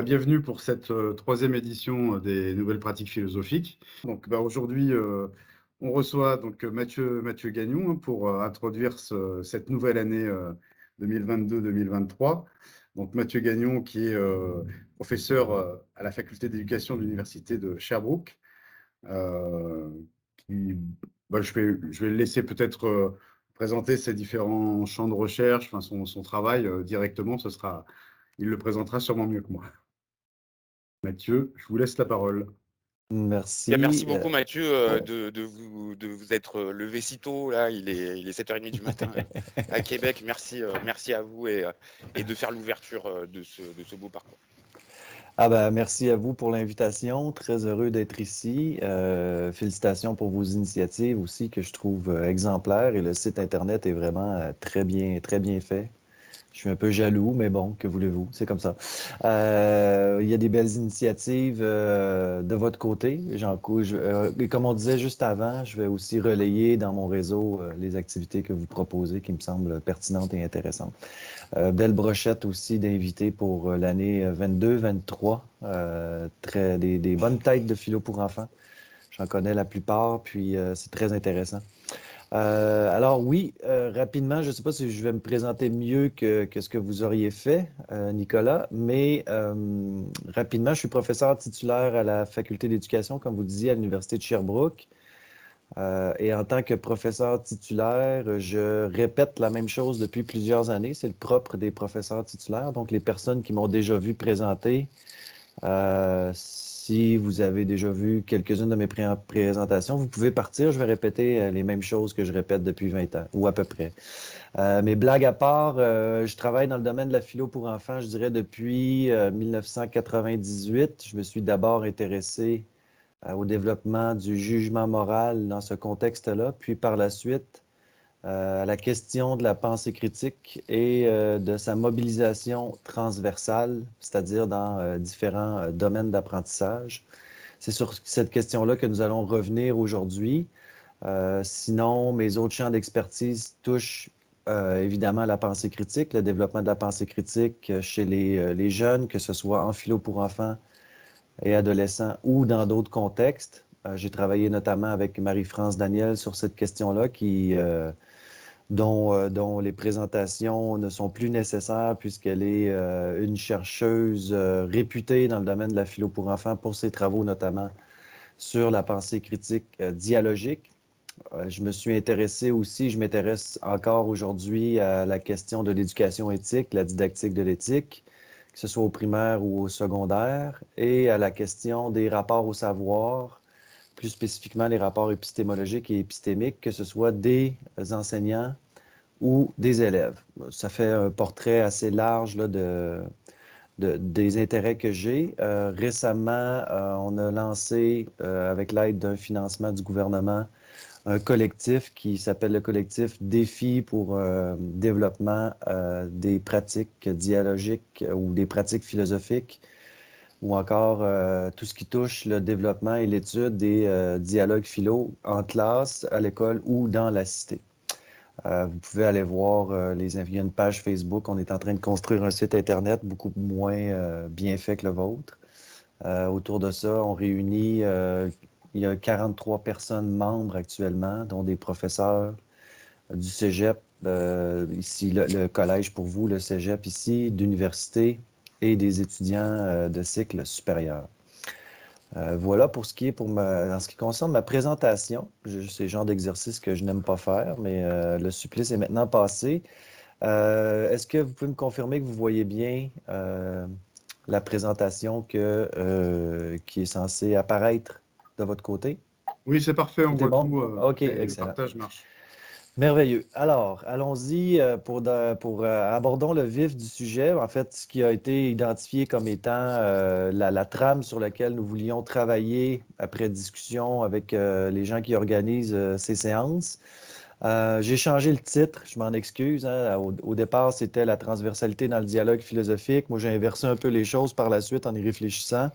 Bienvenue pour cette troisième édition des nouvelles pratiques philosophiques. Aujourd'hui, on reçoit Mathieu Gagnon pour introduire cette nouvelle année 2022-2023. Donc Mathieu Gagnon qui est professeur à la faculté d'éducation de l'université de Sherbrooke. Euh, qui, je vais le laisser peut-être présenter ses différents champs de recherche, enfin, son travail directement. Il le présentera sûrement mieux que moi. Mathieu, je vous laisse la parole. Bien, merci Merci. beaucoup Mathieu de vous être levé si tôt. Là, il est 7h30 du matin à Québec. Merci à vous et de faire l'ouverture de ce beau parcours. Merci à vous pour l'invitation. Très heureux d'être ici. Félicitations pour vos initiatives aussi que je trouve exemplaires et le site Internet est vraiment très bien fait. Je suis un peu jaloux, mais bon, que voulez-vous, c'est comme ça. Il y a des belles initiatives de votre côté. Et comme on disait juste avant, je vais aussi relayer dans mon réseau les activités que vous proposez qui me semblent pertinentes et intéressantes. Belle brochette aussi d'invités pour l'année 22-23. Des bonnes têtes de philo pour enfants. J'en connais la plupart, puis c'est très intéressant. Alors oui, rapidement, je ne sais pas si je vais me présenter mieux que ce que vous auriez fait, Nicolas, mais rapidement, je suis professeur titulaire à la faculté d'éducation, comme vous disiez, à l'Université de Sherbrooke. Et en tant que professeur titulaire, je répète la même chose depuis plusieurs années. C'est le propre des professeurs titulaires. Donc, les personnes qui m'ont déjà vu présenter, si vous avez déjà vu quelques-unes de mes présentations, vous pouvez partir. Je vais répéter les mêmes choses que je répète depuis 20 ans, ou à peu près. Mais blague à part, je travaille dans le domaine de la philo pour enfants, je dirais, depuis 1998. Je me suis d'abord intéressé au développement du jugement moral dans ce contexte-là, puis par la suite à la question de la pensée critique et de sa mobilisation transversale, c'est-à-dire dans différents domaines d'apprentissage. C'est sur cette question-là que nous allons revenir aujourd'hui. Sinon, mes autres champs d'expertise touchent évidemment la pensée critique, le développement de la pensée critique chez les jeunes, que ce soit en philo pour enfants et adolescents ou dans d'autres contextes. J'ai travaillé notamment avec Marie-France Daniel sur cette question-là dont les présentations ne sont plus nécessaires puisqu'elle est une chercheuse réputée dans le domaine de la philo pour enfants pour ses travaux notamment sur la pensée critique dialogique. Je me suis intéressé aussi, je m'intéresse encore aujourd'hui à la question de l'éducation éthique, la didactique de l'éthique, que ce soit au primaire ou au secondaire, et à la question des rapports au savoir, plus spécifiquement les rapports épistémologiques et épistémiques, que ce soit des enseignants ou des élèves. Ça fait un portrait assez large là, des intérêts que j'ai. Récemment, on a lancé, avec l'aide d'un financement du gouvernement, un collectif qui s'appelle le collectif Défi pour développement des pratiques dialogiques ou des pratiques philosophiques ou encore tout ce qui touche le développement et l'étude des dialogues philo en classe, à l'école ou dans la cité. Vous pouvez aller voir, il y a une page Facebook, on est en train de construire un site Internet beaucoup moins bien fait que le vôtre. Autour de ça, on réunit, il y a 43 personnes membres actuellement, dont des professeurs du cégep, ici le collège pour vous, le cégep ici, d'université et des étudiants de cycle supérieur. Voilà pour ce qui est en ce qui concerne ma présentation. C'est le genre d'exercice que je n'aime pas faire, mais le supplice est maintenant passé. Est-ce que vous pouvez me confirmer que vous voyez bien la présentation qui est censée apparaître de votre côté? Oui, c'est parfait, on Tout est voit bon? tout. OK, Et le excellent. partage marche. Merveilleux. Alors, allons-y pour abordons le vif du sujet. En fait, ce qui a été identifié comme étant la trame sur laquelle nous voulions travailler après discussion avec les gens qui organisent ces séances. J'ai changé le titre, je m'en excuse. Hein. Au départ, c'était la transversalité dans le dialogue philosophique. Moi, j'ai inversé un peu les choses par la suite en y réfléchissant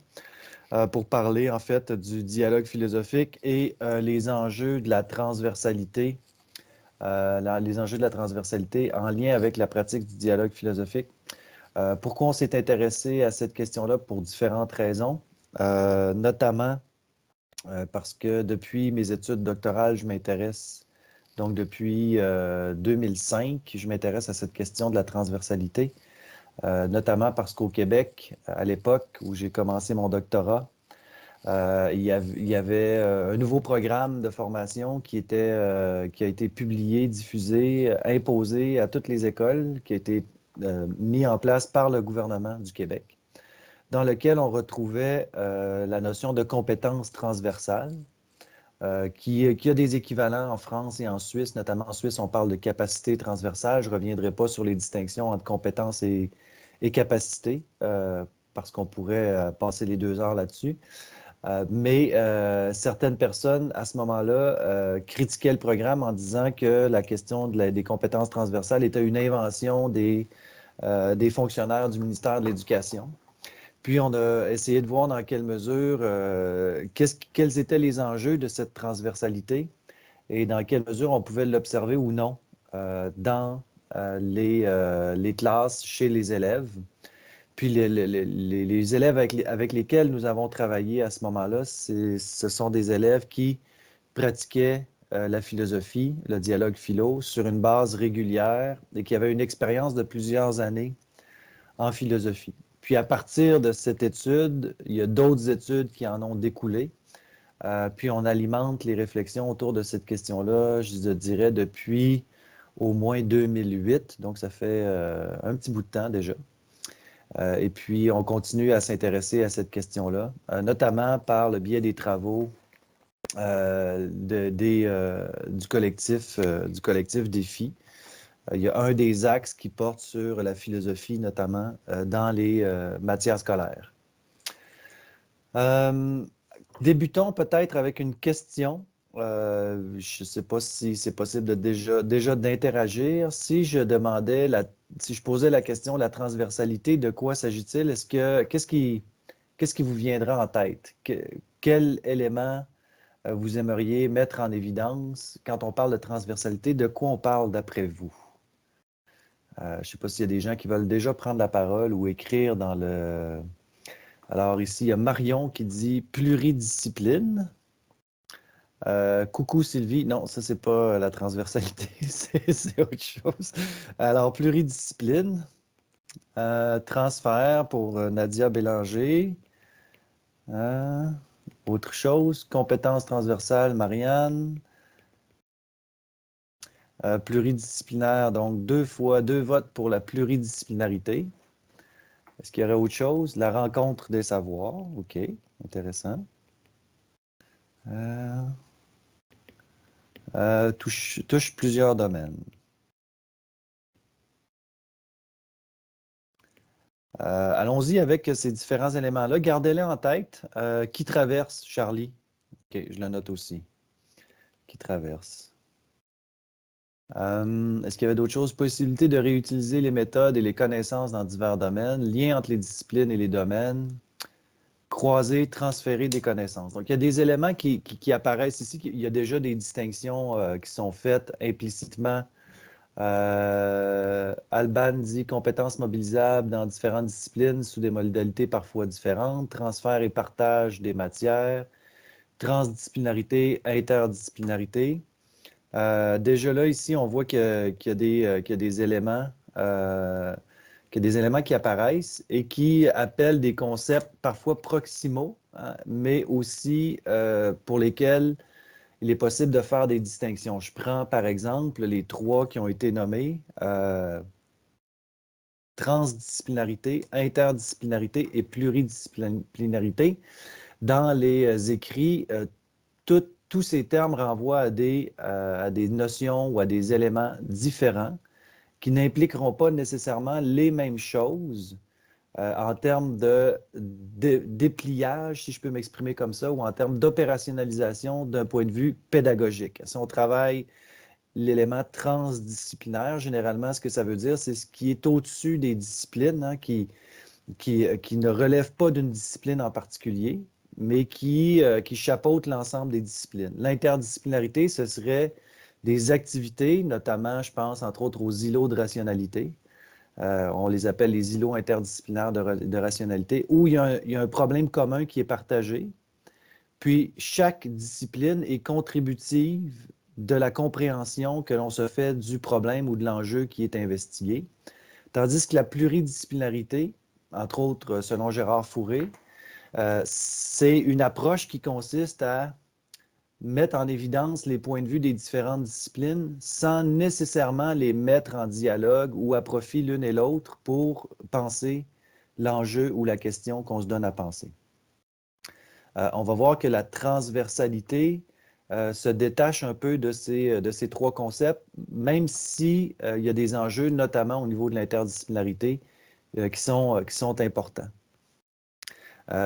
pour parler en fait du dialogue philosophique et les enjeux de la transversalité. Les enjeux de la transversalité en lien avec la pratique du dialogue philosophique. Pourquoi on s'est intéressé à cette question-là? Pour différentes raisons, notamment parce que depuis mes études doctorales, je m'intéresse, donc depuis 2005, je m'intéresse à cette question de la transversalité, notamment parce qu'au Québec, à l'époque où j'ai commencé mon doctorat, il y avait un nouveau programme de formation qui a été publié, diffusé, imposé à toutes les écoles, qui a été mis en place par le gouvernement du Québec, dans lequel on retrouvait la notion de compétence transversale, qui a des équivalents en France et en Suisse. Notamment en Suisse, on parle de capacité transversale. Je ne reviendrai pas sur les distinctions entre compétences et capacité, parce qu'on pourrait passer les 2 heures là-dessus. Mais certaines personnes, à ce moment-là, critiquaient le programme en disant que la question des compétences transversales était une invention des fonctionnaires du ministère de l'Éducation. Puis, on a essayé de voir dans quelle mesure, quels étaient les enjeux de cette transversalité et dans quelle mesure on pouvait l'observer ou non dans les classes, chez les élèves. Puis les élèves avec lesquels nous avons travaillé à ce moment-là, ce sont des élèves qui pratiquaient la philosophie, le dialogue philo, sur une base régulière et qui avaient une expérience de plusieurs années en philosophie. Puis à partir de cette étude, il y a d'autres études qui en ont découlé. Puis on alimente les réflexions autour de cette question-là, je dirais, depuis au moins 2008. Donc ça fait un petit bout de temps déjà. Et puis, on continue à s'intéresser à cette question-là, notamment par le biais des travaux du collectif Défi. Il y a un des axes qui porte sur la philosophie, notamment dans les matières scolaires. Débutons peut-être avec une question. Je ne sais pas si c'est possible de déjà d'interagir. Si je posais la question, la transversalité, de quoi s'agit-il? Qu'est-ce qui vous viendra en tête? Quel élément vous aimeriez mettre en évidence quand on parle de transversalité? De quoi on parle d'après vous? Je ne sais pas s'il y a des gens qui veulent déjà prendre la parole ou écrire dans le... Alors ici, il y a Marion qui dit pluridiscipline. Coucou Sylvie, non, ça c'est pas la transversalité, c'est autre chose. Alors, pluridiscipline, transfert pour Nadia Bélanger. Autre chose, compétences transversales, Marianne. Pluridisciplinaire, donc 2 votes pour la pluridisciplinarité. Est-ce qu'il y aurait autre chose? La rencontre des savoirs, OK, intéressant. Touche plusieurs domaines. Allons-y avec ces différents éléments-là. Gardez-les en tête. Qui traverse, Charlie? OK, je le note aussi. Qui traverse. Est-ce qu'il y avait d'autres choses? Possibilité de réutiliser les méthodes et les connaissances dans divers domaines. Lien entre les disciplines et les domaines. Croiser, transférer des connaissances. Donc, il y a des éléments qui apparaissent ici. Il y a déjà des distinctions qui sont faites implicitement. Alban dit compétences mobilisables dans différentes disciplines sous des modalités parfois différentes. Transfert et partage des matières. Transdisciplinarité, interdisciplinarité. Déjà là, ici, on voit qu'il y a des éléments qui apparaissent et qui appellent des concepts parfois proximaux, hein, mais aussi pour lesquels il est possible de faire des distinctions. Je prends par exemple les 3 qui ont été nommés, transdisciplinarité, interdisciplinarité et pluridisciplinarité. Dans les écrits, tous ces termes renvoient à des notions ou à des éléments différents qui n'impliqueront pas nécessairement les mêmes choses en termes de dépliage, si je peux m'exprimer comme ça, ou en termes d'opérationnalisation d'un point de vue pédagogique. Si on travaille l'élément transdisciplinaire, généralement, ce que ça veut dire, c'est ce qui est au-dessus des disciplines, hein, qui ne relève pas d'une discipline en particulier, mais qui chapeaute l'ensemble des disciplines. L'interdisciplinarité, ce serait des activités, notamment, je pense, entre autres, aux îlots de rationalité, On les appelle les îlots interdisciplinaires de rationalité, où il y a un problème commun qui est partagé. Puis, chaque discipline est contributive de la compréhension que l'on se fait du problème ou de l'enjeu qui est investigué. Tandis que la pluridisciplinarité, entre autres selon Gérard Fourré, c'est une approche qui consiste à mettre en évidence les points de vue des différentes disciplines sans nécessairement les mettre en dialogue ou à profit l'une et l'autre pour penser l'enjeu ou la question qu'on se donne à penser. On va voir que la transversalité se détache un peu de ces trois concepts, même si il y a des enjeux, notamment au niveau de l'interdisciplinarité, qui sont importants.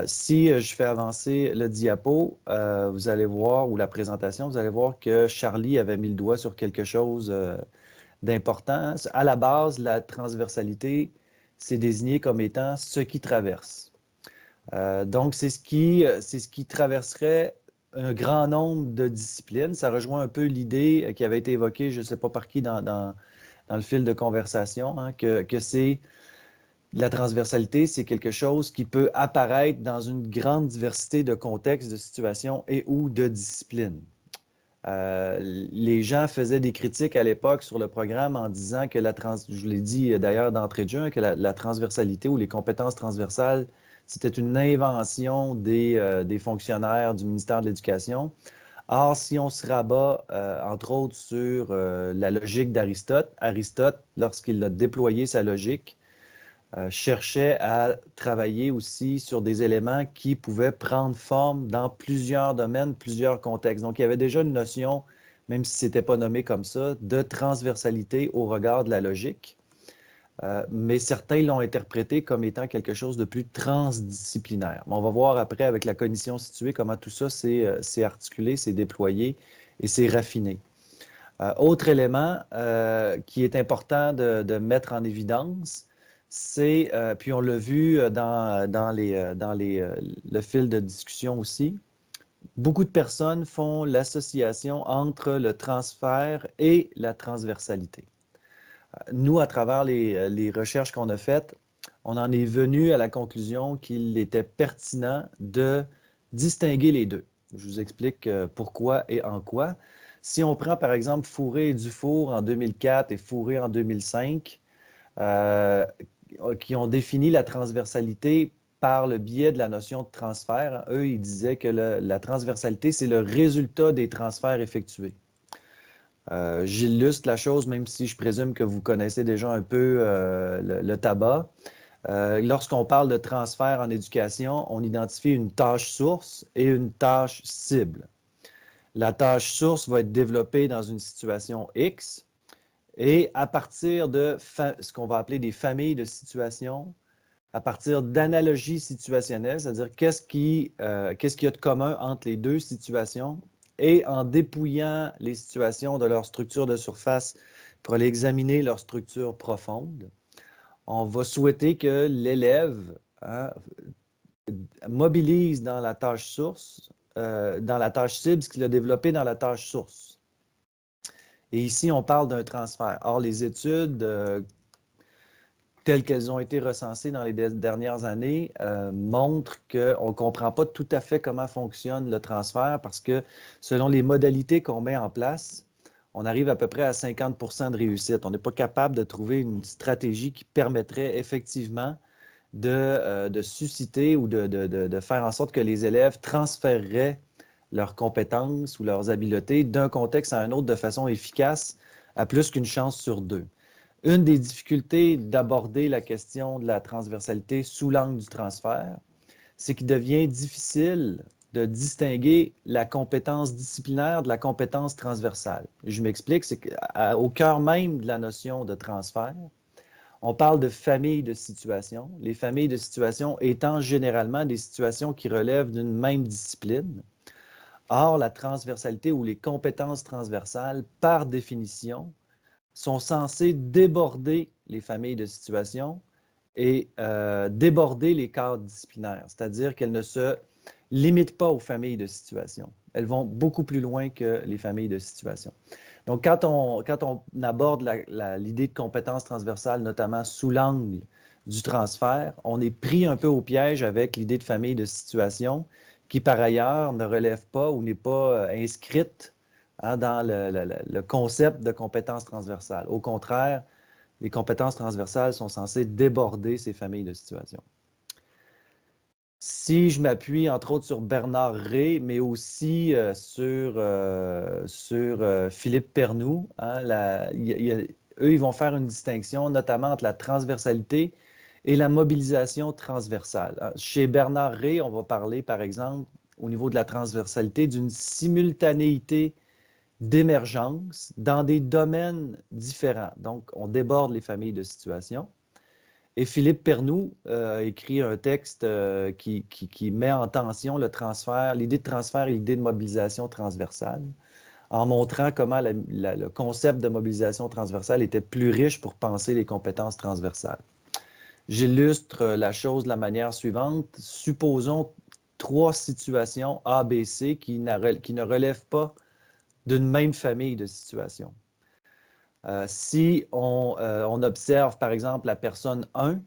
Si je fais avancer le diapo, vous allez voir, ou la présentation, vous allez voir que Charlie avait mis le doigt sur quelque chose d'important. À la base, la transversalité, c'est désigné comme étant ce qui traverse. Donc, c'est ce qui traverserait un grand nombre de disciplines. Ça rejoint un peu l'idée qui avait été évoquée, je ne sais pas par qui, dans le fil de conversation, hein, que c'est la transversalité, c'est quelque chose qui peut apparaître dans une grande diversité de contextes, de situations et ou de disciplines. Les gens faisaient des critiques à l'époque sur le programme en disant que je l'ai dit d'ailleurs d'entrée de jeu, que la transversalité ou les compétences transversales, c'était une invention des fonctionnaires du ministère de l'Éducation. Or, si on se rabat, entre autres, sur la logique d'Aristote, Aristote, lorsqu'il a déployé sa logique, cherchait à travailler aussi sur des éléments qui pouvaient prendre forme dans plusieurs domaines, plusieurs contextes. Donc, il y avait déjà une notion, même si ce n'était pas nommé comme ça, de transversalité au regard de la logique. Mais certains l'ont interprété comme étant quelque chose de plus transdisciplinaire. On va voir après avec la cognition située comment tout ça s'est articulé, s'est déployé et s'est raffiné. Autre élément qui est important de mettre en évidence, c'est, puis on l'a vu dans le fil de discussion aussi, beaucoup de personnes font l'association entre le transfert et la transversalité. Nous, à travers les recherches qu'on a faites, on en est venu à la conclusion qu'il était pertinent de distinguer les deux. Je vous explique pourquoi et en quoi. Si on prend par exemple Fourré et Dufour en 2004 et Fourré en 2005, qui ont défini la transversalité par le biais de la notion de transfert. Eux, ils disaient que la transversalité, c'est le résultat des transferts effectués. J'illustre la chose, même si je présume que vous connaissez déjà un peu le tabac. Lorsqu'on parle de transfert en éducation, on identifie une tâche source et une tâche cible. La tâche source va être développée dans une situation X, et à partir de ce qu'on va appeler des familles de situations, à partir d'analogies situationnelles, c'est-à-dire qu'est-ce qu'il y a de commun entre les deux situations, et en dépouillant les situations de leur structure de surface pour aller examiner leur structure profonde, on va souhaiter que l'élève mobilise dans la tâche source, dans la tâche cible, ce qu'il a développé dans la tâche source. Et ici, on parle d'un transfert. Or, les études telles qu'elles ont été recensées dans les dernières années montrent qu'on ne comprend pas tout à fait comment fonctionne le transfert parce que selon les modalités qu'on met en place, on arrive à peu près à 50% de réussite. On n'est pas capable de trouver une stratégie qui permettrait effectivement de susciter ou de faire en sorte que les élèves transféreraient leurs compétences ou leurs habiletés d'un contexte à un autre de façon efficace à plus qu'une chance sur deux. Une des difficultés d'aborder la question de la transversalité sous l'angle du transfert, c'est qu'il devient difficile de distinguer la compétence disciplinaire de la compétence transversale. Je m'explique, c'est qu'au cœur même de la notion de transfert, on parle de familles de situations, les familles de situations étant généralement des situations qui relèvent d'une même discipline. Or, la transversalité ou les compétences transversales, par définition, sont censées déborder les familles de situations et déborder les cadres disciplinaires, c'est-à-dire qu'elles ne se limitent pas aux familles de situations. Elles vont beaucoup plus loin que les familles de situations. Donc, quand on aborde l'idée de compétence transversale, notamment sous l'angle du transfert, on est pris un peu au piège avec l'idée de famille de situation qui, par ailleurs, ne relève pas ou n'est pas inscrite dans le concept de compétence transversale. Au contraire, les compétences transversales sont censées déborder ces familles de situations. Si je m'appuie entre autres sur Bernard Rey, mais aussi sur Philippe Pernoud, eux, ils vont faire une distinction notamment entre la transversalité et la mobilisation transversale. Chez Bernard Rey, on va parler, par exemple, au niveau de la transversalité, d'une simultanéité d'émergence dans des domaines différents. Donc, on déborde les familles de situations. Et Philippe Pernoud a écrit un texte qui met en tension le transfert, l'idée de transfert et l'idée de mobilisation transversale, en montrant comment le concept de mobilisation transversale était plus riche pour penser les compétences transversales. J'illustre la chose de la manière suivante. Supposons 3 situations A, B, C qui ne relèvent pas d'une même famille de situations. Si on observe, par exemple, la personne 1,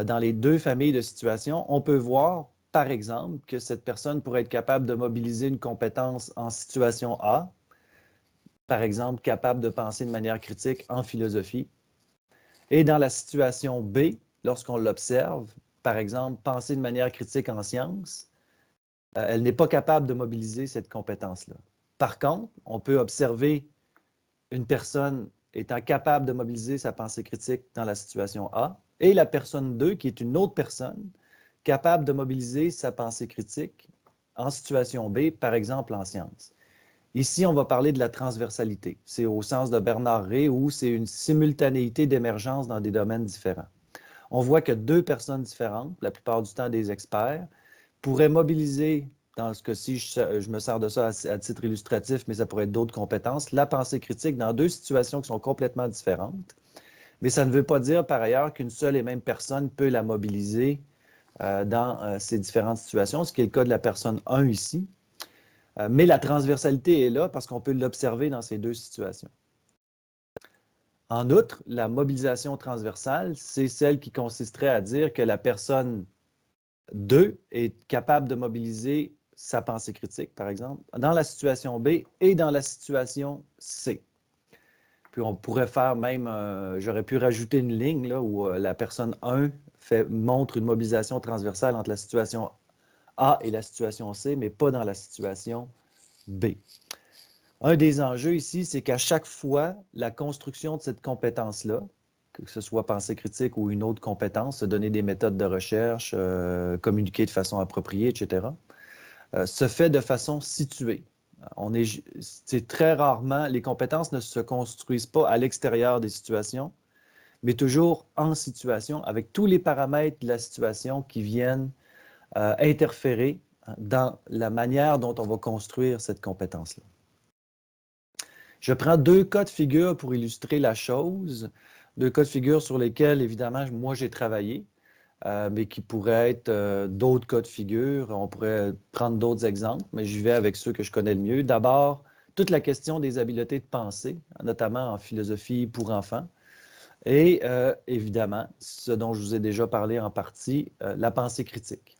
dans les 2 familles de situations, on peut voir, par exemple, que cette personne pourrait être capable de mobiliser une compétence en situation A, par exemple, capable de penser de manière critique en philosophie. Et dans la situation B, lorsqu'on l'observe, par exemple, penser de manière critique en sciences, elle n'est pas capable de mobiliser cette compétence-là. Par contre, on peut observer une personne étant capable de mobiliser sa pensée critique dans la situation A, et la personne 2, qui est une autre personne, capable de mobiliser sa pensée critique en situation B, par exemple en sciences. Ici, on va parler de la transversalité. C'est au sens de Bernard Rey, où c'est une simultanéité d'émergence dans des domaines différents. On voit que 2 personnes différentes, la plupart du temps des experts, pourraient mobiliser, dans ce cas-ci, je me sers de ça à titre illustratif, mais ça pourrait être d'autres compétences, la pensée critique dans 2 situations qui sont complètement différentes. Mais ça ne veut pas dire, par ailleurs, qu'une seule et même personne peut la mobiliser dans ces différentes situations, ce qui est le cas de la personne 1 ici. Mais la transversalité est là parce qu'on peut l'observer dans ces 2 situations. En outre, la mobilisation transversale, c'est celle qui consisterait à dire que la personne 2 est capable de mobiliser sa pensée critique, par exemple, dans la situation B et dans la situation C. Puis on pourrait faire même, j'aurais pu rajouter une ligne là, où la personne 1 montre une mobilisation transversale entre la situation A et la situation C, mais pas dans la situation B. Un des enjeux ici, c'est qu'à chaque fois, la construction de cette compétence-là, que ce soit pensée critique ou une autre compétence, se donner des méthodes de recherche, communiquer de façon appropriée, etc., se fait de façon située. C'est très rarement, les compétences ne se construisent pas à l'extérieur des situations, mais toujours en situation, avec tous les paramètres de la situation qui viennent interférer dans la manière dont on va construire cette compétence-là. Je prends 2 cas de figure pour illustrer la chose, 2 cas de figure sur lesquels, évidemment, moi, j'ai travaillé, mais qui pourraient être d'autres cas de figure. On pourrait prendre d'autres exemples, mais j'y vais avec ceux que je connais le mieux. D'abord, toute la question des habiletés de pensée, notamment en philosophie pour enfants. Et évidemment, ce dont je vous ai déjà parlé en partie, la pensée critique.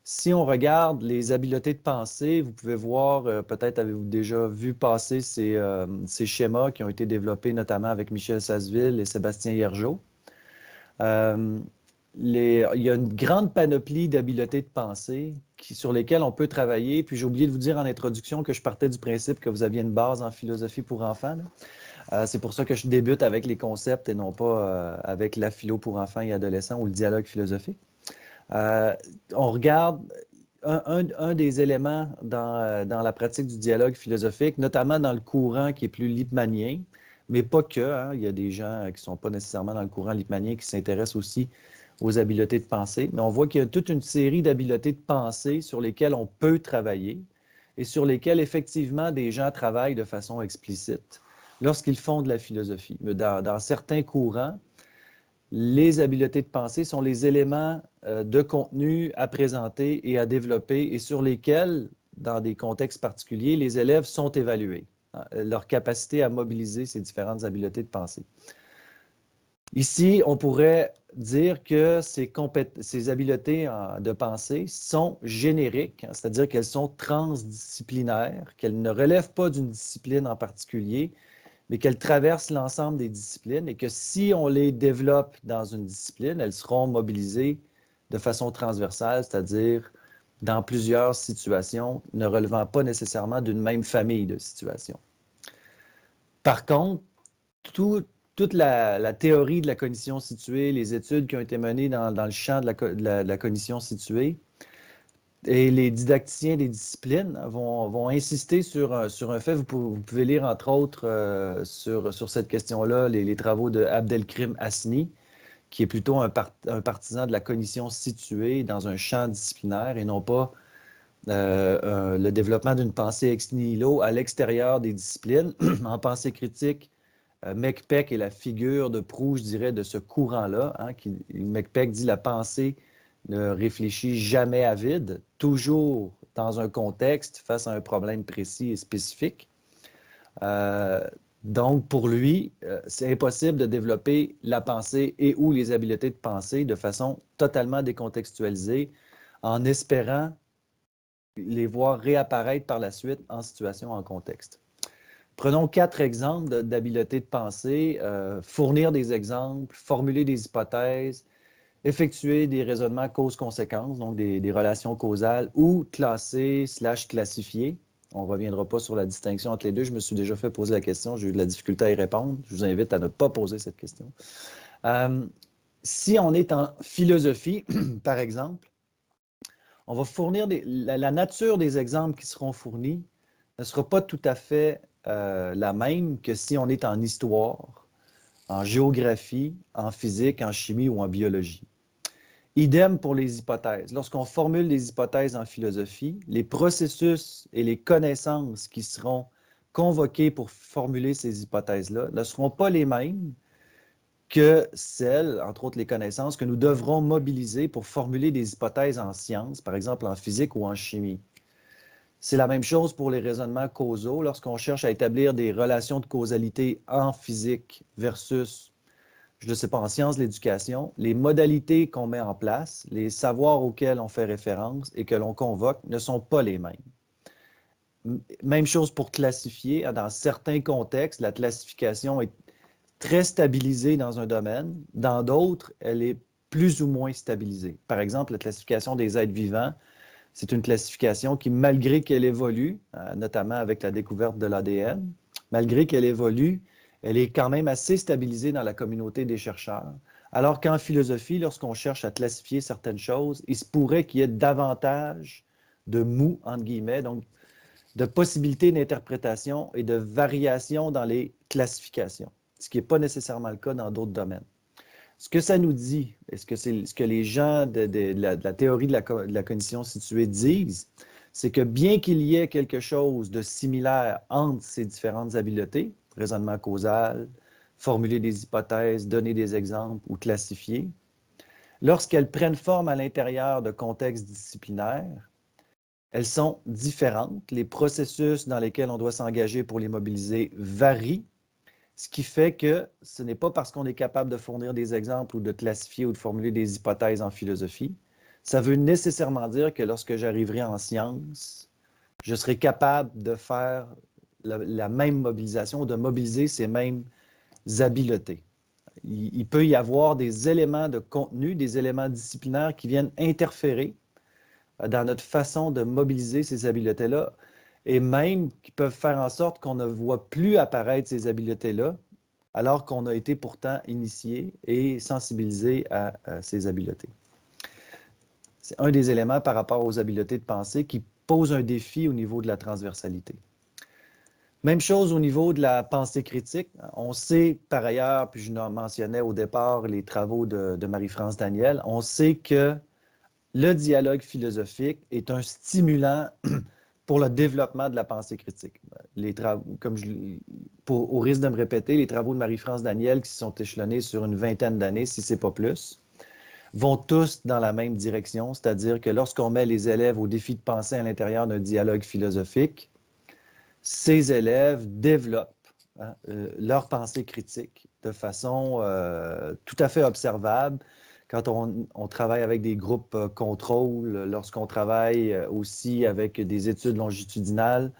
Si on regarde les habiletés de pensée, vous pouvez voir, peut-être avez-vous déjà vu passer ces schémas qui ont été développés notamment avec Michel Sasseville et Sébastien Hiergeau. Il y a une grande panoplie d'habiletés de pensée sur lesquelles on peut travailler. Puis j'ai oublié de vous dire en introduction que je partais du principe que vous aviez une base en philosophie pour enfants. C'est pour ça que je débute avec les concepts et non pas avec la philo pour enfants et adolescents ou le dialogue philosophique. On regarde un des éléments dans la pratique du dialogue philosophique, notamment dans le courant qui est plus lippmannien, mais pas que. Hein, il y a des gens qui ne sont pas nécessairement dans le courant lippmannien qui s'intéressent aussi aux habiletés de pensée. Mais on voit qu'il y a toute une série d'habiletés de pensée sur lesquelles on peut travailler et sur lesquelles, effectivement, des gens travaillent de façon explicite lorsqu'ils font de la philosophie. Mais dans certains courants, les habiletés de pensée sont les éléments de contenu à présenter et à développer et sur lesquels, dans des contextes particuliers, les élèves sont évalués. leur capacité à mobiliser ces différentes habiletés de pensée. Ici, on pourrait dire que ces habiletés de pensée sont génériques, c'est-à-dire qu'elles sont transdisciplinaires, qu'elles ne relèvent pas d'une discipline en particulier, mais qu'elles traversent l'ensemble des disciplines et que si on les développe dans une discipline, elles seront mobilisées de façon transversale, c'est-à-dire dans plusieurs situations ne relevant pas nécessairement d'une même famille de situations. Par contre, toute la théorie de la cognition située, les études qui ont été menées dans le champ de la cognition située et les didacticiens des disciplines vont insister sur un fait. Vous pouvez lire, entre autres, sur cette question-là, les travaux de Abdelkrim Hasni, qui est plutôt un partisan de la cognition située dans un champ disciplinaire et non pas le développement d'une pensée ex nihilo à l'extérieur des disciplines. En pensée critique, McPeck est la figure de proue, je dirais, de ce courant-là. McPeck dit la pensée ne réfléchit jamais à vide, toujours dans un contexte face à un problème précis et spécifique. Donc, pour lui, c'est impossible de développer la pensée et ou les habiletés de pensée de façon totalement décontextualisée en espérant les voir réapparaître par la suite en situation, en contexte. Prenons 4 exemples d'habiletés de pensée, fournir des exemples, formuler des hypothèses, effectuer des raisonnements cause-conséquence, donc des relations causales, ou classer/classifier. On ne reviendra pas sur la distinction entre les deux. Je me suis déjà fait poser la question, j'ai eu de la difficulté à y répondre. Je vous invite à ne pas poser cette question. Si on est en philosophie, par exemple, on va fournir la nature des exemples qui seront fournis ne sera pas tout à fait la même que si on est en histoire, en géographie, en physique, en chimie ou en biologie. Idem pour les hypothèses. Lorsqu'on formule des hypothèses en philosophie, les processus et les connaissances qui seront convoquées pour formuler ces hypothèses-là ne seront pas les mêmes que celles, entre autres les connaissances, que nous devrons mobiliser pour formuler des hypothèses en sciences, par exemple en physique ou en chimie. C'est la même chose pour les raisonnements causaux. Lorsqu'on cherche à établir des relations de causalité en physique versus, je ne sais pas, en sciences de l'éducation, les modalités qu'on met en place, les savoirs auxquels on fait référence et que l'on convoque ne sont pas les mêmes. Même chose pour classifier. Dans certains contextes, la classification est très stabilisée dans un domaine. Dans d'autres, elle est plus ou moins stabilisée. Par exemple, la classification des êtres vivants, c'est une classification qui, malgré qu'elle évolue, notamment avec la découverte de l'ADN, malgré qu'elle évolue, elle est quand même assez stabilisée dans la communauté des chercheurs. Alors qu'en philosophie, lorsqu'on cherche à classifier certaines choses, il se pourrait qu'il y ait davantage de mou, entre guillemets, donc de possibilités d'interprétation et de variations dans les classifications, ce qui n'est pas nécessairement le cas dans d'autres domaines. Ce que ça nous dit, et ce que les gens de la théorie de la cognition située disent, c'est que bien qu'il y ait quelque chose de similaire entre ces différentes habiletés, raisonnement causal, formuler des hypothèses, donner des exemples ou classifier, lorsqu'elles prennent forme à l'intérieur de contextes disciplinaires, elles sont différentes. Les processus dans lesquels on doit s'engager pour les mobiliser varient, ce qui fait que ce n'est pas parce qu'on est capable de fournir des exemples ou de classifier ou de formuler des hypothèses en philosophie. Ça veut nécessairement dire que lorsque j'arriverai en sciences, je serai capable de faire la même mobilisation ou de mobiliser ces mêmes habiletés. Il peut y avoir des éléments de contenu, des éléments disciplinaires qui viennent interférer dans notre façon de mobiliser ces habiletés-là et même qui peuvent faire en sorte qu'on ne voit plus apparaître ces habiletés-là alors qu'on a été pourtant initié et sensibilisé à ces habiletés. C'est un des éléments par rapport aux habiletés de pensée qui pose un défi au niveau de la transversalité. Même chose au niveau de la pensée critique. On sait par ailleurs, puis je mentionnais au départ les travaux de Marie-France Daniel, on sait que le dialogue philosophique est un stimulant pour le développement de la pensée critique. Les travaux, au risque de me répéter, les travaux de Marie-France Daniel, qui se sont échelonnés sur une vingtaine d'années, si ce n'est pas plus, vont tous dans la même direction, c'est-à-dire que lorsqu'on met les élèves au défi de penser à l'intérieur d'un dialogue philosophique, ces élèves développent leur pensée critique de façon tout à fait observable quand on travaille avec des groupes contrôle, lorsqu'on travaille aussi avec des études longitudinales.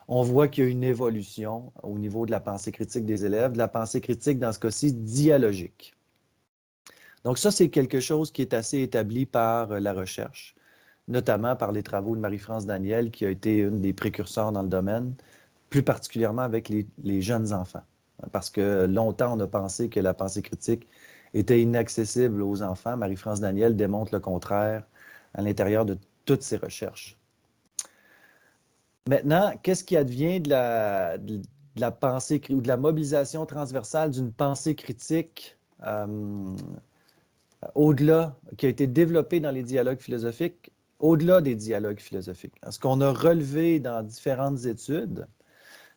On voit qu'il y a une évolution au niveau de la pensée critique des élèves, de la pensée critique dans ce cas-ci dialogique. Donc ça, c'est quelque chose qui est assez établi par la recherche, notamment par les travaux de Marie-France Daniel, qui a été une des précurseurs dans le domaine, plus particulièrement avec les jeunes enfants. Parce que longtemps, on a pensé que la pensée critique était inaccessible aux enfants. Marie-France Daniel démontre le contraire à l'intérieur de toutes ses recherches. Maintenant, qu'est-ce qui advient de la pensée ou de la mobilisation transversale d'une pensée critique au-delà, qui a été développée dans les dialogues philosophiques, au-delà des dialogues philosophiques? Ce qu'on a relevé dans différentes études,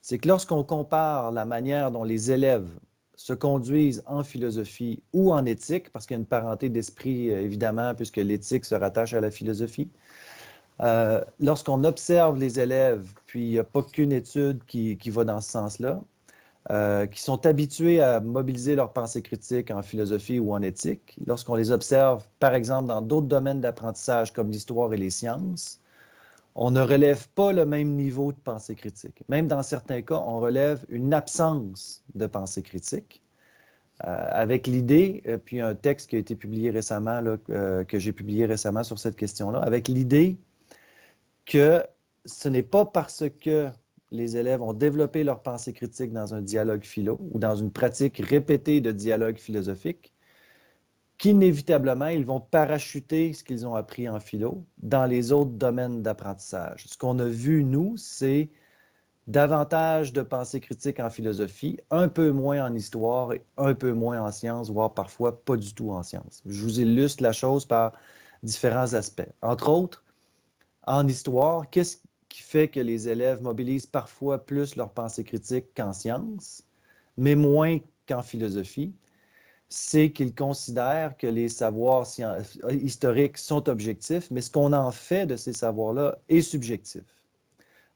c'est que lorsqu'on compare la manière dont les élèves se conduisent en philosophie ou en éthique, parce qu'il y a une parenté d'esprit, évidemment, puisque l'éthique se rattache à la philosophie, lorsqu'on observe les élèves, puis il n'y a pas qu'une étude qui va dans ce sens-là, qui sont habitués à mobiliser leur pensée critique en philosophie ou en éthique, lorsqu'on les observe, par exemple, dans d'autres domaines d'apprentissage comme l'histoire et les sciences, on ne relève pas le même niveau de pensée critique. Même dans certains cas, on relève une absence de pensée critique, avec l'idée, puis un texte qui a été publié récemment, là, que j'ai publié récemment sur cette question-là, avec l'idée que ce n'est pas parce que les élèves ont développé leur pensée critique dans un dialogue philo ou dans une pratique répétée de dialogue philosophique qu'inévitablement, ils vont parachuter ce qu'ils ont appris en philo dans les autres domaines d'apprentissage. Ce qu'on a vu, nous, c'est davantage de pensée critique en philosophie, un peu moins en histoire et un peu moins en sciences, voire parfois pas du tout en sciences. Je vous illustre la chose par différents aspects. Entre autres, en histoire, qu'est-ce qui fait que les élèves mobilisent parfois plus leur pensée critique qu'en sciences, mais moins qu'en philosophie? C'est qu'ils considèrent que les savoirs historiques sont objectifs, mais ce qu'on en fait de ces savoirs-là est subjectif.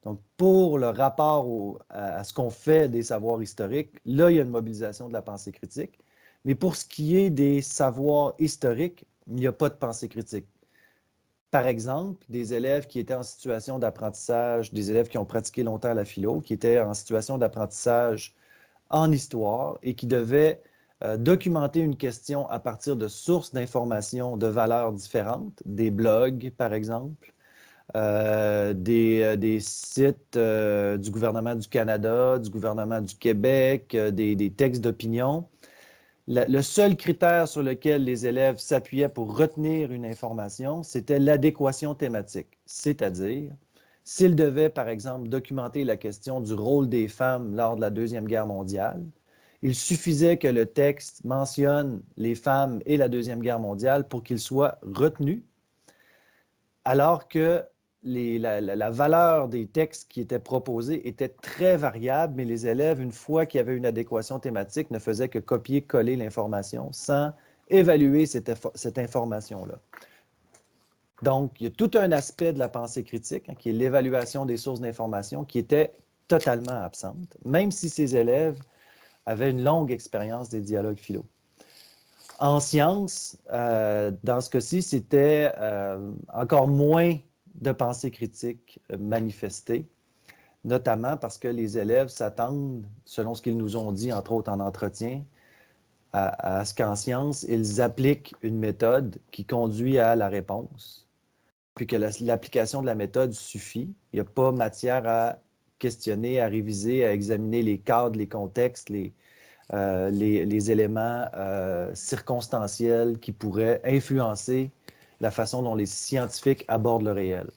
Donc, pour le rapport à ce qu'on fait des savoirs historiques, là, il y a une mobilisation de la pensée critique. Mais pour ce qui est des savoirs historiques, il n'y a pas de pensée critique. Par exemple, des élèves qui étaient en situation d'apprentissage, des élèves qui ont pratiqué longtemps la philo, qui étaient en situation d'apprentissage en histoire et qui devaient documenter une question à partir de sources d'informations de valeurs différentes, des blogs, par exemple, des sites du gouvernement du Canada, du gouvernement du Québec, des textes d'opinion. Le seul critère sur lequel les élèves s'appuyaient pour retenir une information, c'était l'adéquation thématique, c'est-à-dire s'ils devaient, par exemple, documenter la question du rôle des femmes lors de la Deuxième Guerre mondiale, il suffisait que le texte mentionne les femmes et la Deuxième Guerre mondiale pour qu'il soit retenu, alors que la valeur des textes qui étaient proposés était très variable, mais les élèves, une fois qu'il y avait une adéquation thématique, ne faisaient que copier-coller l'information sans évaluer cette information-là. Donc, il y a tout un aspect de la pensée critique, qui est l'évaluation des sources d'information, qui était totalement absente, même si ces élèves avaient une longue expérience des dialogues philo. En sciences, dans ce cas-ci, c'était encore moins de pensée critique manifestée, notamment parce que les élèves s'attendent, selon ce qu'ils nous ont dit, entre autres en entretien, à ce qu'en sciences, ils appliquent une méthode qui conduit à la réponse, puis que l'application de la méthode suffit. Il n'y a pas matière à questionner, à réviser, à examiner les cadres, les contextes, les éléments circonstanciels qui pourraient influencer la façon dont les scientifiques abordent le réel.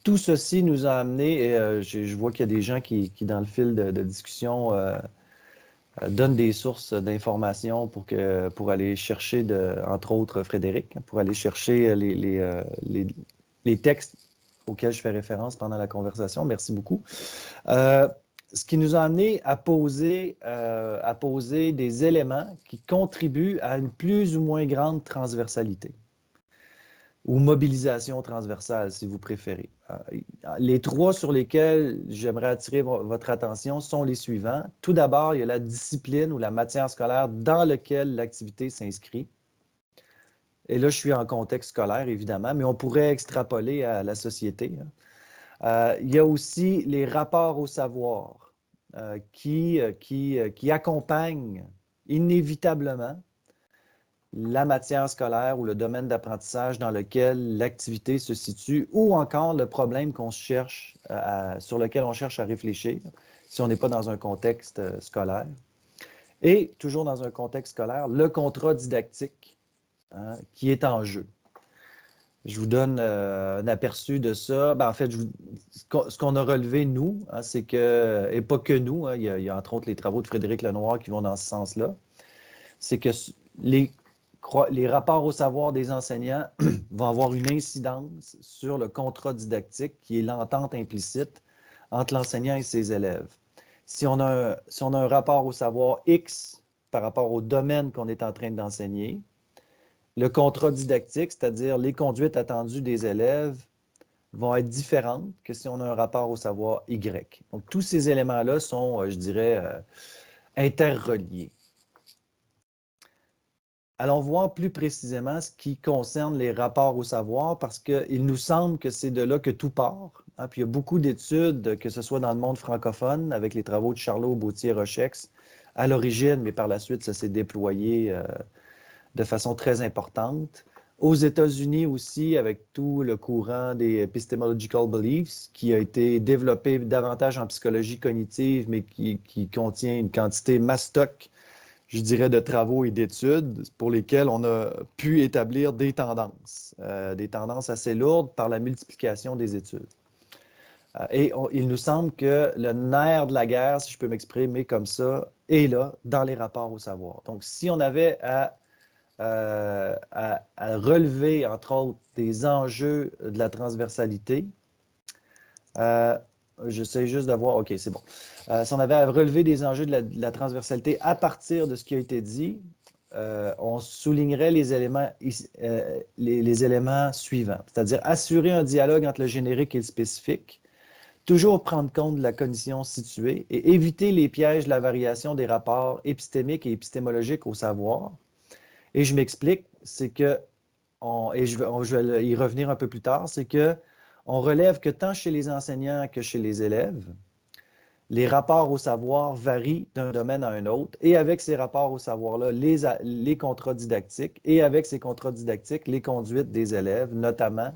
Tout ceci nous a amené, et je vois qu'il y a des gens qui dans le fil de discussion, donnent des sources d'informations pour aller chercher, entre autres Frédéric, pour aller chercher les textes auxquels je fais référence pendant la conversation. Merci beaucoup. Ce qui nous a amené à poser des éléments qui contribuent à une plus ou moins grande transversalité. ou mobilisation transversale, si vous préférez. Les trois sur lesquels j'aimerais attirer votre attention sont les suivants. Tout d'abord, il y a la discipline ou la matière scolaire dans laquelle l'activité s'inscrit. Et là, je suis en contexte scolaire, évidemment, mais on pourrait extrapoler à la société. Il y a aussi les rapports au savoir qui accompagnent inévitablement la matière scolaire ou le domaine d'apprentissage dans lequel l'activité se situe, ou encore le problème sur lequel on cherche à réfléchir, si on n'est pas dans un contexte scolaire. Et, toujours dans un contexte scolaire, le contrat didactique qui est en jeu. Je vous donne un aperçu de ça. En fait, ce qu'on a relevé, nous, c'est que, et pas que nous, il y a entre autres les travaux de Frédéric Lenoir qui vont dans ce sens-là, c'est que les rapports au savoir des enseignants vont avoir une incidence sur le contrat didactique qui est l'entente implicite entre l'enseignant et ses élèves. Si on a un rapport au savoir X par rapport au domaine qu'on est en train d'enseigner, le contrat didactique, c'est-à-dire les conduites attendues des élèves, vont être différentes que si on a un rapport au savoir Y. Donc, tous ces éléments-là sont, je dirais, interreliés. Allons voir plus précisément ce qui concerne les rapports au savoir, parce qu'il nous semble que c'est de là que tout part. Puis il y a beaucoup d'études, que ce soit dans le monde francophone, avec les travaux de Charlot, Bautier, Rochex, à l'origine, mais par la suite, ça s'est déployé de façon très importante. Aux États-Unis aussi, avec tout le courant des epistemological beliefs, qui a été développé davantage en psychologie cognitive, mais qui contient une quantité mastoc, je dirais, de travaux et d'études pour lesquels on a pu établir des tendances assez lourdes par la multiplication des études. Et il nous semble que le nerf de la guerre, si je peux m'exprimer comme ça, est là, dans les rapports au savoir. Donc, si on avait à relever, entre autres, des enjeux de la transversalité, j'essaie juste de voir, OK, c'est bon. Si on avait à relever des enjeux de la transversalité à partir de ce qui a été dit, on soulignerait les éléments suivants, c'est-à-dire assurer un dialogue entre le générique et le spécifique, toujours prendre compte de la cognition située et éviter les pièges de la variation des rapports épistémiques et épistémologiques au savoir. Et je m'explique, c'est que, et je vais y revenir un peu plus tard, c'est que on relève que tant chez les enseignants que chez les élèves, les rapports au savoir varient d'un domaine à un autre, et avec ces rapports au savoir-là, les contrats didactiques, et avec ces contrats didactiques, les conduites des élèves, notamment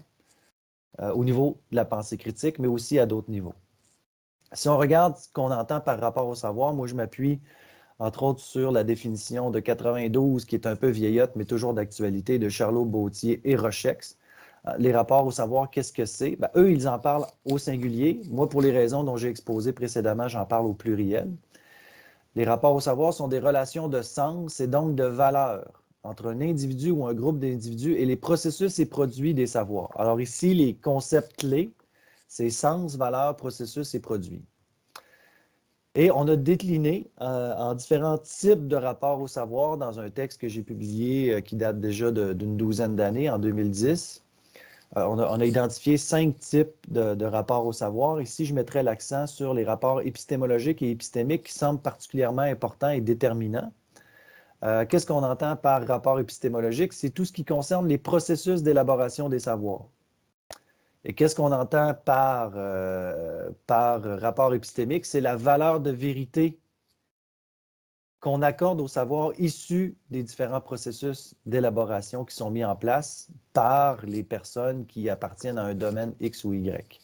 au niveau de la pensée critique, mais aussi à d'autres niveaux. Si on regarde ce qu'on entend par rapport au savoir, moi je m'appuie entre autres sur la définition de 92, qui est un peu vieillotte, mais toujours d'actualité, de Charlot, Bautier et Rochex. Les rapports au savoir, qu'est-ce que c'est? Eux, ils en parlent au singulier. Moi, pour les raisons dont j'ai exposé précédemment, j'en parle au pluriel. Les rapports au savoir sont des relations de sens et donc de valeur entre un individu ou un groupe d'individus et les processus et produits des savoirs. Alors ici, les concepts clés, c'est sens, valeur, processus et produits. Et on a décliné en différents types de rapports au savoir dans un texte que j'ai publié qui date déjà d'une douzaine d'années, en 2010. On a identifié 5 types de rapports au savoir. Ici, je mettrai l'accent sur les rapports épistémologiques et épistémiques qui semblent particulièrement importants et déterminants. Qu'est-ce qu'on entend par rapport épistémologique? C'est tout ce qui concerne les processus d'élaboration des savoirs. Et qu'est-ce qu'on entend par rapport épistémique? C'est la valeur de vérité qu'on accorde au savoir issu des différents processus d'élaboration qui sont mis en place par les personnes qui appartiennent à un domaine X ou Y.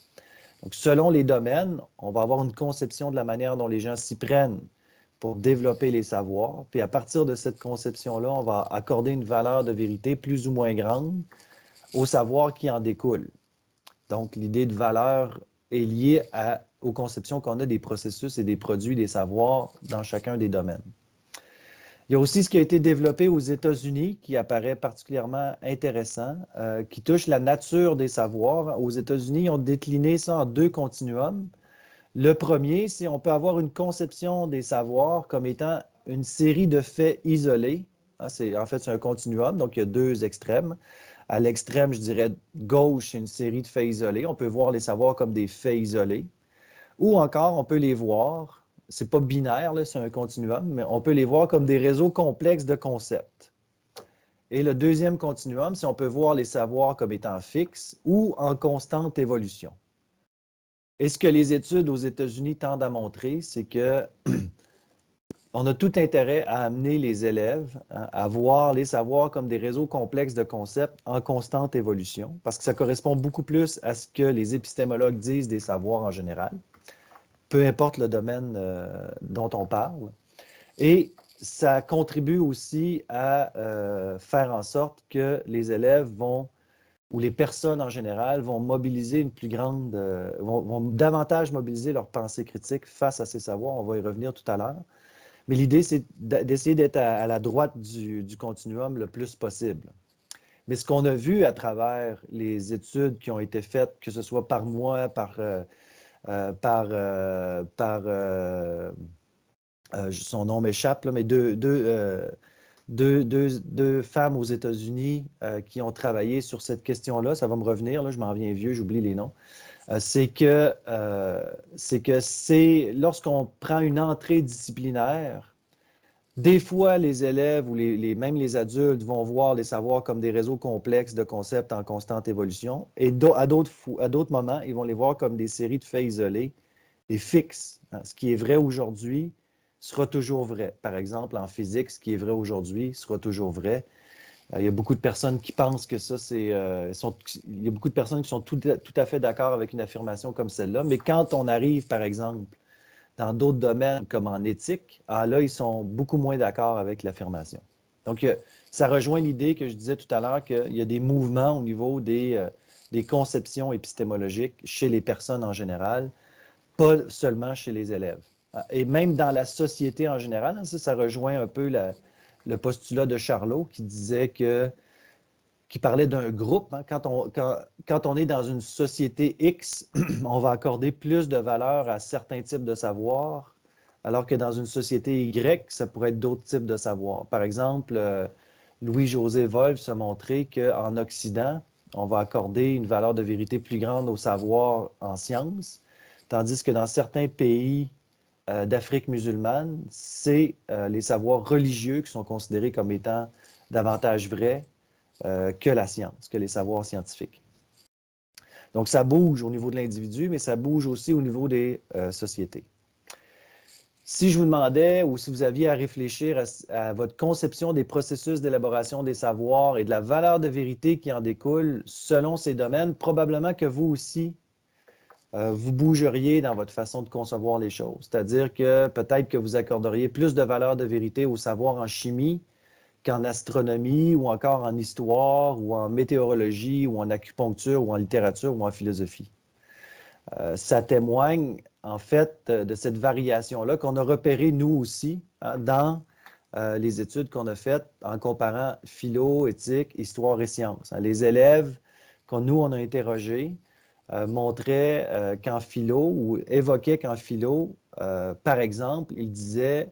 Donc, selon les domaines, on va avoir une conception de la manière dont les gens s'y prennent pour développer les savoirs. Puis à partir de cette conception-là, on va accorder une valeur de vérité plus ou moins grande au savoir qui en découle. Donc, l'idée de valeur est liée aux conceptions qu'on a des processus et des produits, des savoirs dans chacun des domaines. Il y a aussi ce qui a été développé aux États-Unis qui apparaît particulièrement intéressant, qui touche la nature des savoirs. Aux États-Unis, ils ont décliné ça en 2 continuums. Le premier, c'est on peut avoir une conception des savoirs comme étant une série de faits isolés. En fait, c'est un continuum, donc il y a 2 extrêmes. À l'extrême, je dirais gauche, c'est une série de faits isolés. On peut voir les savoirs comme des faits isolés. Ou encore, on peut les voir, c'est pas binaire, c'est un continuum, mais on peut les voir comme des réseaux complexes de concepts. Et le deuxième continuum, c'est on peut voir les savoirs comme étant fixes ou en constante évolution. Et ce que les études aux États-Unis tendent à montrer, c'est que on a tout intérêt à amener les élèves à voir les savoirs comme des réseaux complexes de concepts en constante évolution, parce que ça correspond beaucoup plus à ce que les épistémologues disent des savoirs en général, peu importe le domaine dont on parle. Et ça contribue aussi à faire en sorte que les élèves vont, ou les personnes en général, vont mobiliser une plus grande, vont davantage mobiliser leur pensée critique face à ces savoirs. On va y revenir tout à l'heure. Mais l'idée, c'est d'essayer d'être à la droite du continuum le plus possible. Mais ce qu'on a vu à travers les études qui ont été faites, que ce soit par moi, son nom m'échappe, mais deux femmes aux États-Unis qui ont travaillé sur cette question-là, ça va me revenir, là, je m'en viens vieux, j'oublie les noms. C'est que lorsqu'on prend une entrée disciplinaire, des fois, les élèves ou même les adultes vont voir les savoirs comme des réseaux complexes de concepts en constante évolution. Et à d'autres moments, ils vont les voir comme des séries de faits isolés et fixes. Ce qui est vrai aujourd'hui sera toujours vrai. Par exemple, en physique, ce qui est vrai aujourd'hui sera toujours vrai. Il y a beaucoup de personnes qui pensent que ça, il y a beaucoup de personnes qui sont tout à fait d'accord avec une affirmation comme celle-là. Mais quand on arrive, par exemple, dans d'autres domaines, comme en éthique, là, ils sont beaucoup moins d'accord avec l'affirmation. Donc, ça rejoint l'idée que je disais tout à l'heure qu'il y a des mouvements au niveau des conceptions épistémologiques chez les personnes en général, pas seulement chez les élèves. Et même dans la société en général, ça rejoint un peu le postulat de Charlot qui disait qui parlait d'un groupe. Quand on est dans une société X, on va accorder plus de valeur à certains types de savoirs, alors que dans une société Y, ça pourrait être d'autres types de savoirs. Par exemple, Louis-José Wolff a montré qu'en Occident, on va accorder une valeur de vérité plus grande aux savoirs en sciences, tandis que dans certains pays d'Afrique musulmane, c'est les savoirs religieux qui sont considérés comme étant davantage vrais que la science, que les savoirs scientifiques. Donc, ça bouge au niveau de l'individu, mais ça bouge aussi au niveau des sociétés. Si je vous demandais ou si vous aviez à réfléchir à votre conception des processus d'élaboration des savoirs et de la valeur de vérité qui en découle selon ces domaines, probablement que vous aussi, vous bougeriez dans votre façon de concevoir les choses. C'est-à-dire que peut-être que vous accorderiez plus de valeur de vérité au savoir en chimie qu'en astronomie ou encore en histoire ou en météorologie ou en acupuncture ou en littérature ou en philosophie. Ça témoigne en fait de cette variation-là qu'on a repérée nous aussi dans les études qu'on a faites en comparant philo, éthique, histoire et sciences. Les élèves nous, on a interrogés montraient qu'en philo ou évoquaient qu'en philo, par exemple, ils disaient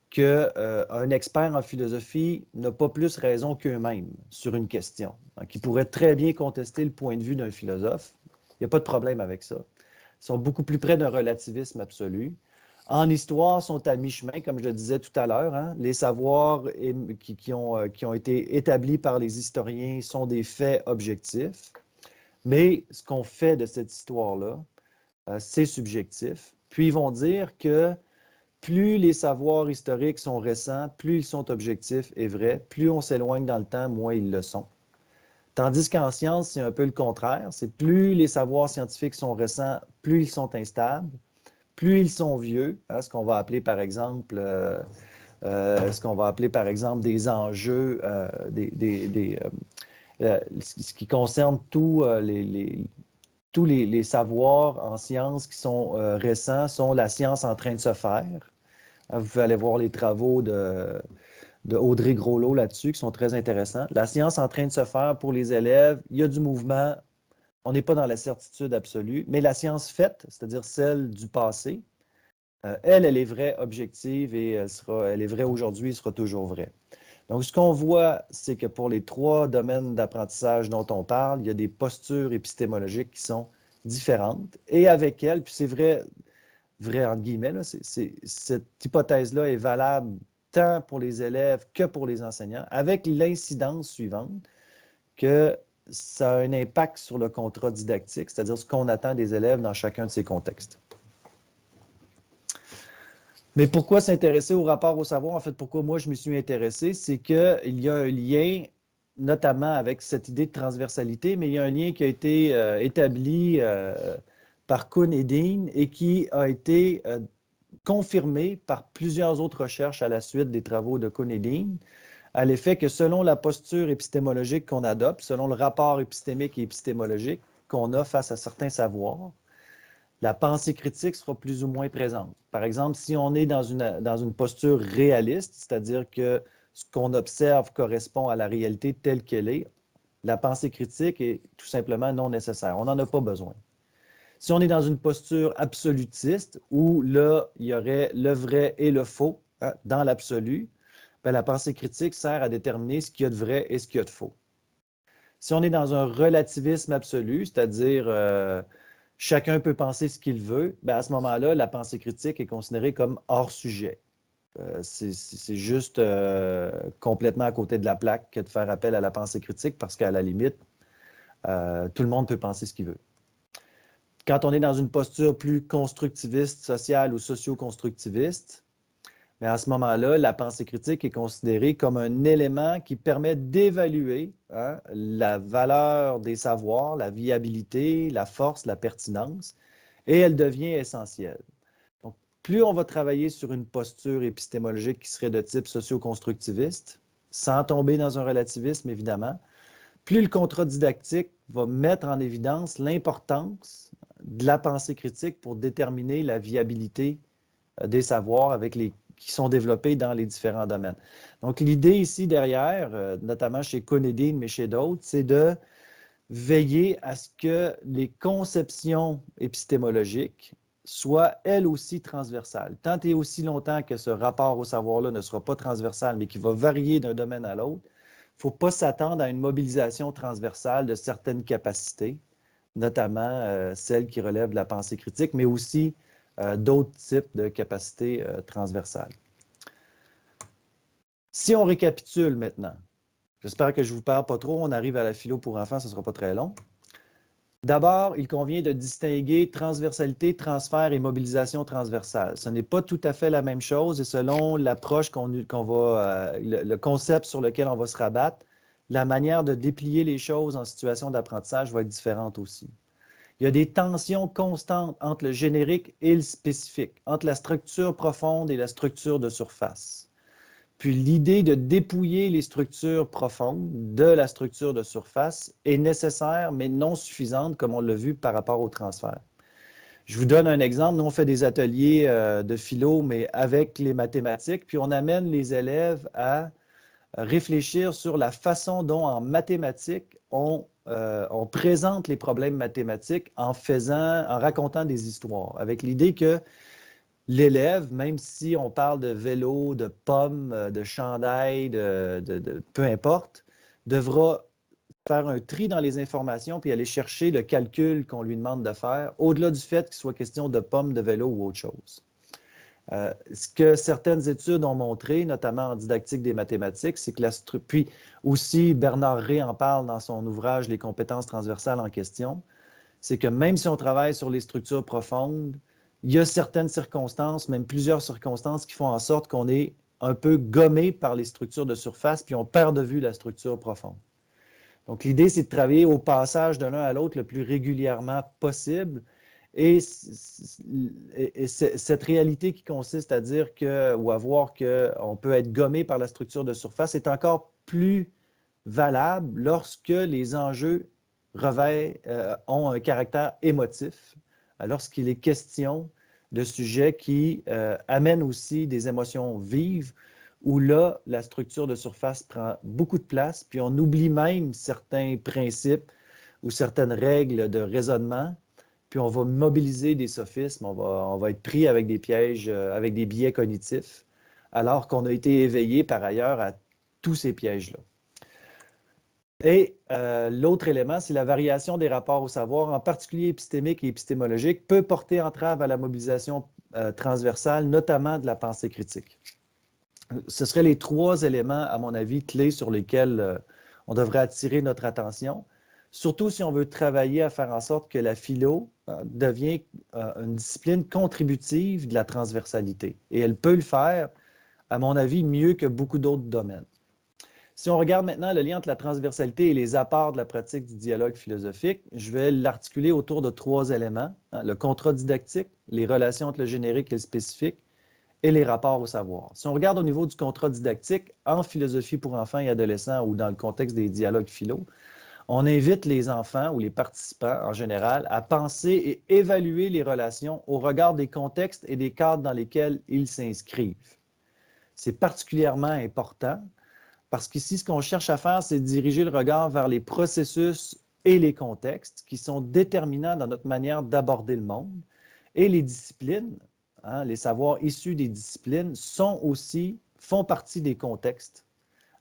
qu'un expert en philosophie n'a pas plus raison qu'eux-mêmes sur une question. Donc, ils pourraient très bien contester le point de vue d'un philosophe. Il n'y a pas de problème avec ça. Ils sont beaucoup plus près d'un relativisme absolu. En histoire, sont à mi-chemin, comme je le disais tout à l'heure. Les savoirs qui ont été établis par les historiens sont des faits objectifs. Mais ce qu'on fait de cette histoire-là, c'est subjectif. Puis ils vont dire que plus les savoirs historiques sont récents, plus ils sont objectifs et vrais, plus on s'éloigne dans le temps, moins ils le sont. Tandis qu'en science, c'est un peu le contraire. C'est plus les savoirs scientifiques sont récents, plus ils sont instables, plus ils sont vieux, ce qu'on va appeler par exemple, des enjeux, ce qui concerne tous les savoirs en sciences qui sont récents sont la science en train de se faire. Vous pouvez aller voir les travaux de Audrey Groslot là-dessus qui sont très intéressants. La science en train de se faire pour les élèves, il y a du mouvement, on n'est pas dans la certitude absolue, mais la science faite, c'est-à-dire celle du passé, elle est vraie, objective et elle est vraie aujourd'hui, elle sera toujours vraie. Donc, ce qu'on voit, c'est que pour les 3 domaines d'apprentissage dont on parle, il y a des postures épistémologiques qui sont différentes. Et avec elles, puis c'est vrai entre guillemets, là, cette hypothèse-là est valable tant pour les élèves que pour les enseignants, avec l'incidence suivante, que ça a un impact sur le contrat didactique, c'est-à-dire ce qu'on attend des élèves dans chacun de ces contextes. Mais pourquoi s'intéresser au rapport au savoir? En fait, pourquoi moi je m'y suis intéressé, c'est qu'il y a un lien, notamment avec cette idée de transversalité, mais il y a un lien qui a été établi par Kuhn et Dean et qui a été confirmé par plusieurs autres recherches à la suite des travaux de Kuhn et Dean, à l'effet que selon la posture épistémologique qu'on adopte, selon le rapport épistémique et épistémologique qu'on a face à certains savoirs, la pensée critique sera plus ou moins présente. Par exemple, si on est dans une posture réaliste, c'est-à-dire que ce qu'on observe correspond à la réalité telle qu'elle est, la pensée critique est tout simplement non nécessaire. On n'en a pas besoin. Si on est dans une posture absolutiste, où là, il y aurait le vrai et le faux dans l'absolu, bien, la pensée critique sert à déterminer ce qu'il y a de vrai et ce qu'il y a de faux. Si on est dans un relativisme absolu, c'est-à-dire chacun peut penser ce qu'il veut, bien, à ce moment-là, la pensée critique est considérée comme hors sujet. C'est juste complètement à côté de la plaque que de faire appel à la pensée critique parce qu'à la limite, tout le monde peut penser ce qu'il veut. Quand on est dans une posture plus constructiviste, sociale ou socio-constructiviste, mais à ce moment-là, la pensée critique est considérée comme un élément qui permet d'évaluer la valeur des savoirs, la viabilité, la force, la pertinence, et elle devient essentielle. Donc, plus on va travailler sur une posture épistémologique qui serait de type socio-constructiviste, sans tomber dans un relativisme, évidemment, plus le contrat didactique va mettre en évidence l'importance de la pensée critique pour déterminer la viabilité des savoirs qui sont développés dans les différents domaines. Donc, l'idée ici derrière, notamment chez Kuhn et Dean, mais chez d'autres, c'est de veiller à ce que les conceptions épistémologiques soient elles aussi transversales. Tant et aussi longtemps que ce rapport au savoir-là ne sera pas transversal, mais qui va varier d'un domaine à l'autre, il ne faut pas s'attendre à une mobilisation transversale de certaines capacités, notamment celles qui relèvent de la pensée critique, mais aussi d'autres types de capacités transversales. Si on récapitule maintenant, j'espère que je ne vous perds pas trop, on arrive à la philo pour enfants, ce ne sera pas très long. D'abord, il convient de distinguer transversalité, transfert et mobilisation transversale. Ce n'est pas tout à fait la même chose et selon l'approche le concept sur lequel on va se rabattre, la manière de déplier les choses en situation d'apprentissage va être différente aussi. Il y a des tensions constantes entre le générique et le spécifique, entre la structure profonde et la structure de surface. Puis l'idée de dépouiller les structures profondes de la structure de surface est nécessaire, mais non suffisante, comme on l'a vu par rapport au transfert. Je vous donne un exemple. Nous, on fait des ateliers de philo, mais avec les mathématiques, puis on amène les élèves à réfléchir sur la façon dont, en mathématiques, on présente les problèmes mathématiques en racontant des histoires, avec l'idée que l'élève, même si on parle de vélo, de pommes, de chandail, peu importe, devra faire un tri dans les informations puis aller chercher le calcul qu'on lui demande de faire, au-delà du fait qu'il soit question de pommes, de vélo ou autre chose. Ce que certaines études ont montré, notamment en didactique des mathématiques, c'est que puis aussi Bernard Rey en parle dans son ouvrage « Les compétences transversales en question », c'est que même si on travaille sur les structures profondes, il y a certaines circonstances, même plusieurs circonstances, qui font en sorte qu'on est un peu gommé par les structures de surface, puis on perd de vue la structure profonde. Donc, l'idée, c'est de travailler au passage de l'un à l'autre le plus régulièrement possible. Et cette réalité qui consiste à dire ou à voir qu'on peut être gommé par la structure de surface est encore plus valable lorsque les enjeux ont un caractère émotif, lorsqu'il est question de sujets qui amènent aussi des émotions vives, où là, la structure de surface prend beaucoup de place, puis on oublie même certains principes ou certaines règles de raisonnement, puis on va mobiliser des sophismes, on va être pris avec des pièges, avec des biais cognitifs, alors qu'on a été éveillé par ailleurs à tous ces pièges-là. Et l'autre élément, c'est la variation des rapports au savoir, en particulier épistémique et épistémologique, peut porter entrave à la mobilisation transversale, notamment de la pensée critique. Ce seraient les 3 éléments, à mon avis, clés sur lesquels on devrait attirer notre attention, surtout si on veut travailler à faire en sorte que la philo devient une discipline contributive de la transversalité. Et elle peut le faire, à mon avis, mieux que beaucoup d'autres domaines. Si on regarde maintenant le lien entre la transversalité et les apports de la pratique du dialogue philosophique, je vais l'articuler autour de 3 éléments, le contrat didactique, les relations entre le générique et le spécifique, et les rapports au savoir. Si on regarde au niveau du contrat didactique, en philosophie pour enfants et adolescents ou dans le contexte des dialogues philo, on invite les enfants ou les participants en général à penser et évaluer les relations au regard des contextes et des cadres dans lesquels ils s'inscrivent. C'est particulièrement important parce qu'ici, ce qu'on cherche à faire, c'est diriger le regard vers les processus et les contextes qui sont déterminants dans notre manière d'aborder le monde. Et les disciplines, les savoirs issus des disciplines font partie des contextes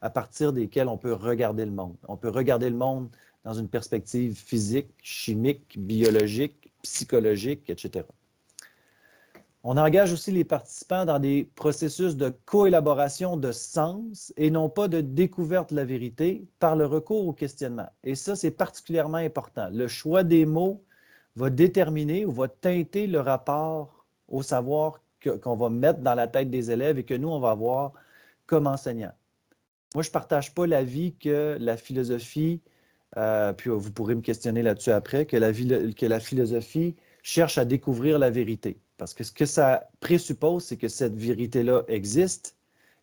à partir desquels on peut regarder le monde. On peut regarder le monde dans une perspective physique, chimique, biologique, psychologique, etc. On engage aussi les participants dans des processus de coélaboration de sens et non pas de découverte de la vérité par le recours au questionnement. Et ça, c'est particulièrement important. Le choix des mots va déterminer ou va teinter le rapport au savoir qu'on va mettre dans la tête des élèves et que nous, on va avoir comme enseignants. Moi, je ne partage pas l'avis que la philosophie, puis vous pourrez me questionner là-dessus après, que la philosophie cherche à découvrir la vérité. Parce que ce que ça présuppose, c'est que cette vérité-là existe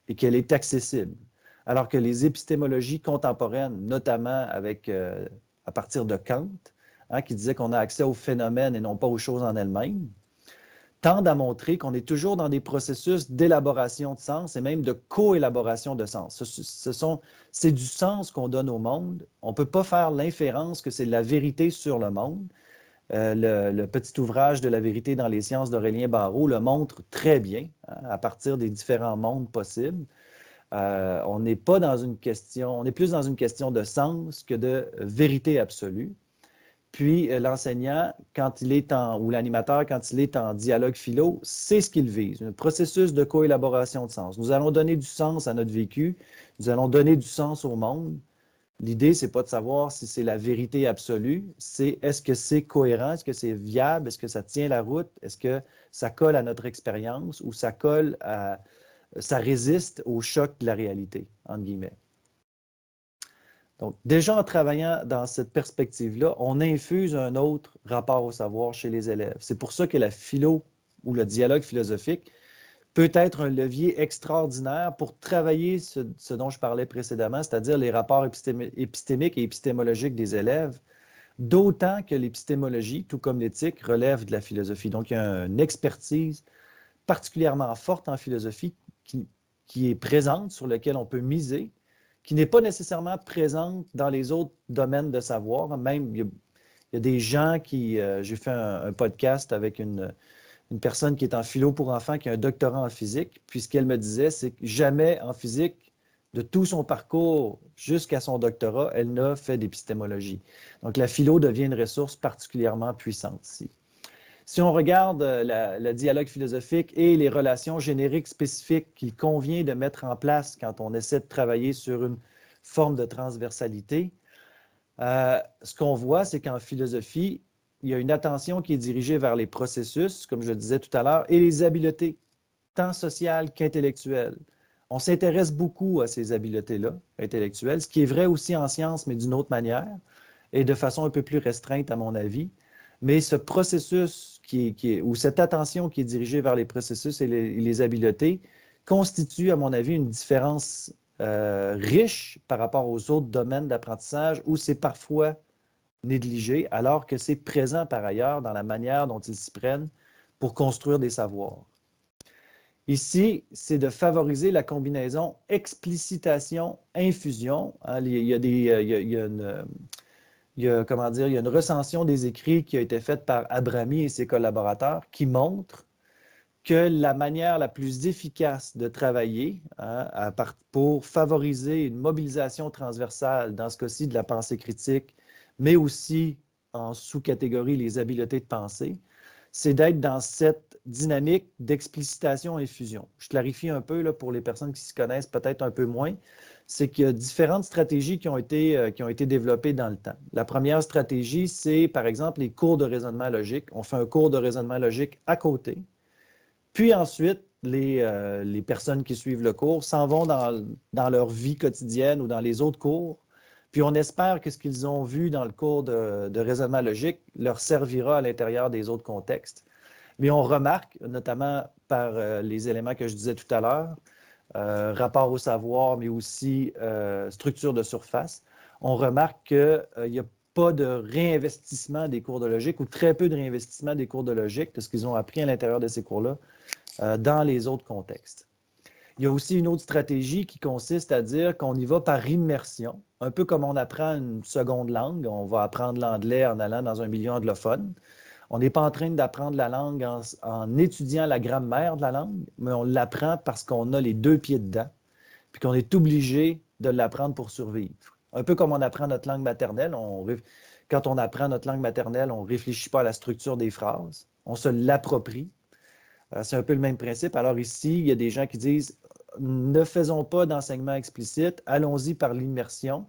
et qu'elle est accessible. Alors que les épistémologies contemporaines, notamment à partir de Kant, qui disait qu'on a accès aux phénomènes et non pas aux choses en elles-mêmes, tendent à montrer qu'on est toujours dans des processus d'élaboration de sens et même de coélaboration de sens. C'est du sens qu'on donne au monde. On ne peut pas faire l'inférence que c'est la vérité sur le monde. Le petit ouvrage de la vérité dans les sciences d'Aurélien Barraud le montre très bien, à partir des différents mondes possibles. On n'est pas dans une question, on est plus dans une question de sens que de vérité absolue. Puis l'enseignant, ou l'animateur, quand il est en dialogue philo, c'est ce qu'il vise, un processus de coélaboration de sens. Nous allons donner du sens à notre vécu, nous allons donner du sens au monde. L'idée, ce n'est pas de savoir si c'est la vérité absolue, c'est est-ce que c'est cohérent, est-ce que c'est viable, est-ce que ça tient la route, est-ce que ça colle à notre expérience ou ça résiste au choc de la réalité, entre guillemets. Donc, déjà en travaillant dans cette perspective-là, on infuse un autre rapport au savoir chez les élèves. C'est pour ça que la philo ou le dialogue philosophique peut être un levier extraordinaire pour travailler ce dont je parlais précédemment, c'est-à-dire les rapports épistémiques et épistémologiques des élèves, d'autant que l'épistémologie, tout comme l'éthique, relève de la philosophie. Donc, il y a une expertise particulièrement forte en philosophie qui est présente, sur laquelle on peut miser, qui n'est pas nécessairement présente dans les autres domaines de savoir. Même, il y a des gens j'ai fait un podcast avec une personne qui est en philo pour enfants, qui a un doctorat en physique, puis ce qu'elle me disait, c'est que jamais en physique, de tout son parcours jusqu'à son doctorat, elle n'a fait d'épistémologie. Donc, la philo devient une ressource particulièrement puissante ici. Si on regarde le dialogue philosophique et les relations génériques spécifiques qu'il convient de mettre en place quand on essaie de travailler sur une forme de transversalité, ce qu'on voit, c'est qu'en philosophie, il y a une attention qui est dirigée vers les processus, comme je le disais tout à l'heure, et les habiletés, tant sociales qu'intellectuelles. On s'intéresse beaucoup à ces habiletés-là, intellectuelles, ce qui est vrai aussi en sciences, mais d'une autre manière, et de façon un peu plus restreinte, à mon avis. Mais ce processus ou cette attention qui est dirigée vers les processus et les habiletés constitue, à mon avis, une différence riche par rapport aux autres domaines d'apprentissage où c'est parfois négligé, alors que c'est présent par ailleurs dans la manière dont ils s'y prennent pour construire des savoirs. Ici, c'est de favoriser la combinaison explicitation-infusion. Il y a une recension des écrits qui a été faite par Abrami et ses collaborateurs qui montre que la manière la plus efficace de travailler pour favoriser une mobilisation transversale, dans ce cas-ci de la pensée critique, mais aussi en sous-catégorie les habiletés de pensée, c'est d'être dans cette dynamique d'explicitation et fusion. Je clarifie un peu là, pour les personnes qui s'y connaissent peut-être un peu moins, c'est qu'il y a différentes stratégies qui ont été développées dans le temps. La première stratégie, c'est par exemple les cours de raisonnement logique. On fait un cours de raisonnement logique à côté. Puis ensuite, les personnes qui suivent le cours s'en vont dans leur vie quotidienne ou dans les autres cours. Puis on espère que ce qu'ils ont vu dans le cours de raisonnement logique leur servira à l'intérieur des autres contextes. Mais on remarque, notamment par les éléments que je disais tout à l'heure, rapport au savoir, mais aussi structure de surface, on remarque qu'il n'y a pas de réinvestissement des cours de logique ou très peu de réinvestissement des cours de logique, de ce qu'ils ont appris à l'intérieur de ces cours-là, dans les autres contextes. Il y a aussi une autre stratégie qui consiste à dire qu'on y va par immersion, un peu comme on apprend une seconde langue. On va apprendre l'anglais en allant dans un milieu anglophone. On n'est pas en train d'apprendre la langue en étudiant la grammaire de la langue, mais on l'apprend parce qu'on a les deux pieds dedans, puis qu'on est obligé de l'apprendre pour survivre. Un peu comme on apprend notre langue maternelle. Quand on apprend notre langue maternelle, on ne réfléchit pas à la structure des phrases, on se l'approprie. C'est un peu le même principe. Alors ici, il y a des gens qui disent « Ne faisons pas d'enseignement explicite, allons-y par l'immersion. »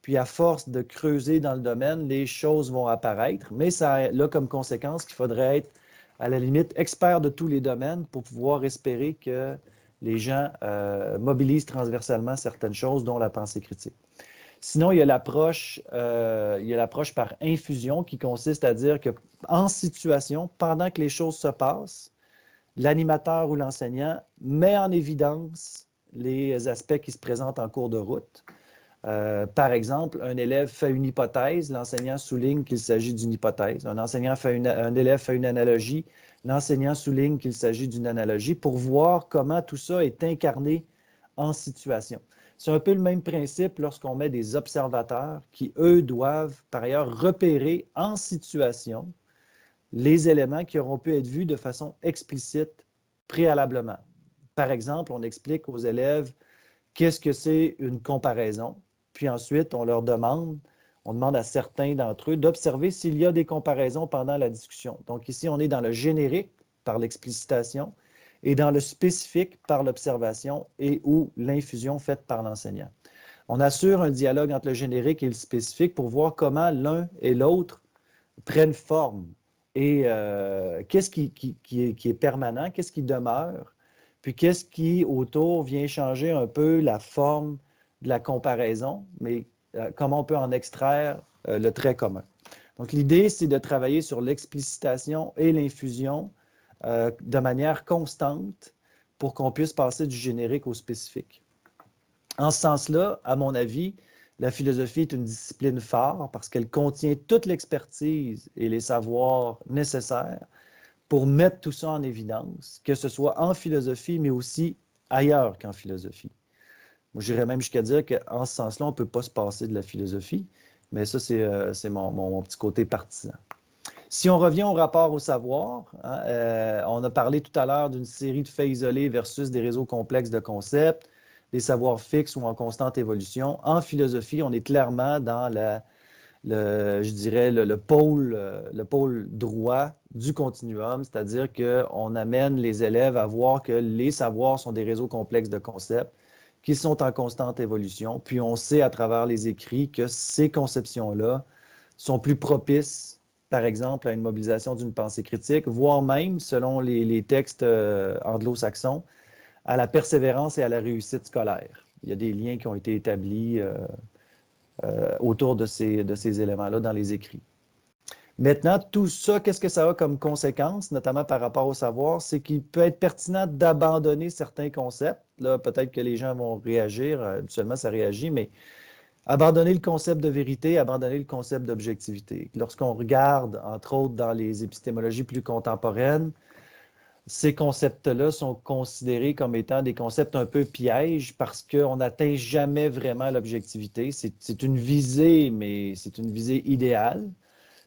Puis à force de creuser dans le domaine, les choses vont apparaître. Mais ça a là comme conséquence qu'il faudrait être, à la limite, expert de tous les domaines pour pouvoir espérer que les gens mobilisent transversalement certaines choses, dont la pensée critique. Sinon, il y a l'approche par infusion qui consiste à dire qu'en situation, pendant que les choses se passent, l'animateur ou l'enseignant met en évidence les aspects qui se présentent en cours de route. Par exemple, un élève fait une hypothèse, l'enseignant souligne qu'il s'agit d'une hypothèse. Un élève fait une analogie, l'enseignant souligne qu'il s'agit d'une analogie pour voir comment tout ça est incarné en situation. C'est un peu le même principe lorsqu'on met des observateurs qui, eux, doivent par ailleurs repérer en situation les éléments qui auront pu être vus de façon explicite préalablement. Par exemple, on explique aux élèves qu'est-ce que c'est une comparaison, puis ensuite on demande à certains d'entre eux d'observer s'il y a des comparaisons pendant la discussion. Donc ici, on est dans le générique par l'explicitation et dans le spécifique par l'observation et ou l'infusion faite par l'enseignant. On assure un dialogue entre le générique et le spécifique pour voir comment l'un et l'autre prennent forme. Et qu'est-ce qui est permanent, qu'est-ce qui demeure, puis qu'est-ce qui, autour, vient changer un peu la forme de la comparaison, mais comment on peut en extraire le trait commun. Donc, l'idée, c'est de travailler sur l'explicitation et l'infusion de manière constante pour qu'on puisse passer du générique au spécifique. En ce sens-là, à mon avis, la philosophie est une discipline phare parce qu'elle contient toute l'expertise et les savoirs nécessaires pour mettre tout ça en évidence, que ce soit en philosophie, mais aussi ailleurs qu'en philosophie. Moi, j'irais même jusqu'à dire qu'en ce sens-là, on ne peut pas se passer de la philosophie, mais ça, c'est mon petit côté partisan. Si on revient au rapport au savoir, on a parlé tout à l'heure d'une série de faits isolés versus des réseaux complexes de concepts, des savoirs fixes ou en constante évolution. En philosophie, on est clairement dans le pôle droit du continuum, c'est-à-dire qu'on amène les élèves à voir que les savoirs sont des réseaux complexes de concepts qui sont en constante évolution. Puis on sait à travers les écrits que ces conceptions-là sont plus propices, par exemple, à une mobilisation d'une pensée critique, voire même, selon les textes anglo-saxons, à la persévérance et à la réussite scolaire. Il y a des liens qui ont été établis autour de ces éléments-là dans les écrits. Maintenant, tout ça, qu'est-ce que ça a comme conséquence, notamment par rapport au savoir, c'est qu'il peut être pertinent d'abandonner certains concepts. Là, peut-être que les gens vont réagir, habituellement ça réagit, mais abandonner le concept de vérité, abandonner le concept d'objectivité. Lorsqu'on regarde, entre autres, dans les épistémologies plus contemporaines, ces concepts-là sont considérés comme étant des concepts un peu pièges parce qu'on n'atteint jamais vraiment l'objectivité. C'est une visée, mais c'est une visée idéale,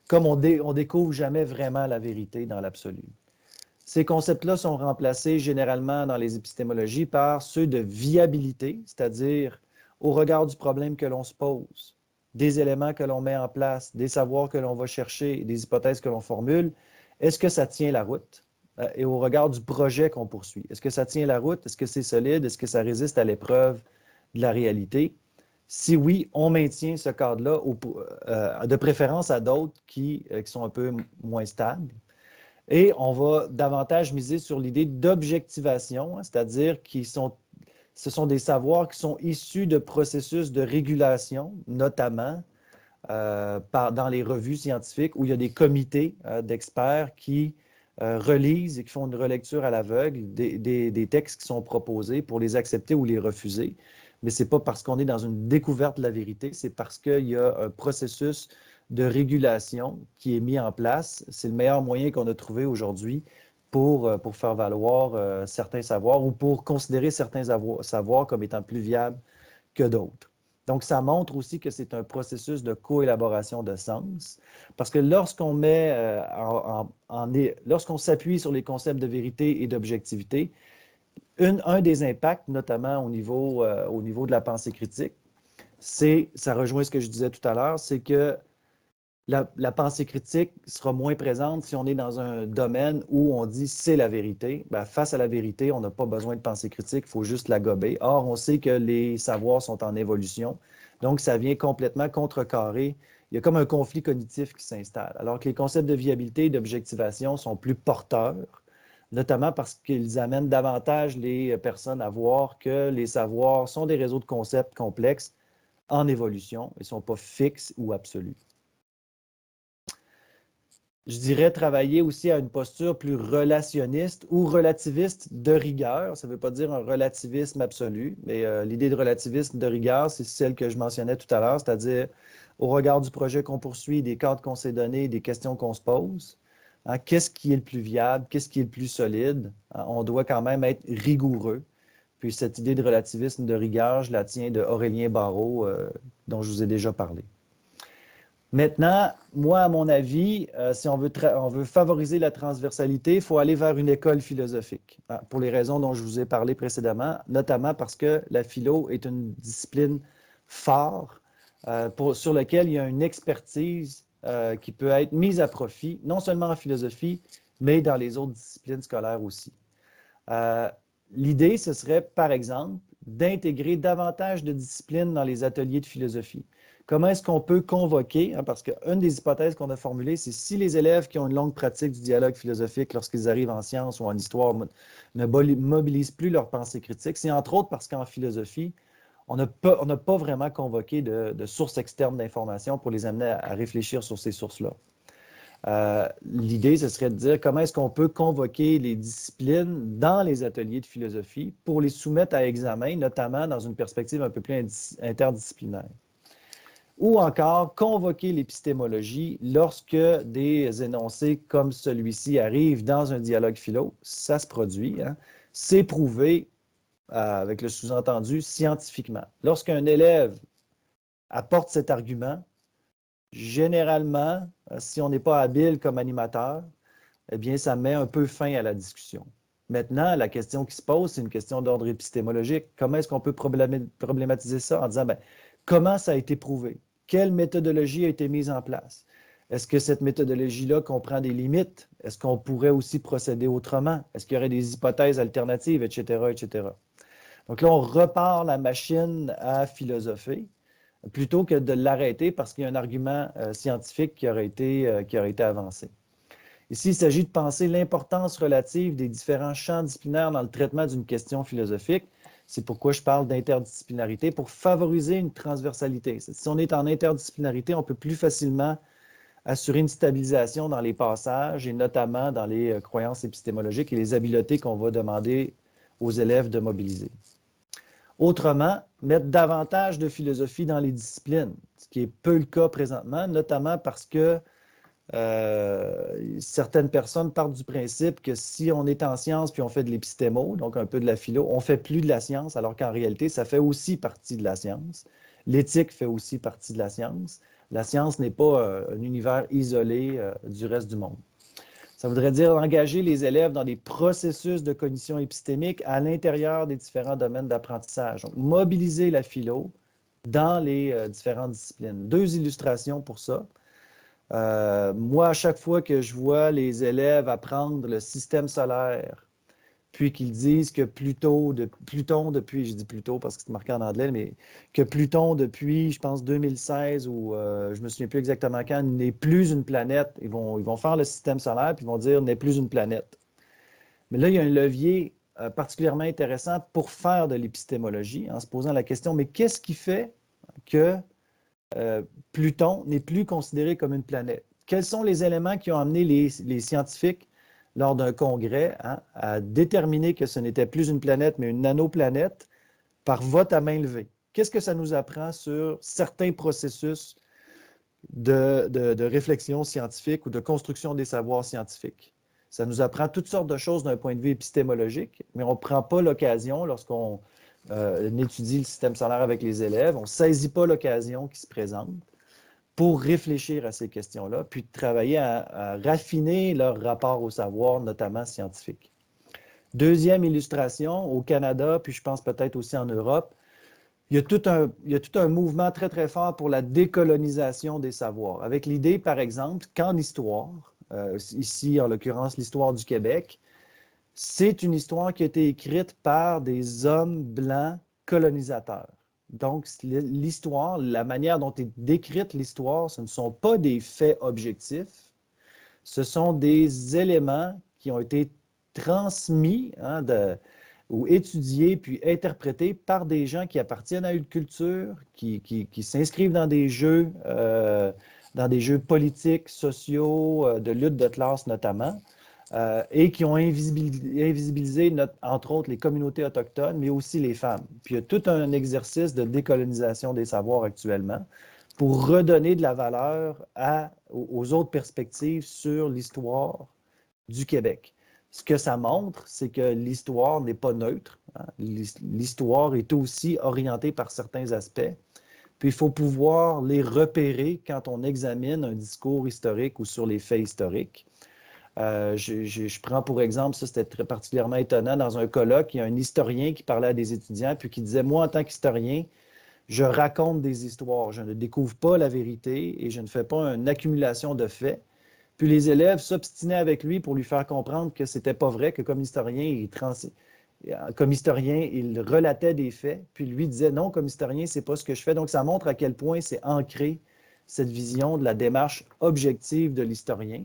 comme on découvre jamais vraiment la vérité dans l'absolu. Ces concepts-là sont remplacés généralement dans les épistémologies par ceux de viabilité, c'est-à-dire au regard du problème que l'on se pose, des éléments que l'on met en place, des savoirs que l'on va chercher, des hypothèses que l'on formule, est-ce que ça tient la route? Et au regard du projet qu'on poursuit. Est-ce que ça tient la route? Est-ce que c'est solide? Est-ce que ça résiste à l'épreuve de la réalité? Si oui, on maintient ce cadre-là, de préférence à d'autres qui sont un peu moins stables. Et on va davantage miser sur l'idée d'objectivation, hein, c'est-à-dire ce sont des savoirs qui sont issus de processus de régulation, notamment dans les revues scientifiques où il y a des comités d'experts qui relisent et qui font une relecture à l'aveugle des textes qui sont proposés pour les accepter ou les refuser. Mais ce n'est pas parce qu'on est dans une découverte de la vérité, c'est parce qu'il y a un processus de régulation qui est mis en place. C'est le meilleur moyen qu'on a trouvé aujourd'hui pour faire valoir certains savoirs ou pour considérer certains savoirs comme étant plus viables que d'autres. Donc, ça montre aussi que c'est un processus de coélaboration de sens, parce que lorsqu'on lorsqu'on s'appuie sur les concepts de vérité et d'objectivité, un des impacts, notamment au niveau de la pensée critique, ça rejoint ce que je disais tout à l'heure, c'est que la pensée critique sera moins présente si on est dans un domaine où on dit c'est la vérité. Bien, face à la vérité, on n'a pas besoin de pensée critique, il faut juste la gober. Or, on sait que les savoirs sont en évolution, donc ça vient complètement contrecarrer. Il y a comme un conflit cognitif qui s'installe. Alors que les concepts de viabilité et d'objectivation sont plus porteurs, notamment parce qu'ils amènent davantage les personnes à voir que les savoirs sont des réseaux de concepts complexes en évolution et ne sont pas fixes ou absolus. Je dirais travailler aussi à une posture plus relationniste ou relativiste de rigueur. Ça ne veut pas dire un relativisme absolu, mais l'idée de relativisme de rigueur, c'est celle que je mentionnais tout à l'heure, c'est-à-dire au regard du projet qu'on poursuit, des cadres qu'on s'est donnés, des questions qu'on se pose. Hein, qu'est-ce qui est le plus viable? Qu'est-ce qui est le plus solide? Hein, on doit quand même être rigoureux. Puis cette idée de relativisme de rigueur, je la tiens de Aurélien Barraud, dont je vous ai déjà parlé. Maintenant, moi, à mon avis, si on veut favoriser la transversalité, il faut aller vers une école philosophique, hein, pour les raisons dont je vous ai parlé précédemment, notamment parce que la philo est une discipline phare sur laquelle il y a une expertise qui peut être mise à profit, non seulement en philosophie, mais dans les autres disciplines scolaires aussi. L'idée, ce serait, par exemple, d'intégrer davantage de disciplines dans les ateliers de philosophie. Comment est-ce qu'on peut convoquer, hein, parce qu'une des hypothèses qu'on a formulées, c'est si les élèves qui ont une longue pratique du dialogue philosophique lorsqu'ils arrivent en sciences ou en histoire ne mobilisent plus leur pensée critique, c'est entre autres parce qu'en philosophie, on n'a pas vraiment convoqué de sources externes d'informations pour les amener à réfléchir sur ces sources-là. L'idée, ce serait de dire comment est-ce qu'on peut convoquer les disciplines dans les ateliers de philosophie pour les soumettre à examen, notamment dans une perspective un peu plus interdisciplinaire. Ou encore convoquer l'épistémologie lorsque des énoncés comme celui-ci arrivent dans un dialogue philo. Ça se produit, hein? C'est prouvé avec le sous-entendu scientifiquement. Lorsqu'un élève apporte cet argument, généralement, si on n'est pas habile comme animateur, eh bien, ça met un peu fin à la discussion. Maintenant, la question qui se pose, c'est une question d'ordre épistémologique. Comment est-ce qu'on peut problématiser ça en disant, bien, comment ça a été prouvé? Quelle méthodologie a été mise en place? Est-ce que cette méthodologie-là comprend des limites? Est-ce qu'on pourrait aussi procéder autrement? Est-ce qu'il y aurait des hypothèses alternatives, etc., etc.? Donc là, on repart la machine à philosopher plutôt que de l'arrêter parce qu'il y a un argument scientifique qui aurait été avancé. Ici, il s'agit de penser l'importance relative des différents champs disciplinaires dans le traitement d'une question philosophique. C'est pourquoi je parle d'interdisciplinarité, pour favoriser une transversalité. Si on est en interdisciplinarité, on peut plus facilement assurer une stabilisation dans les passages et notamment dans les croyances épistémologiques et les habiletés qu'on va demander aux élèves de mobiliser. Autrement, mettre davantage de philosophie dans les disciplines, ce qui est peu le cas présentement, notamment parce que certaines personnes partent du principe que si on est en sciences puis on fait de l'épistémo, donc un peu de la philo, on ne fait plus de la science, alors qu'en réalité, ça fait aussi partie de la science. L'éthique fait aussi partie de la science. La science n'est pas un univers isolé du reste du monde. Ça voudrait dire engager les élèves dans des processus de cognition épistémique à l'intérieur des différents domaines d'apprentissage. Donc, mobiliser la philo dans les différentes disciplines. 2 illustrations pour ça. Moi, à chaque fois que je vois les élèves apprendre le système solaire, puis qu'ils disent que Pluton depuis, je dis Pluton parce que c'est marqué en anglais, mais que Pluton depuis, je pense, 2016 ou je ne me souviens plus exactement quand, n'est plus une planète. Ils vont faire le système solaire, puis ils vont dire n'est plus une planète. Mais là, il y a un levier particulièrement intéressant pour faire de l'épistémologie, en se posant la question, mais qu'est-ce qui fait que Pluton n'est plus considéré comme une planète? Quels sont les éléments qui ont amené les scientifiques lors d'un congrès à déterminer que ce n'était plus une planète, mais une nanoplanète par vote à main levée? Qu'est-ce que ça nous apprend sur certains processus de réflexion scientifique ou de construction des savoirs scientifiques? Ça nous apprend toutes sortes de choses d'un point de vue épistémologique, mais on ne prend pas l'occasion lorsqu'on étudie le système solaire avec les élèves, on ne saisit pas l'occasion qui se présente pour réfléchir à ces questions-là, puis de travailler à raffiner leur rapport au savoir, notamment scientifique. Deuxième illustration, au Canada, puis je pense peut-être aussi en Europe, il y a tout un mouvement très, très fort pour la décolonisation des savoirs, avec l'idée, par exemple, qu'en histoire, ici en l'occurrence l'histoire du Québec, c'est une histoire qui a été écrite par des hommes blancs colonisateurs. Donc, l'histoire, la manière dont est décrite l'histoire, ce ne sont pas des faits objectifs, ce sont des éléments qui ont été transmis ou étudiés puis interprétés par des gens qui appartiennent à une culture, qui s'inscrivent dans des jeux politiques, sociaux, de lutte de classe notamment. Et qui ont invisibilisé, entre autres, les communautés autochtones, mais aussi les femmes. Puis il y a tout un exercice de décolonisation des savoirs actuellement pour redonner de la valeur aux autres perspectives sur l'histoire du Québec. Ce que ça montre, c'est que l'histoire n'est pas neutre. L'histoire est aussi orientée par certains aspects. Puis il faut pouvoir les repérer quand on examine un discours historique ou sur les faits historiques. Je prends pour exemple, ça c'était très particulièrement étonnant, dans un colloque, il y a un historien qui parlait à des étudiants, puis qui disait, moi en tant qu'historien, je raconte des histoires, je ne découvre pas la vérité et je ne fais pas une accumulation de faits. Puis les élèves s'obstinaient avec lui pour lui faire comprendre que c'était pas vrai, que comme historien, il relatait des faits, puis lui disait, non, comme historien, c'est pas ce que je fais. Donc ça montre à quel point c'est ancré, cette vision de la démarche objective de l'historien.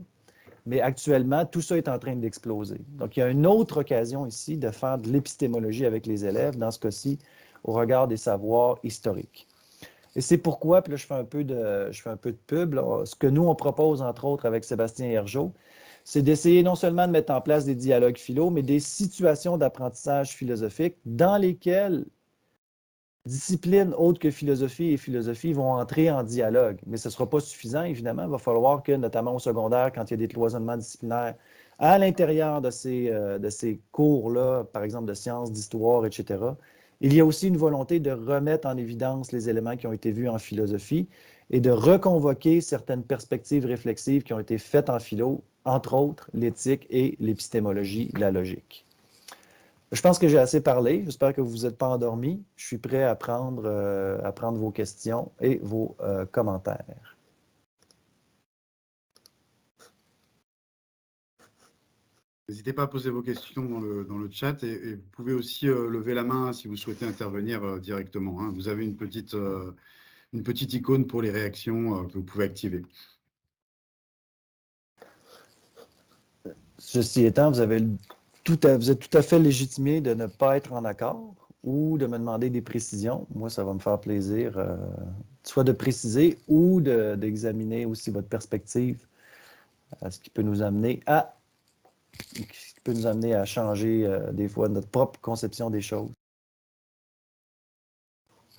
Mais actuellement, tout ça est en train d'exploser. Donc, il y a une autre occasion ici de faire de l'épistémologie avec les élèves, dans ce cas-ci, au regard des savoirs historiques. Et c'est pourquoi, puis là, je fais un peu de pub, là, ce que nous, on propose, entre autres, avec Sébastien Hergeau, c'est d'essayer non seulement de mettre en place des dialogues philo, mais des situations d'apprentissage philosophique dans lesquelles disciplines autres que philosophie et philosophie vont entrer en dialogue. Mais ce ne sera pas suffisant, évidemment. Il va falloir que, notamment au secondaire, quand il y a des cloisonnements disciplinaires, à l'intérieur de ces cours-là, par exemple de sciences, d'histoire, etc., il y a aussi une volonté de remettre en évidence les éléments qui ont été vus en philosophie et de reconvoquer certaines perspectives réflexives qui ont été faites en philo, entre autres l'éthique et l'épistémologie, la logique. Je pense que j'ai assez parlé. J'espère que vous vous êtes pas endormis. Je suis prêt à prendre vos questions et vos commentaires. N'hésitez pas à poser vos questions dans le chat et vous pouvez aussi lever la main si vous souhaitez intervenir directement. Vous avez une petite icône pour les réactions que vous pouvez activer. Ceci étant, vous êtes tout à fait légitimé de ne pas être en accord ou de me demander des précisions. Moi, ça va me faire plaisir soit de préciser ou d'examiner aussi votre perspective, ce qui peut nous amener à changer des fois notre propre conception des choses.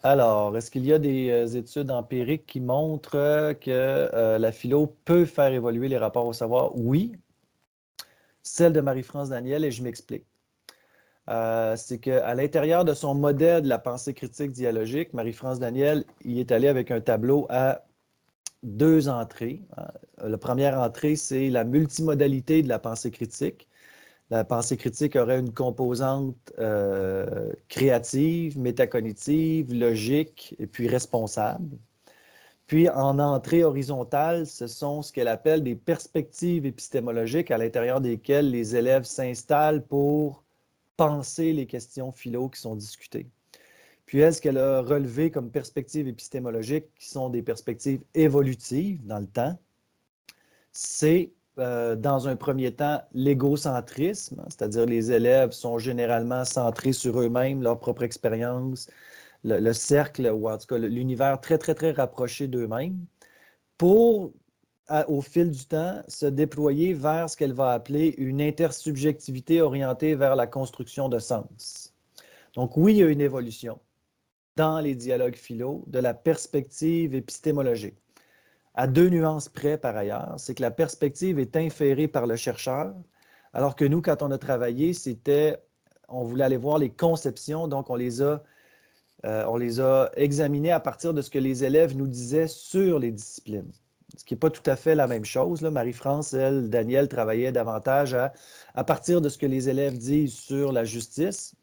Alors, est-ce qu'il y a des études empiriques qui montrent que la philo peut faire évoluer les rapports au savoir? Oui. Celle de Marie-France Daniel, et je m'explique. C'est qu'à l'intérieur de son modèle de la pensée critique dialogique, Marie-France Daniel y est allée avec un tableau à 2 entrées. La première entrée, c'est la multimodalité de la pensée critique. La pensée critique aurait une composante créative, métacognitive, logique et puis responsable. Puis en entrée horizontale, ce sont ce qu'elle appelle des perspectives épistémologiques à l'intérieur desquelles les élèves s'installent pour penser les questions philo qui sont discutées. Puis elle, ce qu'elle a relevé comme perspectives épistémologiques, qui sont des perspectives évolutives dans le temps, c'est dans un premier temps l'égocentrisme, c'est-à-dire les élèves sont généralement centrés sur eux-mêmes, leur propre expérience, le cercle, ou en tout cas l'univers très, très, très rapproché d'eux-mêmes, pour, au fil du temps, se déployer vers ce qu'elle va appeler une intersubjectivité orientée vers la construction de sens. Donc oui, il y a une évolution dans les dialogues philo de la perspective épistémologique. À 2 nuances près, par ailleurs, c'est que la perspective est inférée par le chercheur, alors que nous, quand on a travaillé, on voulait aller voir les conceptions, donc on les a examinées à partir de ce que les élèves nous disaient sur les disciplines. Ce qui n'est pas tout à fait la même chose. Marie-France, elle, Daniel travaillait davantage à partir de ce que les élèves disent sur la justice.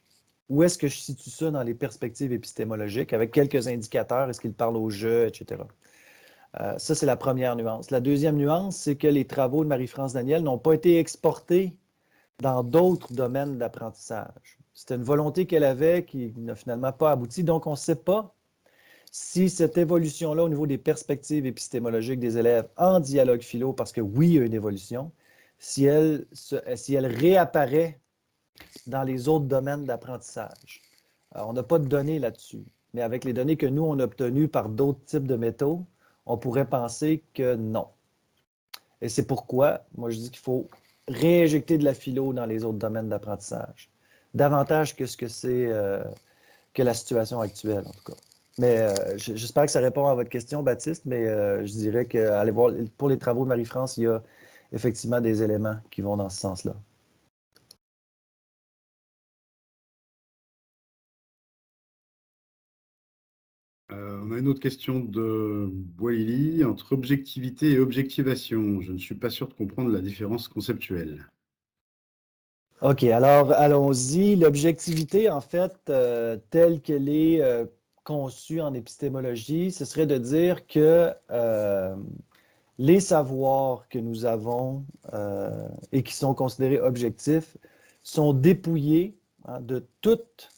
Où est-ce que je situe ça dans les perspectives épistémologiques, avec quelques indicateurs, est-ce qu'ils parlent au jeu, etc. Ça, c'est la première nuance. La deuxième nuance, c'est que les travaux de Marie-France Daniel n'ont pas été exportés dans d'autres domaines d'apprentissage. C'était une volonté qu'elle avait qui n'a finalement pas abouti. Donc, on ne sait pas si cette évolution-là au niveau des perspectives épistémologiques des élèves en dialogue philo, parce que oui, il y a une évolution, si elle réapparaît dans les autres domaines d'apprentissage. On n'a pas de données là-dessus, mais avec les données que nous, on a obtenues par d'autres types de métaux, on pourrait penser que non. Et c'est pourquoi, moi, je dis qu'il faut réinjecter de la philo dans les autres domaines d'apprentissage, davantage que ce que c'est que la situation actuelle, en tout cas. Mais j'espère que ça répond à votre question, Baptiste, mais je dirais qu'aller voir, pour les travaux de Marie-France, il y a effectivement des éléments qui vont dans ce sens-là. On a une autre question de Boilly. Entre objectivité et objectivation, je ne suis pas sûr de comprendre la différence conceptuelle. OK, alors allons-y. L'objectivité, en fait, telle qu'elle est conçue en épistémologie, ce serait de dire que les savoirs que nous avons et qui sont considérés objectifs sont dépouillés de toute,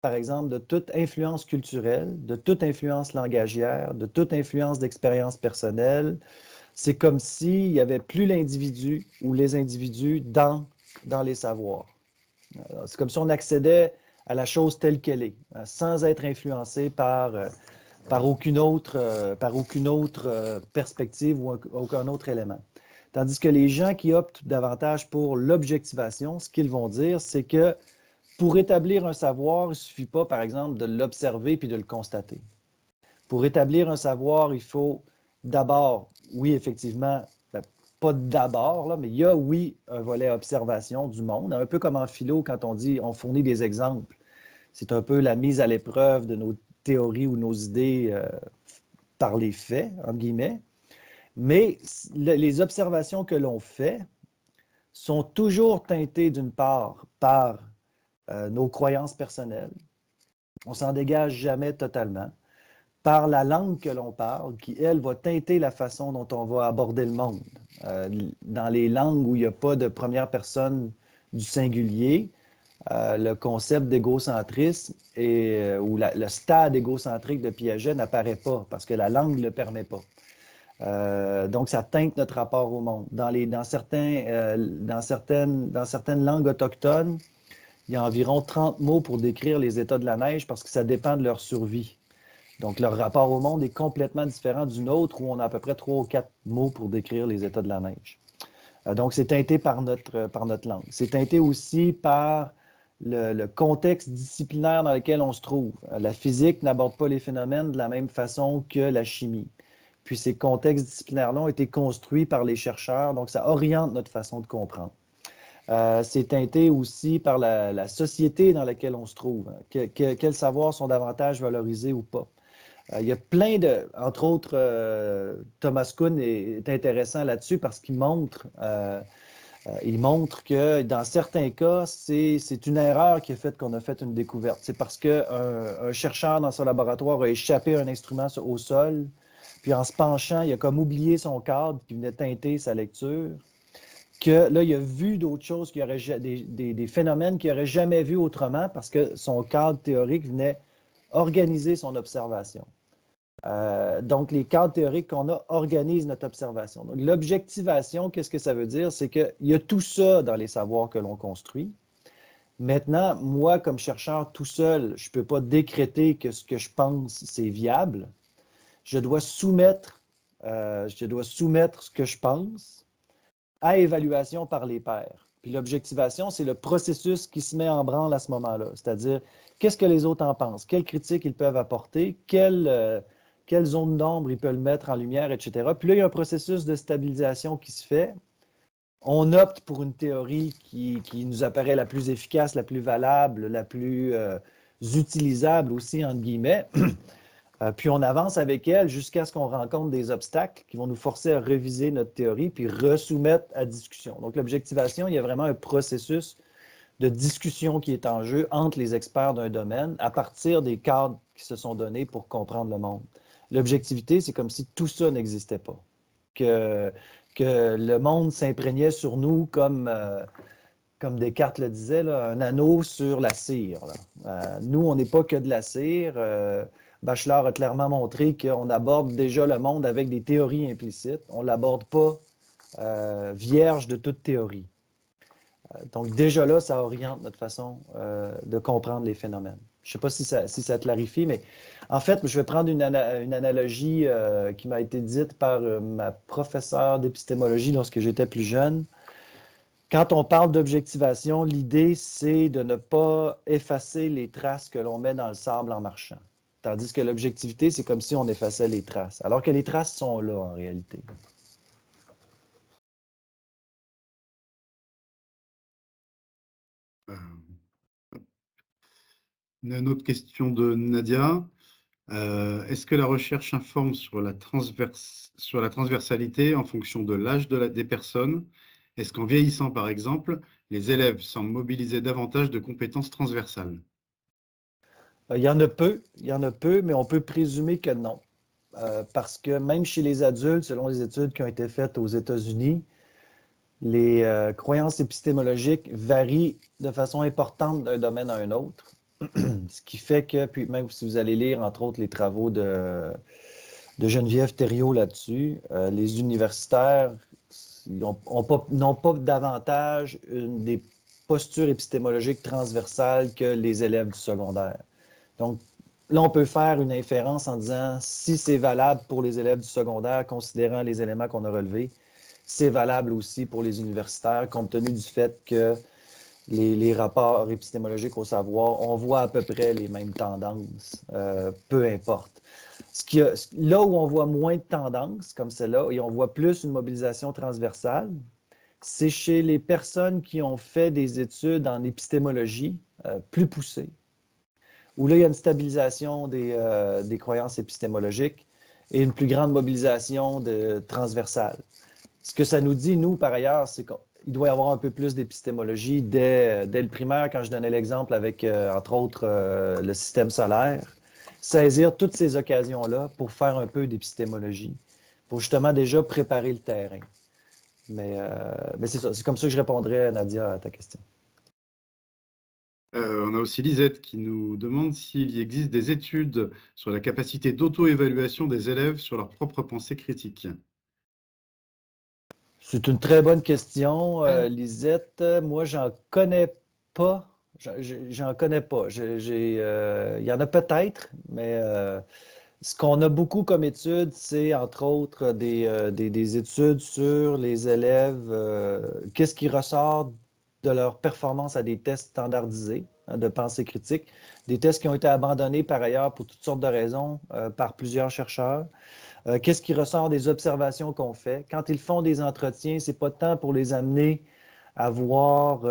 par exemple, de toute influence culturelle, de toute influence langagière, de toute influence d'expérience personnelle. C'est comme s'il n'y avait plus l'individu ou les individus dans les savoirs. C'est comme si on accédait à la chose telle qu'elle est, sans être influencé par aucune autre perspective ou aucun autre élément. Tandis que les gens qui optent davantage pour l'objectivation, ce qu'ils vont dire, c'est que pour établir un savoir, il ne suffit pas, par exemple, de l'observer puis de le constater. Pour établir un savoir, il faut d'abord, oui, effectivement, pas d'abord, là, mais il y a, oui, un volet observation du monde, un peu comme en philo, quand on dit on fournit des exemples. C'est un peu la mise à l'épreuve de nos théories ou nos idées par les faits, entre guillemets. Mais les observations que l'on fait sont toujours teintées, d'une part, par nos croyances personnelles. On s'en dégage jamais totalement. Par la langue que l'on parle, qui, elle, va teinter la façon dont on va aborder le monde. Dans les langues où il n'y a pas de première personne du singulier, le concept d'égocentrisme ou le stade égocentrique de Piaget n'apparaît pas parce que la langue ne le permet pas. Donc, ça teinte notre rapport au monde. Dans certaines langues autochtones, il y a environ 30 mots pour décrire les états de la neige parce que ça dépend de leur survie. Donc, leur rapport au monde est complètement différent d'une autre où on a à peu près 3 ou 4 mots pour décrire les états de la neige. Donc, c'est teinté par notre langue. C'est teinté aussi par le contexte disciplinaire dans lequel on se trouve. La physique n'aborde pas les phénomènes de la même façon que la chimie. Puis, ces contextes disciplinaires-là ont été construits par les chercheurs, donc ça oriente notre façon de comprendre. C'est teinté aussi par la société dans laquelle on se trouve. Quels savoirs sont davantage valorisés ou pas. Il y a plein de, entre autres, Thomas Kuhn est intéressant là-dessus parce il montre que dans certains cas, c'est une erreur qui a fait qu'on a fait une découverte. C'est parce qu'un chercheur dans son laboratoire a échappé un instrument au sol, puis en se penchant, il a comme oublié son cadre qui venait teinter sa lecture, que là, il a vu d'autres choses, des phénomènes qu'il n'aurait jamais vus autrement parce que son cadre théorique venait organiser son observation. Donc, les cadres théoriques qu'on a organisent notre observation. Donc, l'objectivation, qu'est-ce que ça veut dire? C'est qu'il y a tout ça dans les savoirs que l'on construit. Maintenant, moi, comme chercheur tout seul, je ne peux pas décréter que ce que je pense, c'est viable. Je dois soumettre ce que je pense à évaluation par les pairs. Puis l'objectivation, c'est le processus qui se met en branle à ce moment-là. C'est-à-dire, qu'est-ce que les autres en pensent? Quelles critiques ils peuvent apporter? Quelle zone d'ombre ils peuvent mettre en lumière, etc. Puis là, il y a un processus de stabilisation qui se fait. On opte pour une théorie qui nous apparaît la plus efficace, la plus valable, la plus utilisable aussi, entre guillemets. Puis on avance avec elle jusqu'à ce qu'on rencontre des obstacles qui vont nous forcer à réviser notre théorie puis resoumettre à discussion. Donc l'objectivation, il y a vraiment un processus de discussion qui est en jeu entre les experts d'un domaine à partir des cadres qui se sont donnés pour comprendre le monde. L'objectivité, c'est comme si tout ça n'existait pas, que le monde s'imprégnait sur nous comme Descartes le disait, là, un anneau sur la cire. Nous, on n'est pas que de la cire. Bachelard a clairement montré qu'on aborde déjà le monde avec des théories implicites. On ne l'aborde pas vierge de toute théorie. Donc déjà là, ça oriente notre façon de comprendre les phénomènes. Je ne sais pas si ça clarifie, mais en fait, je vais prendre une analogie qui m'a été dite par ma professeure d'épistémologie lorsque j'étais plus jeune. Quand on parle d'objectivation, l'idée, c'est de ne pas effacer les traces que l'on met dans le sable en marchant. Tandis que l'objectivité, c'est comme si on effaçait les traces, alors que les traces sont là en réalité. Une autre question de Nadia. Est-ce que la recherche informe sur la transversalité en fonction de l'âge des personnes? Est-ce qu'en vieillissant, par exemple, les élèves semblent mobiliser davantage de compétences transversales? Il y en a peu, mais on peut présumer que non. Parce que même chez les adultes, selon les études qui ont été faites aux États-Unis, les croyances épistémologiques varient de façon importante d'un domaine à un autre. Ce qui fait que, puis même si vous allez lire, entre autres, les travaux de Geneviève Thériault là-dessus, les universitaires n'ont pas davantage des postures épistémologiques transversales que les élèves du secondaire. Donc, là, on peut faire une inférence en disant si c'est valable pour les élèves du secondaire, considérant les éléments qu'on a relevés, c'est valable aussi pour les universitaires, compte tenu du fait que les rapports épistémologiques au savoir, on voit à peu près les mêmes tendances, peu importe. Là où on voit moins de tendances comme celle-là, et on voit plus une mobilisation transversale, c'est chez les personnes qui ont fait des études en épistémologie plus poussées, où là, il y a une stabilisation des croyances épistémologiques et une plus grande mobilisation transversale. Ce que ça nous dit, nous, par ailleurs, c'est qu'il doit y avoir un peu plus d'épistémologie dès le primaire, quand je donnais l'exemple avec, entre autres, le système solaire. Saisir toutes ces occasions-là pour faire un peu d'épistémologie, pour justement déjà préparer le terrain. Mais c'est ça, c'est comme ça que je répondrais, Nadia, à ta question. On a aussi Lisette qui nous demande s'il existe des études sur la capacité d'auto-évaluation des élèves sur leur propre pensée critique. C'est une très bonne question, Lisette. Moi, j'en connais pas. J'en connais pas. Il y en a peut-être, mais ce qu'on a beaucoup comme études, c'est entre autres des études sur les élèves, qu'est-ce qui ressort de leur performance à des tests standardisés de pensée critique, des tests qui ont été abandonnés par ailleurs pour toutes sortes de raisons par plusieurs chercheurs. Qu'est-ce qui ressort des observations qu'on fait? Quand ils font des entretiens, ce n'est pas tant pour les amener à voir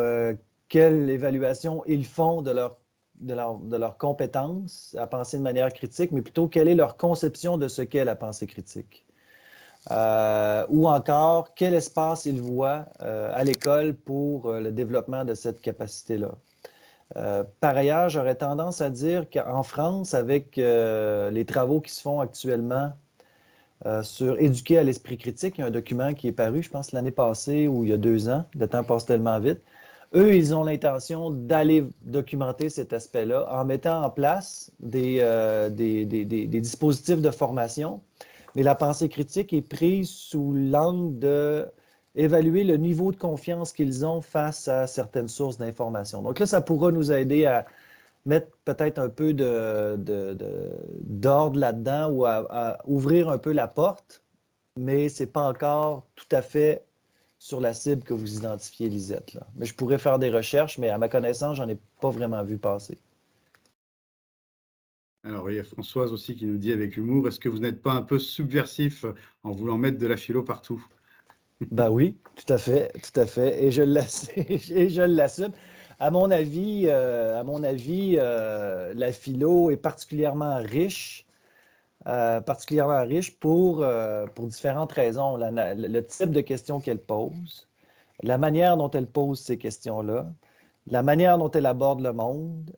quelle évaluation ils font de leur de leur compétence à penser de manière critique, mais plutôt quelle est leur conception de ce qu'est la pensée critique. Ou encore, quel espace ils voient à l'école pour le développement de cette capacité-là. Par ailleurs, j'aurais tendance à dire qu'en France, avec les travaux qui se font actuellement sur éduquer à l'esprit critique, il y a un document qui est paru, je pense, l'année passée ou il y a 2 ans, le temps passe tellement vite. Eux, ils ont l'intention d'aller documenter cet aspect-là en mettant en place des dispositifs de formation. Mais la pensée critique est prise sous l'angle d'évaluer le niveau de confiance qu'ils ont face à certaines sources d'information. Donc là, ça pourra nous aider à mettre peut-être un peu d'ordre là-dedans ou à ouvrir un peu la porte, mais ce n'est pas encore tout à fait sur la cible que vous identifiez, Lisette. Là. Mais je pourrais faire des recherches, mais à ma connaissance, j'en ai pas vraiment vu passer. Alors, il y a Françoise aussi qui nous dit avec humour, est-ce que vous n'êtes pas un peu subversif en voulant mettre de la philo partout? Ben oui, tout à fait, et je l'assume. À mon avis, la philo est particulièrement riche pour différentes raisons. Le type de questions qu'elle pose, la manière dont elle pose ces questions-là, la manière dont elle aborde le monde,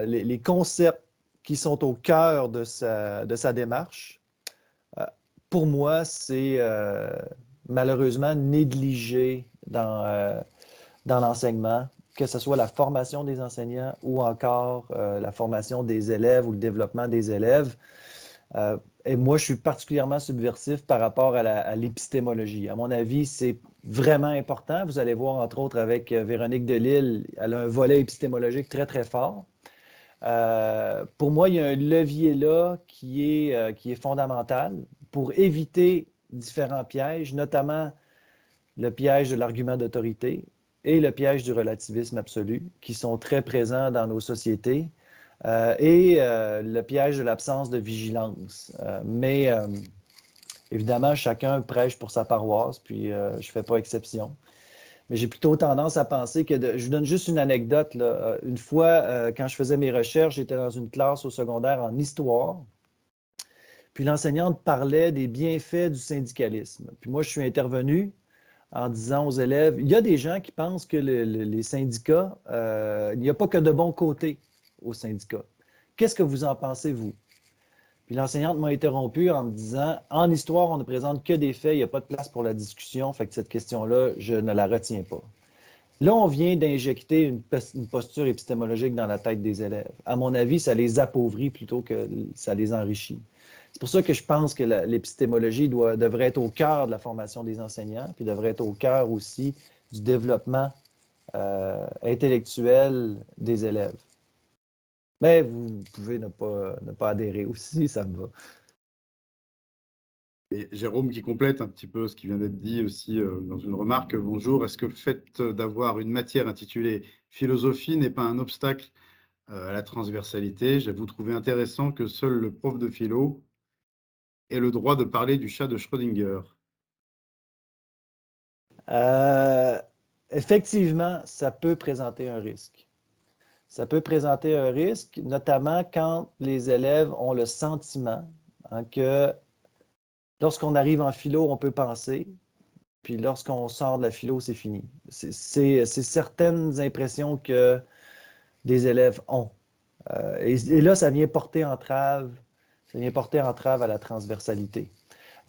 les concepts qui sont au cœur de sa démarche. Pour moi, c'est malheureusement négligé dans l'enseignement, que ce soit la formation des enseignants ou encore la formation des élèves ou le développement des élèves. Et moi, je suis particulièrement subversif par rapport à l'épistémologie. À mon avis, c'est vraiment important. Vous allez voir, entre autres, avec Véronique Delisle, elle a un volet épistémologique très, très fort. Pour moi, il y a un levier là qui est fondamental pour éviter différents pièges, notamment le piège de l'argument d'autorité et le piège du relativisme absolu, qui sont très présents dans nos sociétés, et le piège de l'absence de vigilance. Mais évidemment, chacun prêche pour sa paroisse, puis je ne fais pas exception. Mais j'ai plutôt tendance à penser que, je vous donne juste une anecdote, là. Une fois, quand je faisais mes recherches, j'étais dans une classe au secondaire en histoire, puis l'enseignante parlait des bienfaits du syndicalisme. Puis moi, je suis intervenu en disant aux élèves, il y a des gens qui pensent que les syndicats, il n'y a pas que de bons côtés aux syndicats. Qu'est-ce que vous en pensez, vous? Puis l'enseignante m'a interrompu en me disant, en histoire, on ne présente que des faits, il n'y a pas de place pour la discussion, fait que cette question-là, je ne la retiens pas. Là, on vient d'injecter une posture épistémologique dans la tête des élèves. À mon avis, ça les appauvrit plutôt que ça les enrichit. C'est pour ça que je pense que l'épistémologie devrait être au cœur de la formation des enseignants, puis devrait être au cœur aussi du développement intellectuel des élèves. Mais vous pouvez ne pas adhérer aussi, ça me va. Et Jérôme qui complète un petit peu ce qui vient d'être dit aussi dans une remarque. Bonjour, est-ce que le fait d'avoir une matière intitulée philosophie n'est pas un obstacle à la transversalité? J'avoue trouver intéressant que seul le prof de philo ait le droit de parler du chat de Schrödinger. Effectivement, ça peut présenter un risque. Ça peut présenter un risque, notamment quand les élèves ont le sentiment que lorsqu'on arrive en philo, on peut penser, puis lorsqu'on sort de la philo, c'est fini. C'est certaines impressions que des élèves ont. Et là, ça vient porter entrave à la transversalité.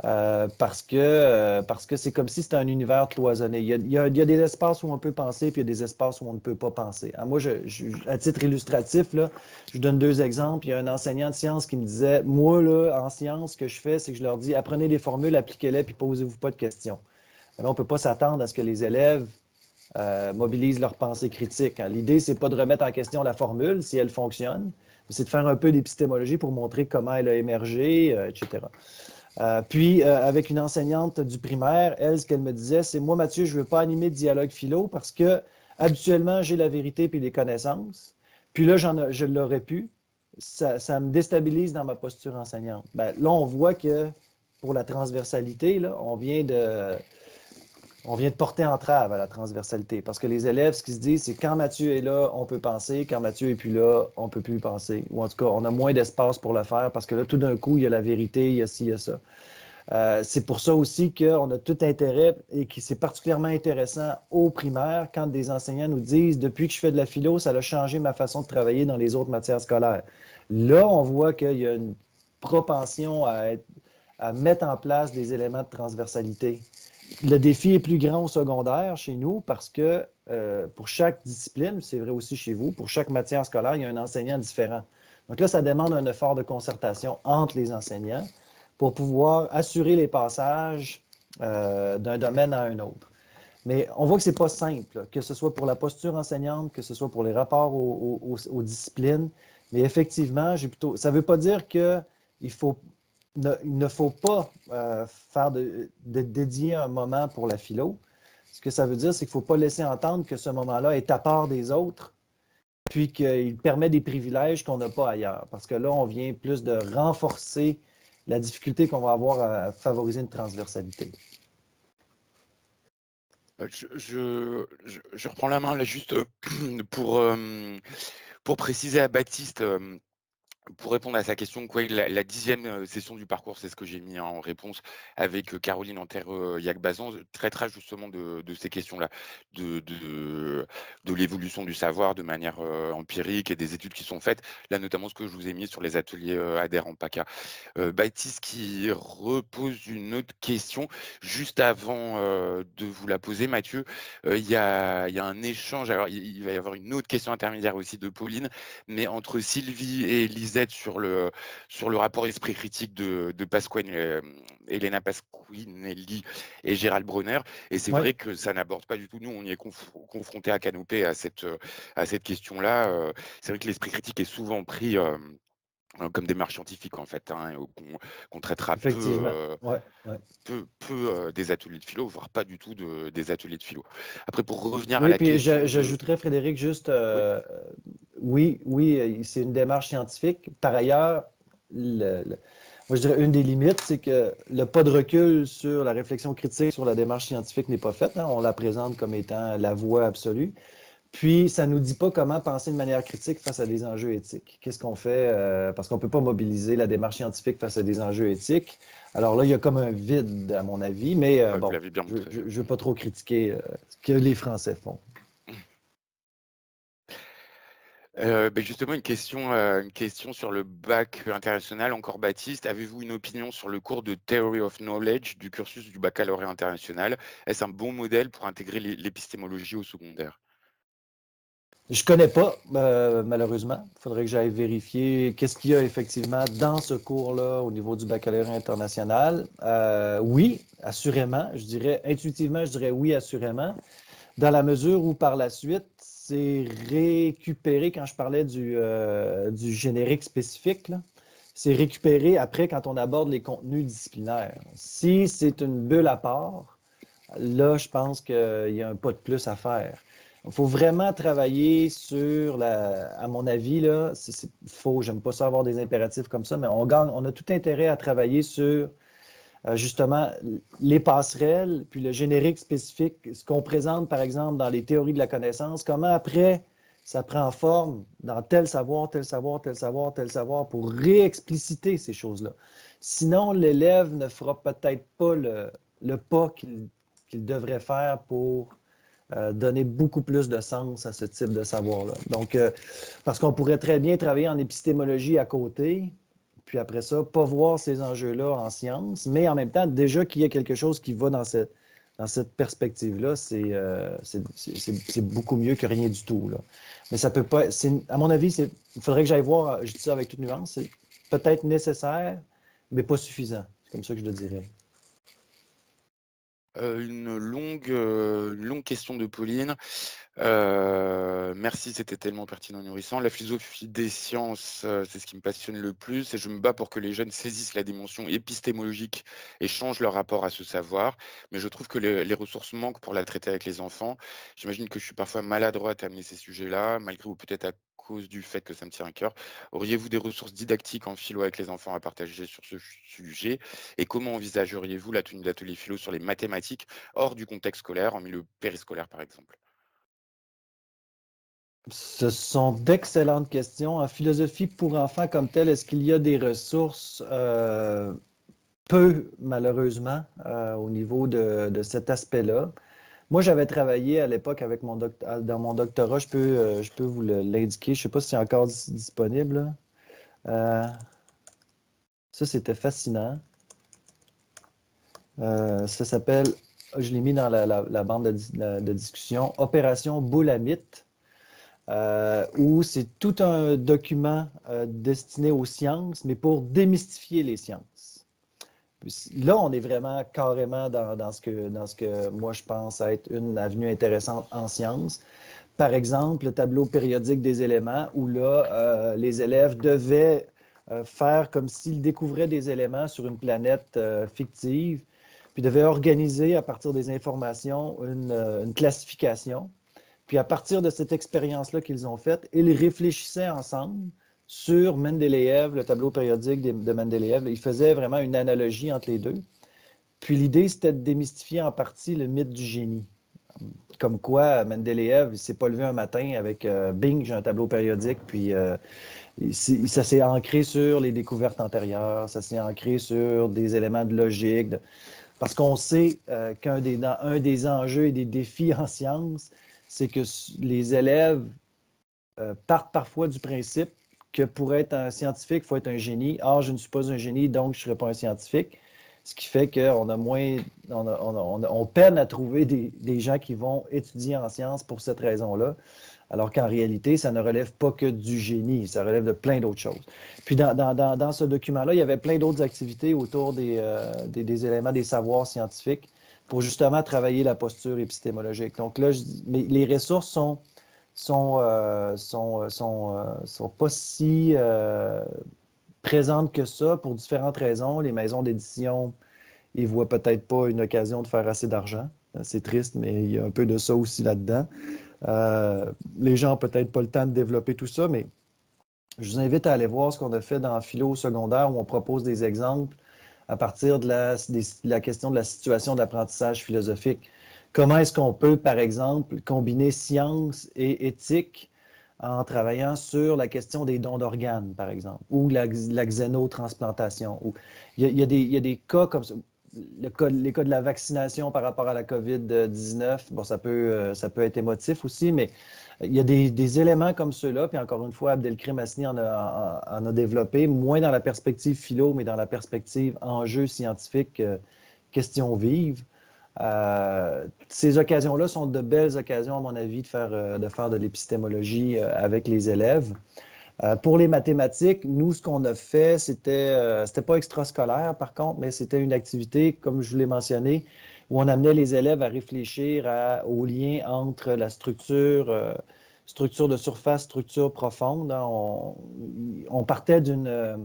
Parce que c'est comme si c'était un univers cloisonné. Il y a des espaces où on peut penser, puis il y a des espaces où on ne peut pas penser. Alors moi, à titre illustratif, là, je vous donne 2 exemples. Il y a un enseignant de sciences qui me disait, moi, là, en sciences, ce que je fais, c'est que je leur dis, apprenez les formules, appliquez-les, puis posez-vous pas de questions. Alors, on ne peut pas s'attendre à ce que les élèves mobilisent leur pensée critique. L'idée, c'est pas de remettre en question la formule, si elle fonctionne, mais c'est de faire un peu d'épistémologie pour montrer comment elle a émergé, etc. Puis, avec une enseignante du primaire, elle, ce qu'elle me disait, c'est « Moi, Mathieu, je ne veux pas animer de dialogue philo parce que habituellement, j'ai la vérité puis les connaissances. Puis là, je l'aurais pu. Ça me déstabilise dans ma posture enseignante. » Ben, là, on voit que pour la transversalité, là, on vient On vient de porter entrave à la transversalité parce que les élèves, ce qu'ils se disent, c'est quand Mathieu est là, on peut penser. Quand Mathieu est plus là, on peut plus penser. Ou en tout cas, on a moins d'espace pour le faire parce que là, tout d'un coup, il y a la vérité, il y a ci, il y a ça. C'est pour ça aussi qu'on a tout intérêt et que c'est particulièrement intéressant au primaire quand des enseignants nous disent depuis que je fais de la philo, ça a changé ma façon de travailler dans les autres matières scolaires. Là, on voit qu'il y a une propension à mettre en place des éléments de transversalité. Le défi est plus grand au secondaire chez nous parce que pour chaque discipline, c'est vrai aussi chez vous, pour chaque matière scolaire, il y a un enseignant différent. Donc là, ça demande un effort de concertation entre les enseignants pour pouvoir assurer les passages d'un domaine à un autre. Mais on voit que ce n'est pas simple, que ce soit pour la posture enseignante, que ce soit pour les rapports aux disciplines. Mais effectivement, ça ne veut pas dire qu'il ne faut pas dédier un moment pour la philo. Ce que ça veut dire, c'est qu'il ne faut pas laisser entendre que ce moment-là est à part des autres, puis qu'il permet des privilèges qu'on n'a pas ailleurs. Parce que là, on vient plus de renforcer la difficulté qu'on va avoir à favoriser une transversalité. Je reprends la main là juste pour préciser à Baptiste. Pour répondre à sa question, quoi, la 10e session du parcours, c'est ce que j'ai mis en réponse avec Caroline Anter-Yagbazan, traitera justement de ces questions-là, de l'évolution du savoir de manière empirique et des études qui sont faites. Là, notamment ce que je vous ai mis sur les ateliers ADER en PACA. Baptiste qui repose une autre question. Juste avant de vous la poser, Mathieu, il y a un échange. Alors, il va y avoir une autre question intermédiaire aussi de Pauline, mais entre Sylvie et Lisette sur le rapport esprit critique de Elena Pasquinelli et Gérald Bronner. Et c'est vrai que ça n'aborde pas du tout. Nous, on y est confronté à Canopée à cette question-là. C'est vrai que l'esprit critique est souvent pris comme démarche scientifique, en fait, hein, qu'on traitera peu des ateliers de philo, voire pas du tout des ateliers de philo. Après, pour revenir à la puis question j'ajouterais, Frédéric, juste, oui, c'est une démarche scientifique. Par ailleurs, moi, je dirais une des limites, c'est que le pas de recul sur la réflexion critique sur la démarche scientifique n'est pas faite, hein. On la présente comme étant la voie absolue. Puis, ça ne nous dit pas comment penser de manière critique face à des enjeux éthiques. Qu'est-ce qu'on fait? Parce qu'on ne peut pas mobiliser la démarche scientifique face à des enjeux éthiques. Alors là, il y a comme un vide, à mon avis, mais bon, je ne veux pas trop critiquer ce que les Français font. Justement, une question sur le bac international. Encore Baptiste, avez-vous une opinion sur le cours de Theory of Knowledge du cursus du baccalauréat international? Est-ce un bon modèle pour intégrer l'épistémologie au secondaire? Je ne connais pas, malheureusement. Il faudrait que j'aille vérifier qu'est-ce qu'il y a effectivement dans ce cours-là au niveau du baccalauréat international. Oui, assurément. Intuitivement, je dirais oui, assurément. Dans la mesure où par la suite, c'est récupéré, quand je parlais du générique spécifique, c'est récupéré après quand on aborde les contenus disciplinaires. Si c'est une bulle à part, là, je pense qu'il y a un pas de plus à faire. Il faut vraiment travailler sur à mon avis, là, j'aime pas ça avoir des impératifs comme ça, mais on a tout intérêt à travailler sur justement les passerelles, puis le générique spécifique, ce qu'on présente par exemple dans les théories de la connaissance, comment après ça prend forme dans tel savoir, tel savoir, tel savoir, tel savoir pour réexpliciter ces choses-là. Sinon, l'élève ne fera peut-être pas le pas qu'il devrait faire pour donner beaucoup plus de sens à ce type de savoir-là. Donc, parce qu'on pourrait très bien travailler en épistémologie à côté, puis après ça, pas voir ces enjeux-là en sciences, mais en même temps, déjà qu'il y a quelque chose qui va dans cette perspective-là, c'est beaucoup mieux que rien du tout, là. Mais ça peut pas, à mon avis, il faudrait que j'aille voir, je dis ça avec toute nuance, c'est peut-être nécessaire, mais pas suffisant. C'est comme ça que je le dirais. Une longue question de Pauline. Merci, c'était tellement pertinent et nourrissant. La philosophie des sciences, c'est ce qui me passionne le plus et je me bats pour que les jeunes saisissent la dimension épistémologique et changent leur rapport à ce savoir. Mais je trouve que les ressources manquent pour la traiter avec les enfants. J'imagine que je suis parfois maladroite à amener ces sujets-là, malgré ou peut-être à cause du fait que ça me tient à cœur. Auriez-vous des ressources didactiques en philo avec les enfants à partager sur ce sujet? Et comment envisageriez-vous la tenue d'ateliers philo sur les mathématiques hors du contexte scolaire, en milieu périscolaire par exemple? Ce sont d'excellentes questions. En philosophie pour enfants comme telle, est-ce qu'il y a des ressources? Peu, malheureusement, au niveau de cet aspect-là. Moi, j'avais travaillé à l'époque avec dans mon doctorat, je peux vous l'indiquer, je ne sais pas si c'est encore disponible. Ça, c'était fascinant. Ça s'appelle, je l'ai mis dans la bande de discussion, Opération Boulamite, où c'est tout un document destiné aux sciences, mais pour démystifier les sciences. Là, on est vraiment carrément dans ce que moi je pense être une avenue intéressante en sciences. Par exemple, le tableau périodique des éléments, où là, les élèves devaient faire comme s'ils découvraient des éléments sur une planète fictive, puis devaient organiser à partir des informations une classification. Puis à partir de cette expérience-là qu'ils ont faite, ils réfléchissaient ensemble sur Mendeleïev, le tableau périodique de Mendeleïev. Ils faisaient vraiment une analogie entre les deux. Puis l'idée, c'était de démystifier en partie le mythe du génie. Comme quoi, Mendeleïev, il ne s'est pas levé un matin avec Bing, j'ai un tableau périodique, puis ça s'est ancré sur les découvertes antérieures, ça s'est ancré sur des éléments de logique. Parce qu'on sait qu'un des enjeux et des défis en sciences, c'est que les élèves partent parfois du principe que pour être un scientifique, il faut être un génie. Or, je ne suis pas un génie, donc je ne serai pas un scientifique. Ce qui fait qu'on a moins, on peine à trouver des gens qui vont étudier en sciences pour cette raison-là. Alors qu'en réalité, ça ne relève pas que du génie, ça relève de plein d'autres choses. Puis dans ce document-là, il y avait plein d'autres activités autour des éléments des savoirs scientifiques pour justement travailler la posture épistémologique. Donc là, mais les ressources sont pas si présentes que ça pour différentes raisons. Les maisons d'édition, ils ne voient peut-être pas une occasion de faire assez d'argent. C'est triste, mais il y a un peu de ça aussi là-dedans. Les gens n'ont peut-être pas le temps de développer tout ça, mais je vous invite à aller voir ce qu'on a fait dans Philo secondaire où on propose des exemples à partir de la question de la situation d'apprentissage philosophique. Comment est-ce qu'on peut, par exemple, combiner science et éthique en travaillant sur la question des dons d'organes, par exemple, ou la xénotransplantation. Il y a des cas comme ça. Les cas de la vaccination par rapport à la COVID-19, bon, ça peut être émotif aussi, mais il y a des éléments comme ceux-là, puis encore une fois, Abdelkrim Hasni en a développé, moins dans la perspective philo, mais dans la perspective enjeux scientifiques, questions vives. Ces occasions-là sont de belles occasions, à mon avis, de faire de l'épistémologie avec les élèves. Pour les mathématiques, nous, ce qu'on a fait, c'était pas extrascolaire, par contre, mais c'était une activité, comme je vous l'ai mentionné, où on amenait les élèves à réfléchir au lien entre la structure de surface, structure profonde. Hein. On partait d'une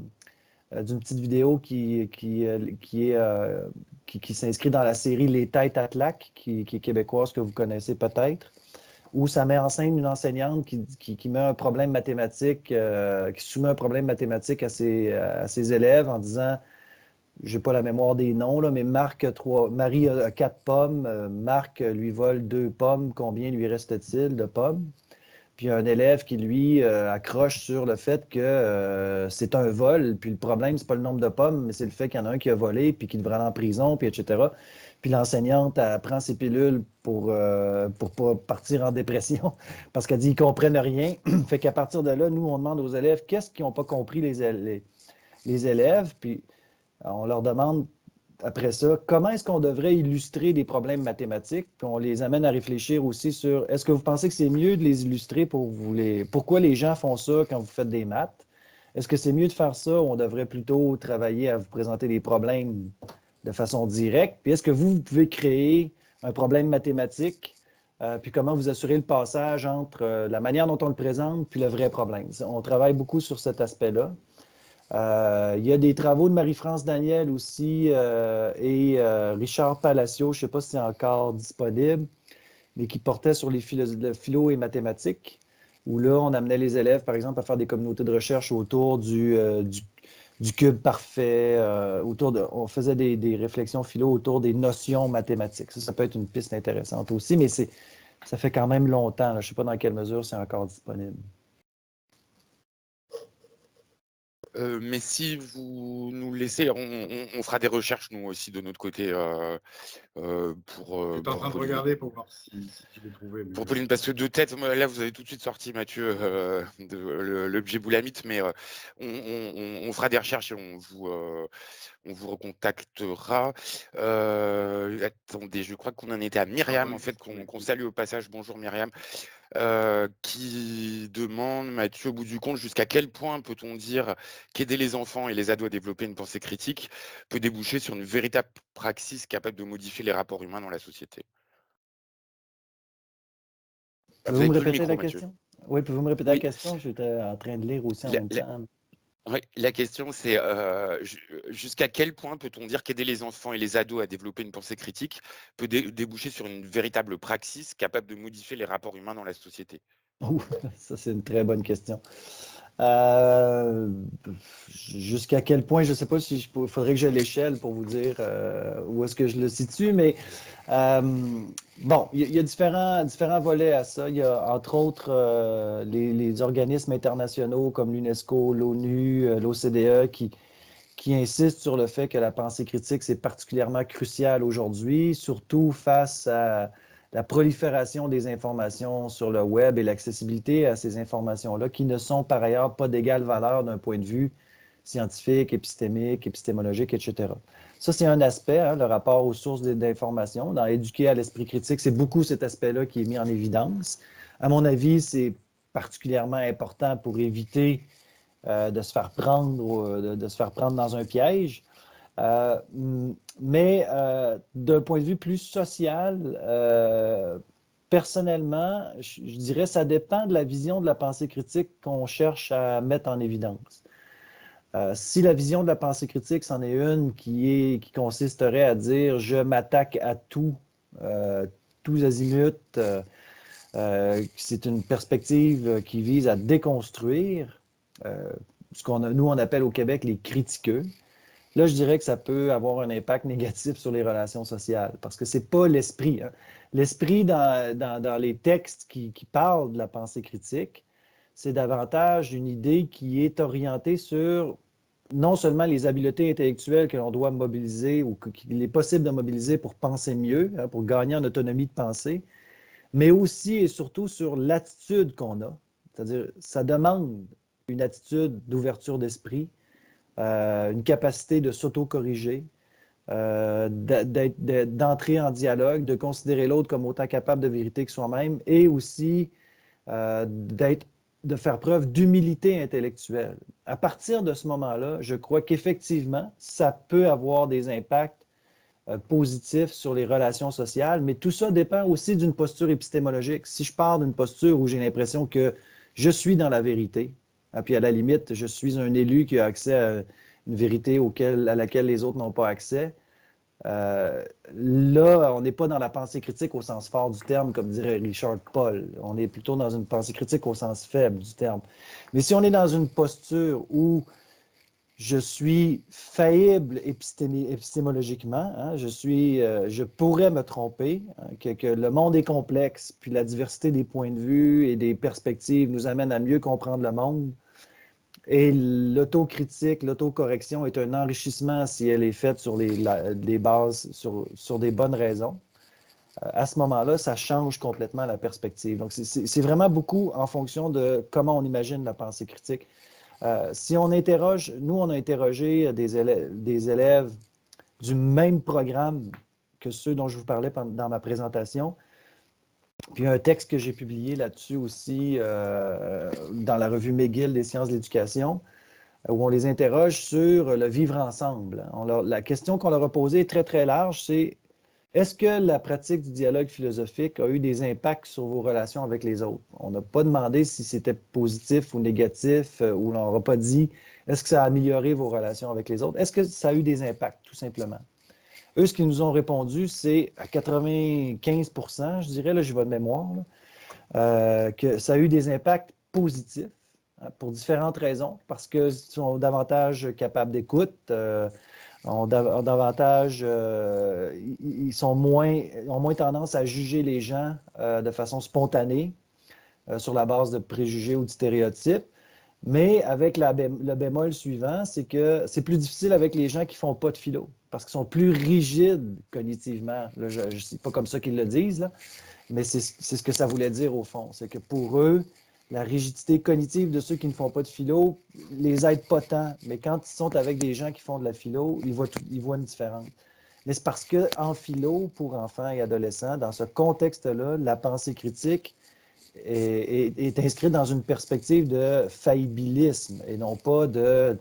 petite vidéo qui s'inscrit dans la série Les Têtes à Claque, qui est québécoise, que vous connaissez peut-être, où ça met en scène une enseignante qui met un problème mathématique, qui soumet un problème mathématique à ses élèves en disant, je n'ai pas la mémoire des noms, là, mais Marie a 4 pommes, Marc lui vole 2 pommes, combien lui reste-t-il de pommes? Puis un élève qui, lui, accroche sur le fait que c'est un vol, puis le problème, c'est pas le nombre de pommes, mais c'est le fait qu'il y en a un qui a volé, puis qui devrait aller en prison, puis etc. Puis l'enseignante, elle prend ses pilules pour pas partir en dépression, parce qu'elle dit qu'ils ne comprennent rien. Fait qu'à partir de là, nous, on demande aux élèves qu'est-ce qu'ils n'ont pas compris les élèves, puis on leur demande après ça, comment est-ce qu'on devrait illustrer des problèmes mathématiques? Puis on les amène à réfléchir aussi sur, est-ce que vous pensez que c'est mieux de les illustrer pourquoi les gens font ça quand vous faites des maths? Est-ce que c'est mieux de faire ça ou on devrait plutôt travailler à vous présenter des problèmes de façon directe? Puis est-ce que vous pouvez créer un problème mathématique? Puis comment vous assurez le passage entre la manière dont on le présente puis le vrai problème? On travaille beaucoup sur cet aspect-là. Il y a des travaux de Marie-France Daniel aussi et Richard Palacio, je ne sais pas si c'est encore disponible, mais qui portaient sur les philo et mathématiques. où là, on amenait les élèves, par exemple, à faire des communautés de recherche autour du cube parfait, on faisait des réflexions philo autour des notions mathématiques. Ça peut être une piste intéressante aussi, mais ça fait quand même longtemps. Je ne sais pas dans quelle mesure c'est encore disponible. Mais si vous nous laissez, on fera des recherches, nous aussi, de notre côté, pour J'étais en train de Pauline. regarder pour voir si je l'ai trouvé. Pour Pauline, parce que de tête, là, vous avez tout de suite sorti, Mathieu, l'objet Boulamite, mais on fera des recherches et on vous recontactera. Attendez, je crois qu'on en était à Myriam, en fait, qu'on salue au passage. Bonjour Myriam, qui demande, Mathieu, au bout du compte, jusqu'à quel point peut-on dire qu'aider les enfants et les ados à développer une pensée critique peut déboucher sur une véritable praxis capable de modifier les rapports humains dans la société? Vous Pouvez-vous avez me plus le répéter micro, la Mathieu. question? Oui, pouvez-vous me répéter la Oui, question? J'étais en train de lire aussi en la, même la- temps. ouais, la question c'est jusqu'à quel point peut-on dire qu'aider les enfants et les ados à développer une pensée critique peut déboucher sur une véritable praxis capable de modifier les rapports humains dans la société? Ouh, ça, c'est une très bonne question. Euh, Jusqu'à quel point, je ne sais pas si il faudrait que j'ai l'échelle pour vous dire où est-ce que je le situe, mais euh, bon, il y a différents volets à ça. Il y a entre autres les organismes internationaux comme l'UNESCO, l'ONU, l'OCDE qui insistent sur le fait que la pensée critique, c'est particulièrement crucial aujourd'hui, surtout face à la prolifération des informations sur le web et l'accessibilité à ces informations-là, qui ne sont par ailleurs pas d'égale valeur d'un point de vue scientifique, épistémique, épistémologique, etc. Ça, c'est un aspect, hein, le rapport aux sources d'information. Dans Éduquer à l'esprit critique, c'est beaucoup cet aspect-là qui est mis en évidence. À mon avis, c'est particulièrement important pour éviter de se faire prendre, de se faire prendre dans un piège. Mais d'un point de vue plus social, personnellement, je dirais que ça dépend de la vision de la pensée critique qu'on cherche à mettre en évidence. Si la vision de la pensée critique, c'en est une qui consisterait à dire je m'attaque à tout, tous azimuts, c'est une perspective qui vise à déconstruire ce nous, on appelle au Québec les critiqueux. Là, je dirais que ça peut avoir un impact négatif sur les relations sociales parce que ce n'est pas l'esprit. Hein. L'esprit dans les textes qui parlent de la pensée critique, c'est davantage une idée qui est orientée sur non seulement les habiletés intellectuelles que l'on doit mobiliser ou qu'il est possible de mobiliser pour penser mieux, hein, pour gagner en autonomie de pensée, mais aussi et surtout sur l'attitude qu'on a. C'est-à-dire, ça demande une attitude d'ouverture d'esprit, une capacité de s'auto-corriger, d'entrer en dialogue, de considérer l'autre comme autant capable de vérité que soi-même et aussi de faire preuve d'humilité intellectuelle. À partir de ce moment-là, je crois qu'effectivement, ça peut avoir des impacts positifs sur les relations sociales, mais tout ça dépend aussi d'une posture épistémologique. Si je pars d'une posture où j'ai l'impression que je suis dans la vérité, hein, puis à la limite, je suis un élu qui a accès à une vérité à laquelle les autres n'ont pas accès, là, on n'est pas dans la pensée critique au sens fort du terme, comme dirait Richard Paul. On est plutôt dans une pensée critique au sens faible du terme. Mais si on est dans une posture où je suis faillible épistémologiquement, hein, je pourrais me tromper, hein, que le monde est complexe, puis la diversité des points de vue et des perspectives nous amène à mieux comprendre le monde. Et l'autocritique, l'autocorrection est un enrichissement si elle est faite sur les bases, sur des bonnes raisons. À ce moment-là, ça change complètement la perspective. Donc, c'est vraiment beaucoup en fonction de comment on imagine la pensée critique. Si on interroge, nous, on a interrogé des élèves du même programme que ceux dont je vous parlais dans ma présentation. Puis il y a un texte que j'ai publié là-dessus aussi dans la revue McGill des sciences de l'éducation, où on les interroge sur le vivre ensemble. La question qu'on leur a posée est très, très large, c'est est-ce que la pratique du dialogue philosophique a eu des impacts sur vos relations avec les autres? On n'a pas demandé si c'était positif ou négatif, ou on n'aura pas dit est-ce que ça a amélioré vos relations avec les autres? Est-ce que ça a eu des impacts, tout simplement? Eux, ce qu'ils nous ont répondu, c'est à 95 %, je dirais, là, je vais de mémoire, que ça a eu des impacts positifs pour différentes raisons, parce qu'ils sont davantage capables d'écoute, ont davantage, ils ont moins tendance à juger les gens de façon spontanée sur la base de préjugés ou de stéréotypes. Mais avec le bémol suivant, c'est que c'est plus difficile avec les gens qui ne font pas de philo, parce qu'ils sont plus rigides cognitivement. Là, je ne sais pas comme ça qu'ils le disent, là, mais c'est ce que ça voulait dire au fond. C'est que pour eux, la rigidité cognitive de ceux qui ne font pas de philo les aide pas tant. Mais quand ils sont avec des gens qui font de la philo, ils voient une différence. Mais c'est parce qu'en philo, pour enfants et adolescents, dans ce contexte-là, la pensée critique est inscrite dans une perspective de faillibilisme et non pas de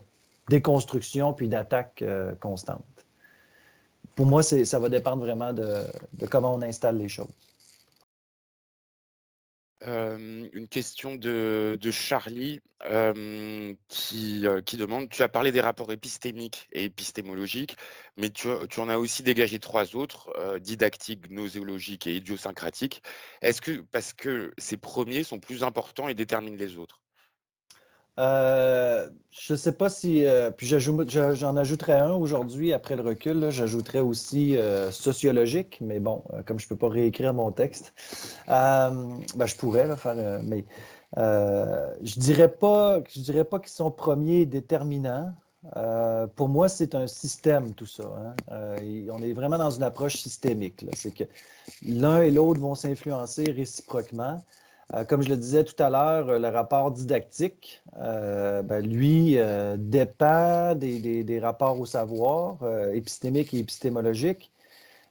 déconstruction puis d'attaque constante. Pour moi, ça va dépendre vraiment de comment on installe les choses. Une question de Charlie qui demande, tu as parlé des rapports épistémiques et épistémologiques, mais tu en as aussi dégagé 3 autres, didactiques, gnoséologiques et idiosyncratiques. Est-ce que parce que ces premiers sont plus importants et déterminent les autres? Je ne sais pas si. Puis j'en ajouterai un aujourd'hui, après le recul. J'ajouterai aussi sociologique, mais bon, comme je ne peux pas réécrire mon texte, je pourrais là, faire. Mais je dirais pas qu'ils sont premiers et déterminants. Pour moi, c'est un système, tout ça. Hein. On est vraiment dans une approche systémique. C'est que l'un et l'autre vont s'influencer réciproquement. Comme je le disais tout à l'heure, le rapport didactique, lui, dépend des rapports au savoir, épistémique et épistémologique,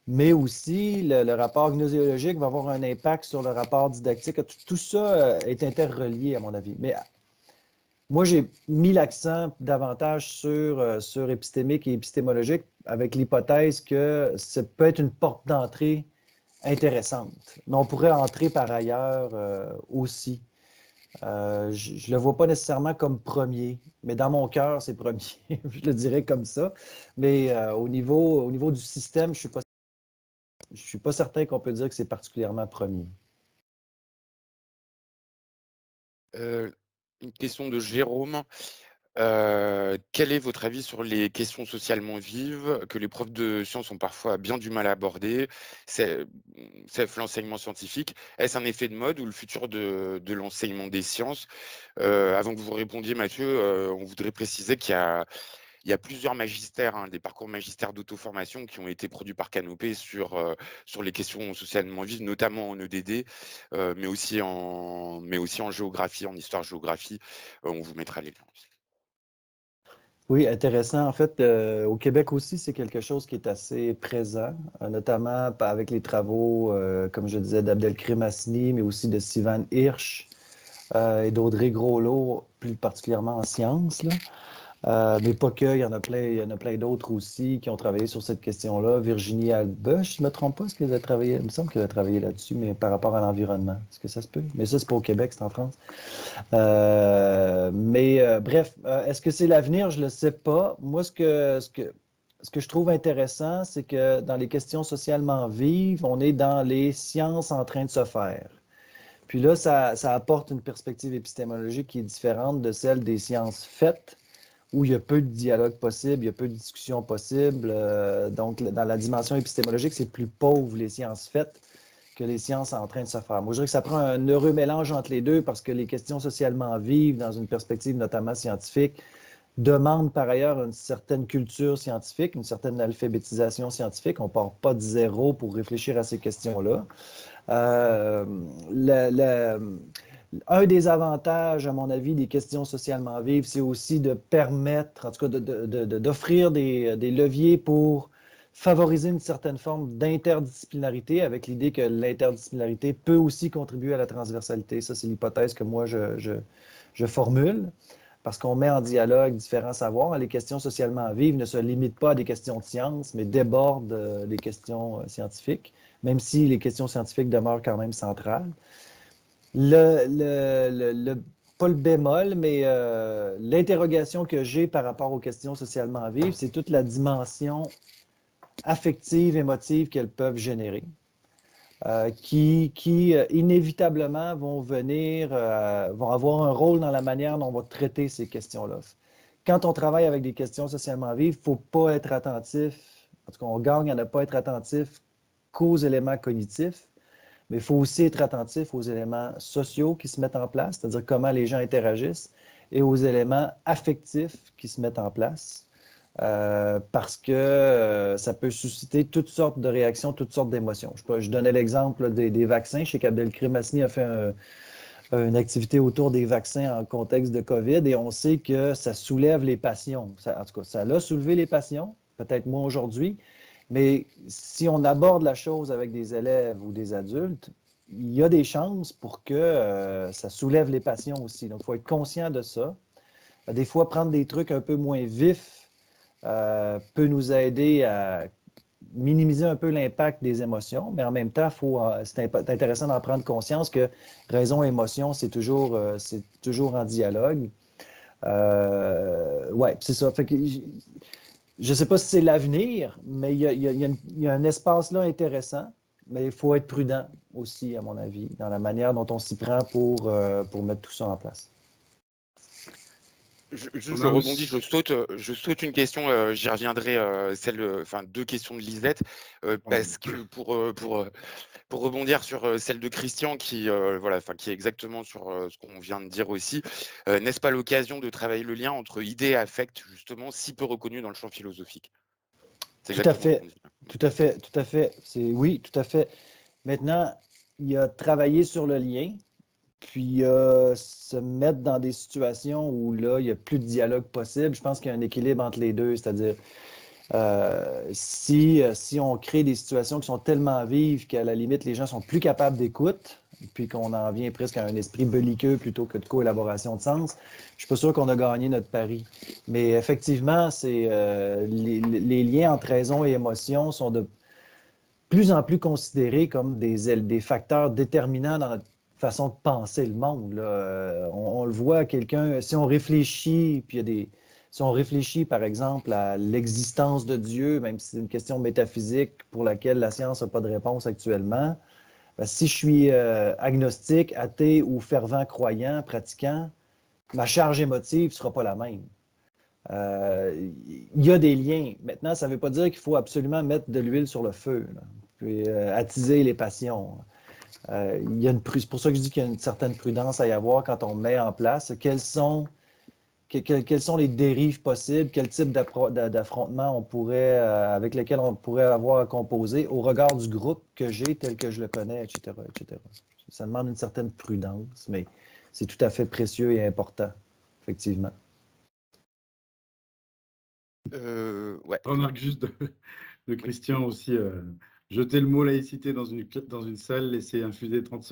mais aussi le rapport gnoséologique va avoir un impact sur le rapport didactique. Tout ça est interrelié, à mon avis. Mais moi, j'ai mis l'accent davantage sur épistémique et épistémologique avec l'hypothèse que ça peut être une porte d'entrée intéressante. Mais on pourrait entrer par ailleurs aussi. Je ne le vois pas nécessairement comme premier, mais dans mon cœur, c'est premier. Je le dirais comme ça. Mais au niveau du système, je ne suis pas certain qu'on peut dire que c'est particulièrement premier. Une question de Jérôme. Quel est votre avis sur les questions socialement vives que les profs de sciences ont parfois bien du mal à aborder, c'est l'enseignement scientifique? Est-ce un effet de mode ou le futur de l'enseignement des sciences? Avant que vous répondiez, Mathieu, on voudrait préciser qu'il y a plusieurs magistères, hein, des parcours magistères d'auto-formation qui ont été produits par Canopé sur les questions socialement vives, notamment en EDD, mais aussi en géographie, en histoire-géographie. On vous mettra les liens aussi. Oui, intéressant. En fait, au Québec aussi, c'est quelque chose qui est assez présent, notamment avec les travaux, comme je disais, d'Abdelkrim Hasni, mais aussi de Sivan Hirsch et d'Audrey Groslot, plus particulièrement en sciences, là. Mais pas que, il y en a plein d'autres aussi qui ont travaillé sur cette question-là. Virginie Alba, je ne me trompe pas, est-ce qu'elle a travaillé, il me semble qu'elle a travaillé là-dessus, mais par rapport à l'environnement. Est-ce que ça se peut? Mais ça, c'est pas au Québec, c'est en France. Bref, est-ce que c'est l'avenir? Je ne le sais pas. Moi, ce que je trouve intéressant, c'est que dans les questions socialement vives, on est dans les sciences en train de se faire. Puis là, ça apporte une perspective épistémologique qui est différente de celle des sciences faites, où il y a peu de dialogue possible, il y a peu de discussion possible. Donc, dans la dimension épistémologique, c'est plus pauvre les sciences faites que les sciences en train de se faire. Moi, je dirais que ça prend un heureux mélange entre les deux parce que les questions socialement vives, dans une perspective notamment scientifique, demandent par ailleurs une certaine culture scientifique, une certaine alphabétisation scientifique. On ne part pas de zéro pour réfléchir à ces questions-là. Un des avantages, à mon avis, des questions socialement vives, c'est aussi de permettre, en tout cas, d'offrir des leviers pour favoriser une certaine forme d'interdisciplinarité avec l'idée que l'interdisciplinarité peut aussi contribuer à la transversalité. Ça, c'est l'hypothèse que moi, je formule parce qu'on met en dialogue différents savoirs. Les questions socialement vives ne se limitent pas à des questions de sciences, mais débordent les questions scientifiques, même si les questions scientifiques demeurent quand même centrales. Pas le bémol, mais l'interrogation que j'ai par rapport aux questions socialement vives, c'est toute la dimension affective, émotive qu'elles peuvent générer. qui inévitablement vont vont avoir un rôle dans la manière dont on va traiter ces questions-là. Quand on travaille avec des questions socialement vives, il ne faut pas être attentif, en tout cas, on gagne à ne pas être attentif qu'aux éléments cognitifs, mais il faut aussi être attentif aux éléments sociaux qui se mettent en place, c'est-à-dire comment les gens interagissent, et aux éléments affectifs qui se mettent en place, parce que ça peut susciter toutes sortes de réactions, toutes sortes d'émotions. Je donnais l'exemple des vaccins. Je sais qu'Abdelkrim Hasni a fait une activité autour des vaccins en contexte de COVID, et on sait que ça soulève les passions. En tout cas, ça l'a soulevé les passions, peut-être moins aujourd'hui, mais si on aborde la chose avec des élèves ou des adultes, il y a des chances pour que ça soulève les passions aussi. Donc, il faut être conscient de ça. Des fois, prendre des trucs un peu moins vifs peut nous aider à minimiser un peu l'impact des émotions, mais en même temps, c'est intéressant d'en prendre conscience que raison et émotion, c'est toujours en dialogue. Ouais, c'est ça. Fait que, je ne sais pas si c'est l'avenir, mais il y a un espace là intéressant, mais il faut être prudent aussi, à mon avis, dans la manière dont on s'y prend pour mettre tout ça en place. Je rebondis, je saute une question, j'y reviendrai, deux questions de Lisette, parce que pour rebondir sur celle de Christian qui est exactement sur ce qu'on vient de dire aussi, n'est-ce pas l'occasion de travailler le lien entre idée et affect, justement, si peu reconnu dans le champ philosophique? Tout à fait, tout à fait, tout à fait. Oui, tout à fait. Maintenant, il y a travailler sur le lien, puis se mettre dans des situations où là, il n'y a plus de dialogue possible. Je pense qu'il y a un équilibre entre les deux, c'est-à-dire si on crée des situations qui sont tellement vives qu'à la limite, les gens sont plus capables d'écoute, puis qu'on en vient presque à un esprit belliqueux plutôt que de coélaboration de sens, je ne suis pas sûr qu'on a gagné notre pari. Mais effectivement, les liens entre raison et émotion sont de plus en plus considérés comme des facteurs déterminants dans notre façon de penser le monde. Là. On le voit, si on réfléchit, puis si on réfléchit, par exemple, à l'existence de Dieu, même si c'est une question métaphysique pour laquelle la science n'a pas de réponse actuellement, ben, si je suis agnostique, athée ou fervent croyant, pratiquant, ma charge émotive ne sera pas la même. Il y a des liens. Maintenant, ça ne veut pas dire qu'il faut absolument mettre de l'huile sur le feu, là, puis attiser les passions. C'est pour ça que je dis qu'il y a une certaine prudence à y avoir quand on met en place quelles sont les dérives possibles, quel type d'affrontement avec lesquels on pourrait avoir à composer au regard du groupe que j'ai tel que je le connais, etc., etc. Ça demande une certaine prudence, mais c'est tout à fait précieux et important, effectivement. Ouais. Remarque juste de Christian aussi, jeter le mot laïcité dans une salle, laisser infuser 30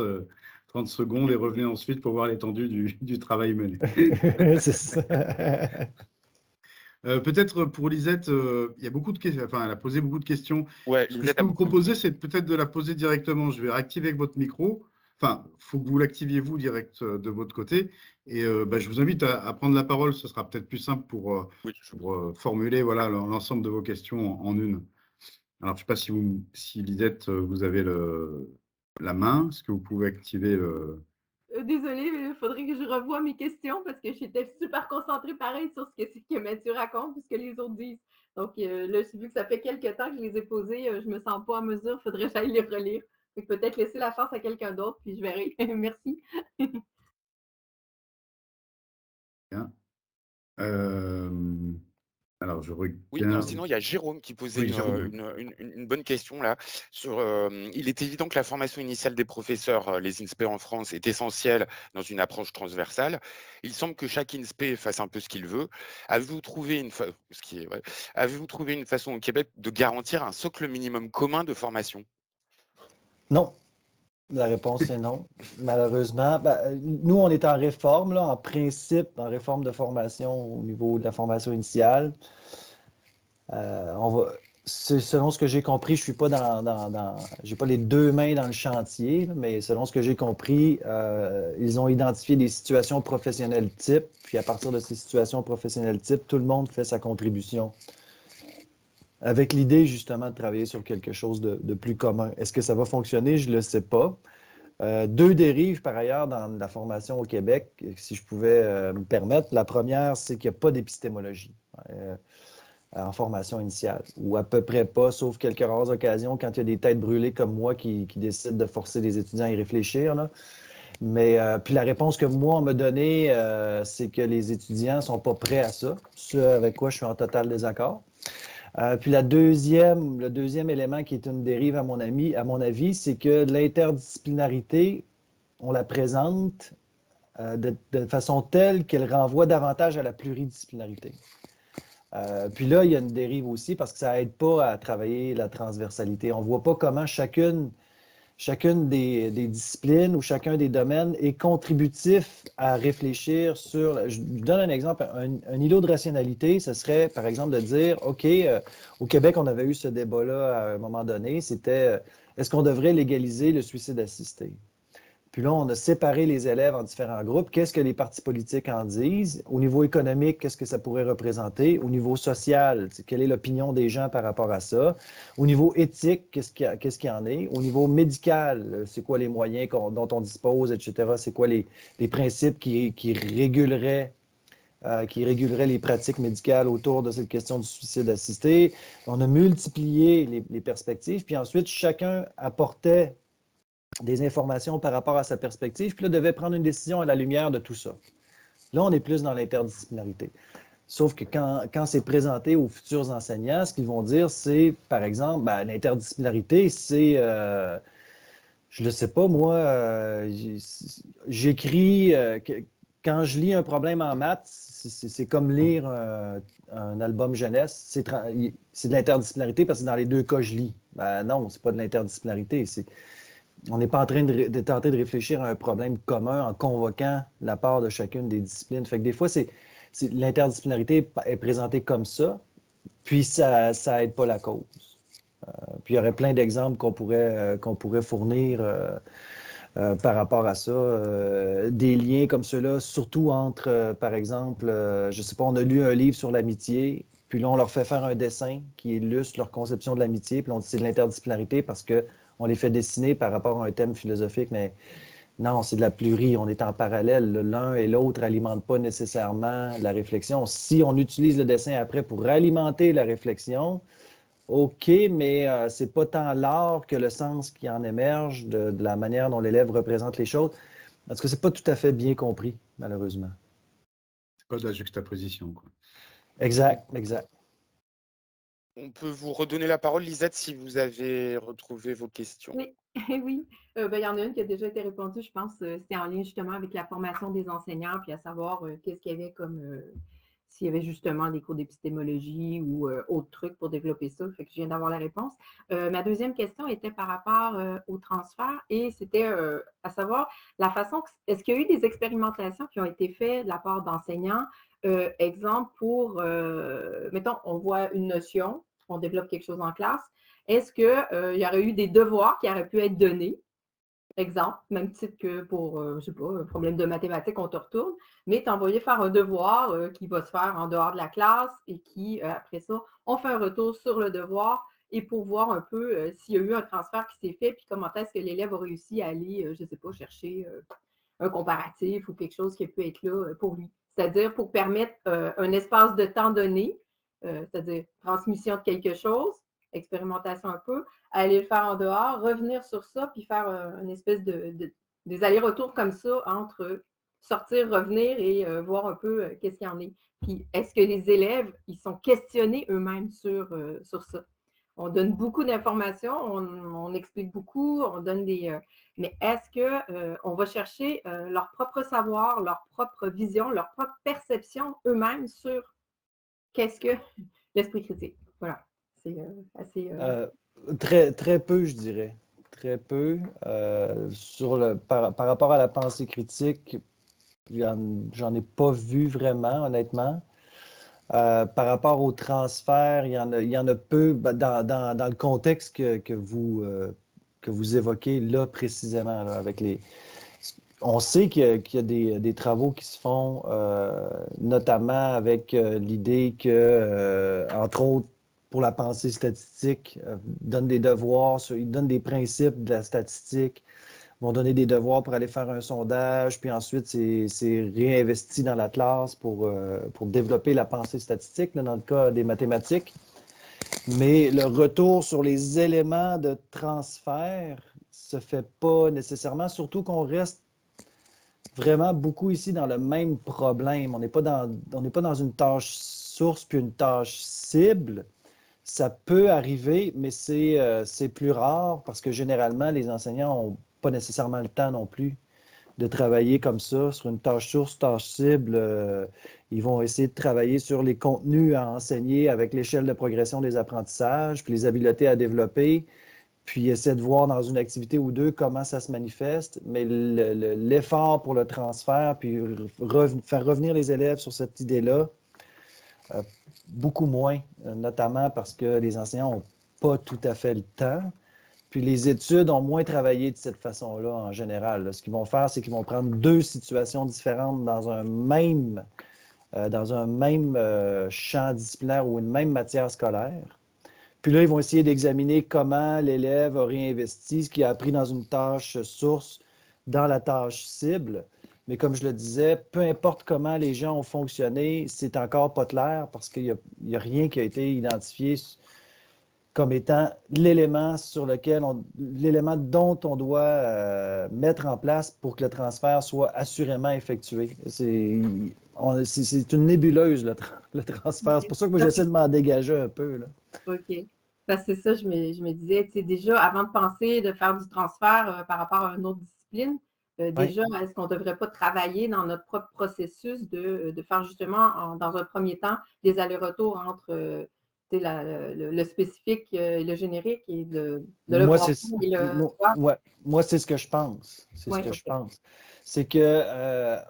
secondes et revenez ensuite pour voir l'étendue du travail mené. C'est ça. Peut-être pour Lisette, il y a beaucoup de questions, enfin, elle a posé beaucoup de questions. Ouais, Ce que je peux vous proposer, c'est peut-être de la poser directement. Je vais réactiver votre micro. Enfin, il faut que vous l'activiez vous direct de votre côté. Et je vous invite à prendre la parole. Ce sera peut-être plus simple pour formuler l'ensemble de vos questions en une. Alors, je ne sais pas si Lisette, vous avez la main. Est-ce que vous pouvez activer le... Désolée, mais il faudrait que je revoie mes questions parce que j'étais super concentrée pareil sur ce que Mathieu raconte puis ce que les autres disent. Donc là, vu que ça fait quelques temps que je les ai posés, je me sens pas en mesure, il faudrait que j'aille les relire. Peut-être laisser la chance à quelqu'un d'autre, puis je verrai. Merci. Bien. Alors, je regarde. Oui, non, sinon, il y a Jérôme qui posait une bonne question là. Il est évident que la formation initiale des professeurs, les INSPE en France, est essentielle dans une approche transversale. Il semble que chaque INSPE fasse un peu ce qu'il veut. Avez-vous trouvé une façon au Québec de garantir un socle minimum commun de formation? Non. La réponse est non, malheureusement. Nous, on est en réforme, là, en principe, en réforme de formation au niveau de la formation initiale. Selon ce que j'ai compris, je suis pas j'ai pas les deux mains dans le chantier, mais selon ce que j'ai compris, ils ont identifié des situations professionnelles types, puis à partir de ces situations professionnelles types, tout le monde fait sa contribution. avec l'idée justement de travailler sur quelque chose de plus commun. Est-ce que ça va fonctionner? Je ne le sais pas. Deux dérives par ailleurs dans la formation au Québec, si je pouvais me permettre. La première, c'est qu'il n'y a pas d'épistémologie en formation initiale, ou à peu près pas, sauf quelques rares occasions quand il y a des têtes brûlées comme moi qui décident de forcer les étudiants à y réfléchir, là. Mais puis la réponse que moi, on m'a donnée, c'est que les étudiants ne sont pas prêts à ça, ce avec quoi je suis en total désaccord. Puis le deuxième élément qui est une dérive à mon avis, c'est que l'interdisciplinarité, on la présente de façon telle qu'elle renvoie davantage à la pluridisciplinarité. Puis là, il y a une dérive aussi parce que ça n'aide pas à travailler la transversalité. On ne voit pas comment chacune des disciplines ou chacun des domaines est contributif à réfléchir sur... Je vous donne un exemple. Un îlot de rationalité, ce serait, par exemple, de dire, OK, au Québec, on avait eu ce débat-là à un moment donné, c'était, est-ce qu'on devrait légaliser le suicide assisté? Puis là, on a séparé les élèves en différents groupes. Qu'est-ce que les partis politiques en disent? Au niveau économique, qu'est-ce que ça pourrait représenter? Au niveau social, quelle est l'opinion des gens par rapport à ça? Au niveau éthique, qu'est-ce qu'il y en est? Au niveau médical, c'est quoi les moyens dont on dispose, etc.? C'est quoi les principes qui réguleraient les pratiques médicales autour de cette question du suicide assisté? On a multiplié les perspectives, puis ensuite, chacun apportait des informations par rapport à sa perspective, puis là, devait prendre une décision à la lumière de tout ça. Là, on est plus dans l'interdisciplinarité. Sauf que quand c'est présenté aux futurs enseignants, ce qu'ils vont dire, c'est, par exemple, l'interdisciplinarité, c'est, je ne sais pas, moi, j'écris, quand je lis un problème en maths, c'est comme lire un album jeunesse, c'est de l'interdisciplinarité parce que dans les deux cas, je lis. Non, c'est pas de l'interdisciplinarité, on n'est pas en train de tenter de réfléchir à un problème commun en convoquant la part de chacune des disciplines. Fait que des fois, l'interdisciplinarité est présentée comme ça, puis ça n'aide pas la cause. Puis il y aurait plein d'exemples qu'on pourrait fournir par rapport à ça. Des liens comme ceux-là, surtout entre, par exemple, je ne sais pas, on a lu un livre sur l'amitié, puis là, on leur fait faire un dessin qui illustre leur conception de l'amitié, puis on dit c'est de l'interdisciplinarité parce qu'on les fait dessiner par rapport à un thème philosophique, mais non, c'est de la on est en parallèle. L'un et l'autre n'alimentent pas nécessairement la réflexion. Si on utilise le dessin après pour alimenter la réflexion, OK, mais c'est pas tant l'art que le sens qui en émerge de la manière dont l'élève représente les choses. Parce que c'est pas tout à fait bien compris, malheureusement. C'est pas de la juxtaposition, quoi. Exact. On peut vous redonner la parole, Lisette, si vous avez retrouvé vos questions. Oui, oui. Il y en a une qui a déjà été répondue, je pense. C'était en lien justement avec la formation des enseignants, puis à savoir qu'est-ce qu'il y avait comme s'il y avait justement des cours d'épistémologie ou autres trucs pour développer ça. Fait que je viens d'avoir la réponse. Ma deuxième question était par rapport au transfert et c'était à savoir la façon, est-ce qu'il y a eu des expérimentations qui ont été faites de la part d'enseignants? Exemple pour, mettons, on voit une notion, on développe quelque chose en classe. Est-ce qu'il y aurait eu des devoirs qui auraient pu être donnés? Exemple, même titre que pour, je ne sais pas, un problème de mathématiques, on te retourne, mais t'envoyer faire un devoir qui va se faire en dehors de la classe et qui, après ça, on fait un retour sur le devoir et pour voir un peu s'il y a eu un transfert qui s'est fait, puis comment est-ce que l'élève a réussi à aller, je ne sais pas, chercher un comparatif ou quelque chose qui peut être là pour lui. C'est-à-dire pour permettre un espace de temps donné, c'est-à-dire transmission de quelque chose, expérimentation un peu, aller le faire en dehors, revenir sur ça, puis faire une espèce des allers-retours comme ça entre sortir, revenir et voir un peu qu'est-ce qu'il y en est. Puis est-ce que les élèves, ils sont questionnés eux-mêmes sur ça? On donne beaucoup d'informations, on explique beaucoup, on donne des... mais est-ce qu'on va chercher leur propre savoir, leur propre vision, leur propre perception eux-mêmes sur qu'est-ce que l'esprit critique? Voilà. C'est assez... Très, très peu, je dirais. Très peu. Par rapport à la pensée critique, j'en ai pas vu vraiment, honnêtement. Par rapport au transfert, il y en a peu dans le contexte que vous évoquez là précisément, là, avec les... On sait qu'il y a des travaux qui se font, notamment avec l'idée que, entre autres, pour la pensée statistique, donnent des devoirs, ils donnent des principes de la statistique, vont donner des devoirs pour aller faire un sondage, puis ensuite, c'est réinvesti dans la classe pour développer la pensée statistique, là, dans le cas des mathématiques. Mais le retour sur les éléments de transfert se fait pas nécessairement, surtout qu'on reste vraiment beaucoup ici dans le même problème. On n'est pas dans une tâche source puis une tâche cible. Ça peut arriver, mais c'est plus rare parce que généralement, les enseignants n'ont pas nécessairement le temps non plus de travailler comme ça sur une tâche source, tâche cible. Ils vont essayer de travailler sur les contenus à enseigner avec l'échelle de progression des apprentissages, puis les habiletés à développer, puis essayer de voir dans une activité ou deux comment ça se manifeste. Mais l'effort pour le transfert, puis faire revenir les élèves sur cette idée-là, beaucoup moins, notamment parce que les enseignants n'ont pas tout à fait le temps. Puis les études ont moins travaillé de cette façon-là en général. Là. Ce qu'ils vont faire, c'est qu'ils vont prendre deux situations différentes dans un même champ disciplinaire ou une même matière scolaire. Puis là, ils vont essayer d'examiner comment l'élève a réinvesti ce qu'il a appris dans une tâche source dans la tâche cible. Mais comme je le disais, peu importe comment les gens ont fonctionné, c'est encore pas clair parce qu'il n'y a rien qui a été identifié comme étant l'élément dont on doit mettre en place pour que le transfert soit assurément effectué. C'est une nébuleuse, le transfert. C'est pour ça que moi, j'essaie de m'en dégager un peu. Là. OK. Parce que c'est ça, je me disais, tu sais, déjà, avant de penser de faire du transfert par rapport à une autre discipline, déjà, est-ce qu'on ne devrait pas travailler dans notre propre processus de faire justement, dans un premier temps, des allers-retours entre le spécifique, le générique et le profond et le... Moi, c'est ce que je pense. C'est ce que je pense. C'est que,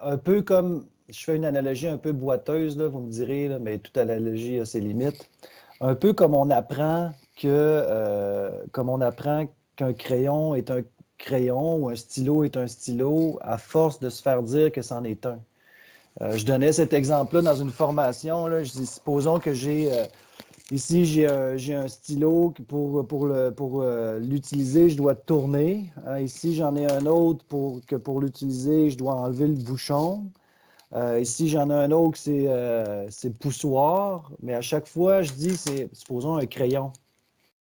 un peu comme, je fais une analogie un peu boiteuse, là, vous me direz, là, mais toute analogie a ses limites. Un peu comme on apprend qu'un crayon est un crayon ou un stylo est un stylo à force de se faire dire que c'en est un. Je donnais cet exemple-là dans une formation. Là, je dis, supposons que ici, j'ai un stylo pour l'utiliser, je dois tourner. Ici, j'en ai un autre pour l'utiliser, je dois enlever le bouchon. Ici, j'en ai un autre, c'est poussoir. Mais à chaque fois, je dis, supposons un crayon.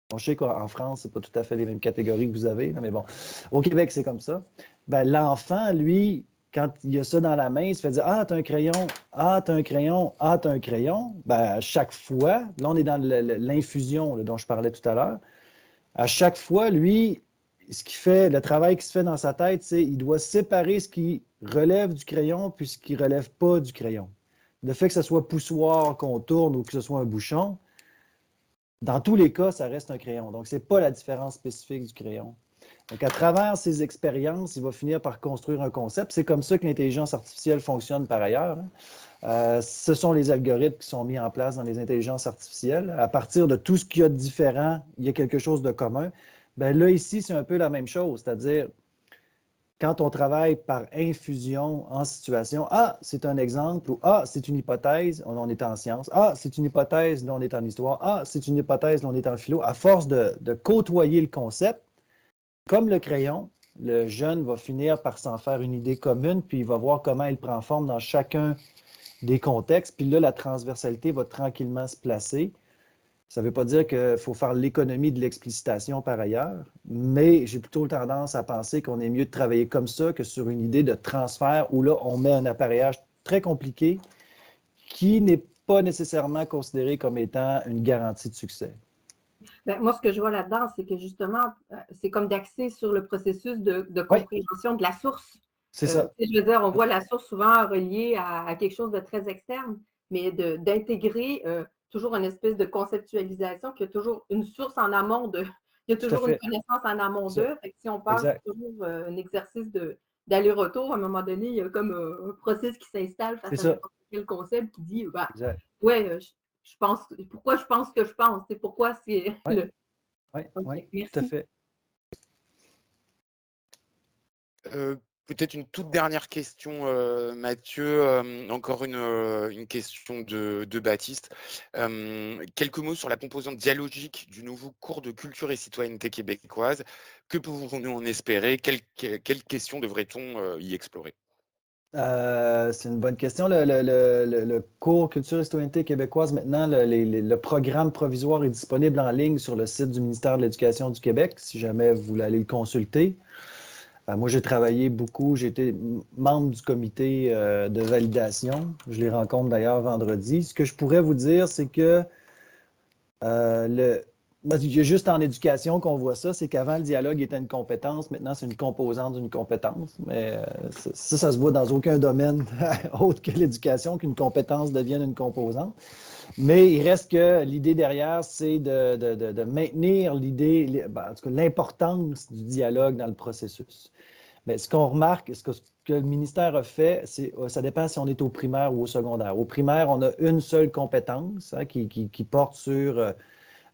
Bon, je sais qu'en France, c'est pas tout à fait les mêmes catégories que vous avez, mais bon. Au Québec, c'est comme ça. Ben, l'enfant, lui, quand il a ça dans la main, il se fait dire « Ah, t'as un crayon, ah, t'as un crayon, ah, t'as un crayon. » Ben, à chaque fois, là, on est dans l'infusion dont je parlais tout à l'heure. À chaque fois, lui, le travail qui se fait dans sa tête, c'est qu'il doit séparer ce qui relève du crayon puis ce qui ne relève pas du crayon. Le fait que ce soit poussoir qu'on tourne ou que ce soit un bouchon, dans tous les cas, ça reste un crayon. Donc, ce n'est pas la différence spécifique du crayon. Donc, à travers ces expériences, il va finir par construire un concept. C'est comme ça que l'intelligence artificielle fonctionne par ailleurs. Ce sont les algorithmes qui sont mis en place dans les intelligences artificielles. À partir de tout ce qu'il y a de différent, il y a quelque chose de commun. Bien, là, ici, c'est un peu la même chose. C'est-à-dire, quand on travaille par infusion en situation, ah, c'est un exemple, ou ah, c'est une hypothèse, on est en sciences, ah, c'est une hypothèse, là, on est en histoire, ah, c'est une hypothèse, là, on est en philo. À force de côtoyer le concept, comme le crayon, le jeune va finir par s'en faire une idée commune, puis il va voir comment il prend forme dans chacun des contextes, puis là, la transversalité va tranquillement se placer. Ça ne veut pas dire qu'il faut faire l'économie de l'explicitation par ailleurs, mais j'ai plutôt tendance à penser qu'on est mieux de travailler comme ça que sur une idée de transfert où là, on met un appareillage très compliqué qui n'est pas nécessairement considéré comme étant une garantie de succès. Ben, moi, ce que je vois là-dedans, c'est que justement, c'est comme d'axer sur le processus de compréhension de la source. C'est ça. Je veux dire, on voit la source souvent reliée à quelque chose de très externe, mais d'intégrer toujours une espèce de conceptualisation, qu'il y a toujours une source en amont il y a toujours une connaissance en amont d'eux. Si on passe toujours un exercice d'aller-retour, à un moment donné, il y a comme un processus qui s'installe face à n'importe quel concept qui dit ouais, je pense, pourquoi je pense que je pense, c'est pourquoi c'est Oui, tout à fait. Peut-être une toute dernière question, Mathieu, encore une question de Baptiste. Quelques mots sur la composante dialogique du nouveau cours de culture et citoyenneté québécoise. Que pouvons-nous en espérer? Quelles questions devrait-on y explorer? C'est une bonne question. Le cours Culture et citoyenneté québécoise, maintenant, le programme provisoire est disponible en ligne sur le site du ministère de l'Éducation du Québec, si jamais vous voulez aller le consulter. Moi, j'ai travaillé beaucoup. J'ai été membre du comité de validation. Je les rencontre d'ailleurs vendredi. Ce que je pourrais vous dire, c'est que il y a juste en éducation qu'on voit ça, c'est qu'avant, le dialogue était une compétence. Maintenant, c'est une composante d'une compétence. Mais ça se voit dans aucun domaine autre que l'éducation, qu'une compétence devienne une composante. Mais il reste que l'idée derrière, c'est de maintenir l'idée, en tout cas, l'importance du dialogue dans le processus. Mais ce qu'on remarque, ce que le ministère a fait, ça dépend si on est au primaire ou au secondaire. Au primaire, on a une seule compétence qui porte sur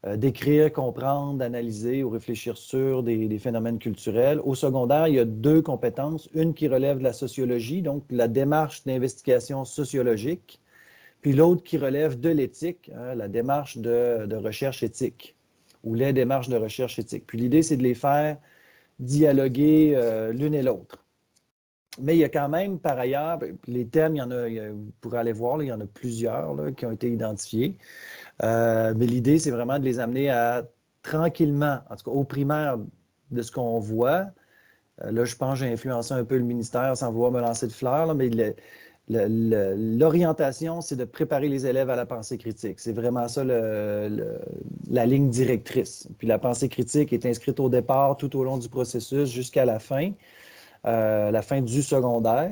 d'écrire, comprendre, d'analyser ou réfléchir sur des phénomènes culturels. Au secondaire, il y a deux compétences, une qui relève de la sociologie, donc la démarche d'investigation sociologique, puis l'autre qui relève de l'éthique, la démarche de recherche éthique ou les démarches de recherche éthique. Puis l'idée, c'est de les faire dialoguer l'une et l'autre. Mais il y a quand même, par ailleurs, les thèmes, vous pourrez aller voir, il y en a plusieurs là, qui ont été identifiés. Mais l'idée, c'est vraiment de les amener à tranquillement, en tout cas au primaire de ce qu'on voit. Là, je pense que j'ai influencé un peu le ministère sans vouloir me lancer de fleurs, là, mais l'orientation, c'est de préparer les élèves à la pensée critique. C'est vraiment ça la ligne directrice. Puis la pensée critique est inscrite au départ, tout au long du processus, jusqu'à la fin du secondaire.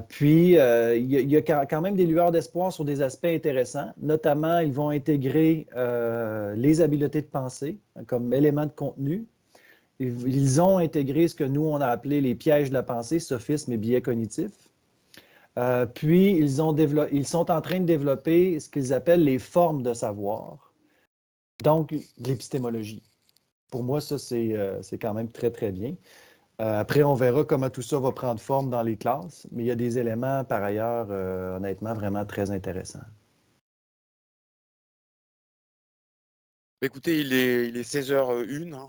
Puis, il y a quand même des lueurs d'espoir sur des aspects intéressants. Notamment, ils vont intégrer les habiletés de pensée comme élément de contenu. Ils ont intégré ce que nous, on a appelé les pièges de la pensée, sophismes et biais cognitifs. Puis, ils sont en train de développer ce qu'ils appellent les formes de savoir, donc l'épistémologie. Pour moi, ça, c'est quand même très, très bien. Après, on verra comment tout ça va prendre forme dans les classes, mais il y a des éléments, par ailleurs, honnêtement, vraiment très intéressants. Écoutez, il est 16h01. Hein.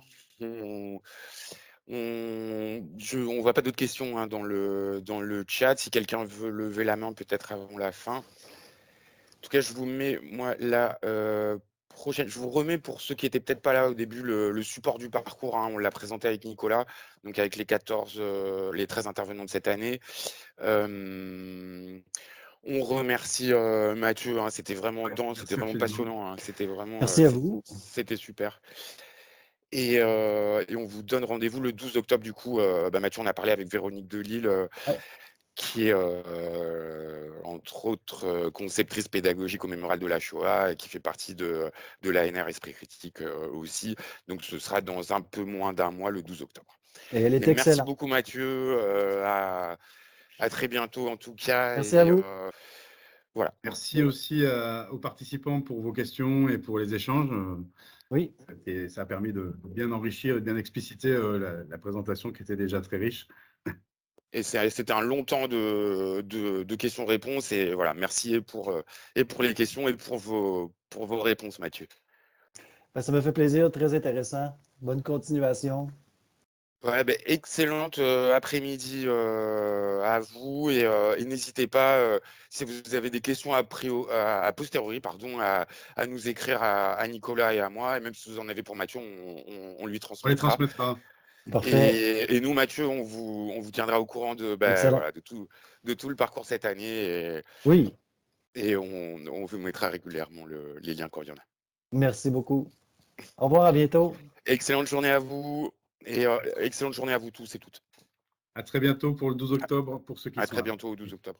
On voit pas d'autres questions hein, dans le chat. Si quelqu'un veut lever la main, peut-être avant la fin. En tout cas, je vous mets, moi, la prochaine. Je vous remets pour ceux qui n'étaient peut-être pas là au début, le support du parcours. Hein, on l'a présenté avec Nicolas, donc avec les 13 intervenants de cette année. On remercie Mathieu, hein, c'était vraiment dense, c'était vraiment passionnant, hein, c'était vraiment. Merci à vous. C'était super. Et on vous donne rendez-vous le 12 octobre du coup. Mathieu, on a parlé avec Véronique Delille, qui est entre autres conceptrice pédagogique au Mémorial de la Shoah et qui fait partie de l'ANR Esprit Critique aussi. Donc ce sera dans un peu moins d'un mois, le 12 octobre. Et elle est excellente. Merci beaucoup Mathieu. À très bientôt en tout cas. Merci à vous. Voilà. Merci aussi aux participants pour vos questions et pour les échanges. Oui. Et ça a permis de bien enrichir et bien expliciter la présentation qui était déjà très riche. Et c'était un long temps de questions-réponses. Et voilà, merci pour les questions et pour vos réponses, Mathieu. Ça me fait plaisir, très intéressant. Bonne continuation. Ouais, excellente après-midi à vous et n'hésitez pas, si vous avez des questions à posteriori, à nous écrire à Nicolas et à moi, et même si vous en avez pour Mathieu, on lui transmettra. On les transmettra. Parfait. Et nous, Mathieu, on vous tiendra au courant de tout le parcours cette année. Oui. Et on vous mettra régulièrement les liens quand il y en a. Merci beaucoup. Au revoir, à bientôt. Excellente journée à vous. Et excellente journée à vous tous et toutes. À très bientôt pour le 12 octobre pour ceux qui sont là. À très bientôt au 12 octobre.